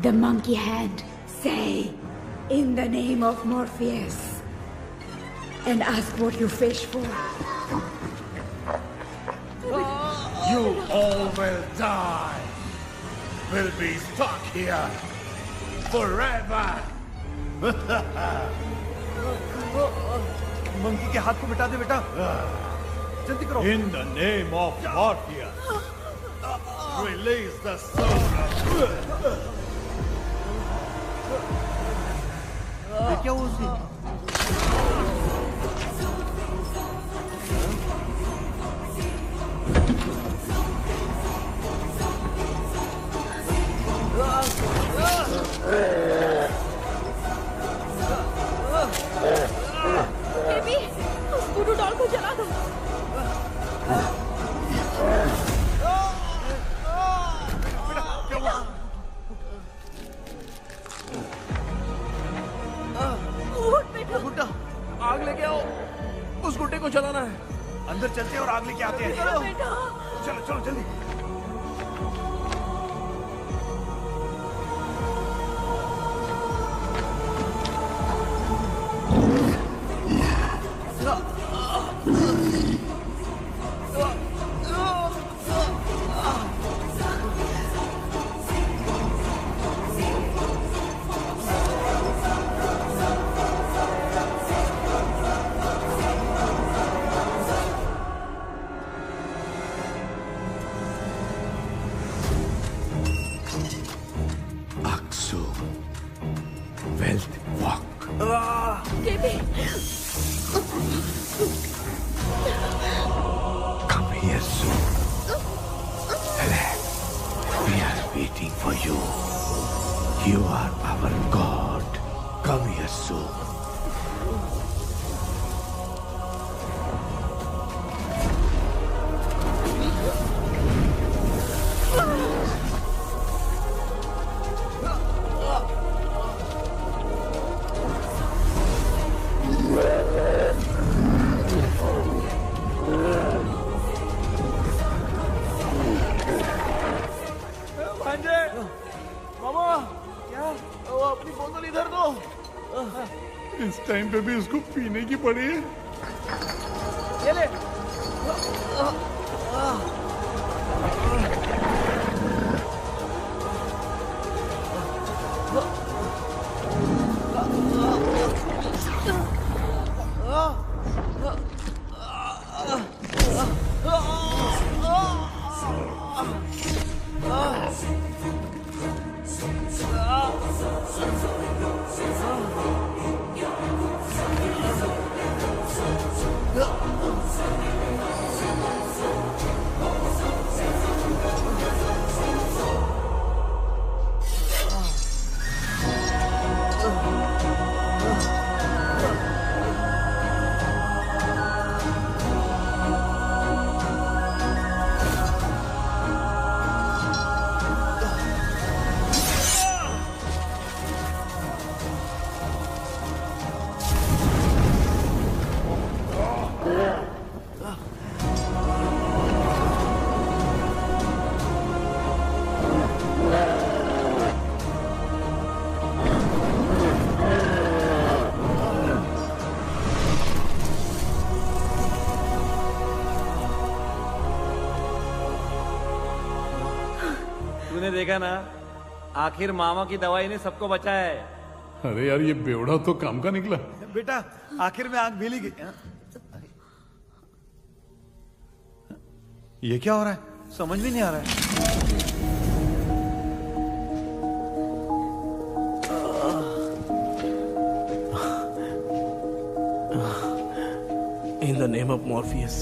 the monkey hand. Say, in the name of Morpheus, and ask what you fish for. You all will die. Will be stuck here forever. Monkey के हाथ को मिटा दे बेटा, जल्दी करो। In the name of Morpheus, release the soul of... ये क्या हुआ उसे? बेबी, उस वुडू डॉल को जला दो। गुड्डा, आग लेके आओ। उस गुड्डे को जलाना है। अंदर चलते हैं और आग लेके आते हैं। चलो चलो जल्दी। waiting for you. You are our God. Come here soon. इस टाइम पे भी उसको पीने की पड़ी है। ये ले। तूने देखा ना, आखिर मामा की दवाई ने सबको बचाया है। अरे यार ये बेवड़ा तो काम का निकला। बेटा आखिर में आंख भीली गई। ये क्या हो रहा है, समझ में नहीं आ रहा है। In the name of Morpheus,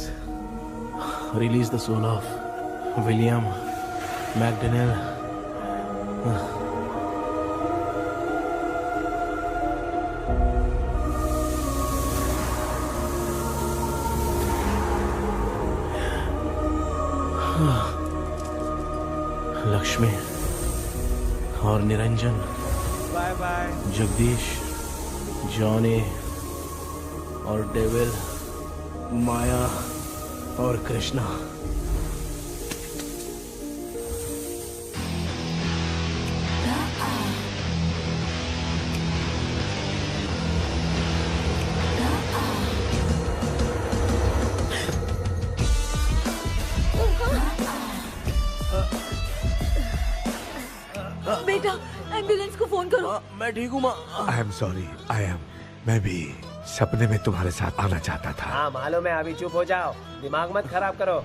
release the soul of William McDaniel. Lakshmi और Niranjan, bye bye. Jagdish, Johnny और डेविल, माया और कृष्णा। बेटा एम्बुलेंस को फोन करो। मैं ठीक हूँ माँ। I am sorry. मैं भी सपने में तुम्हारे साथ आना चाहता था। हाँ मालूम है, अभी चुप हो जाओ, दिमाग मत खराब करो।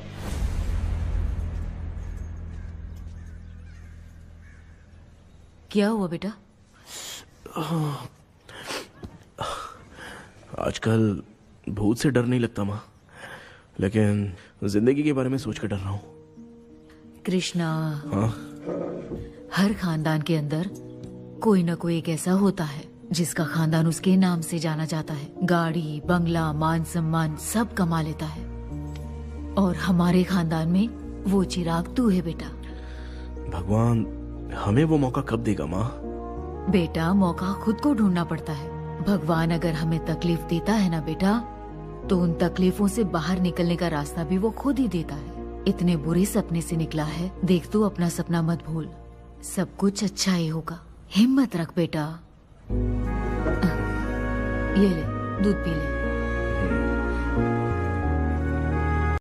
क्या हुआ बेटा? आजकल भूत से डर नहीं लगता माँ, लेकिन जिंदगी के बारे में सोच कर डर रहा हूँ। कृष्णा, हाँ? हर खानदान के अंदर कोई ना कोई एक ऐसा होता है जिसका खानदान उसके नाम से जाना जाता है। गाड़ी, बंगला, मान सम्मान सब कमा लेता है, और हमारे खानदान में वो चिराग तू है बेटा। भगवान हमें वो मौका कब देगा माँ? बेटा मौका खुद को ढूंढना पड़ता है। भगवान अगर हमें तकलीफ देता है ना बेटा, तो उन तकलीफों से बाहर निकलने का रास्ता भी वो खुद ही देता है। इतने बुरे सपने से निकला है, देख तू अपना सपना मत भूल, सब कुछ अच्छा ही होगा। हिम्मत रख बेटा। ये ले दूध पी ले।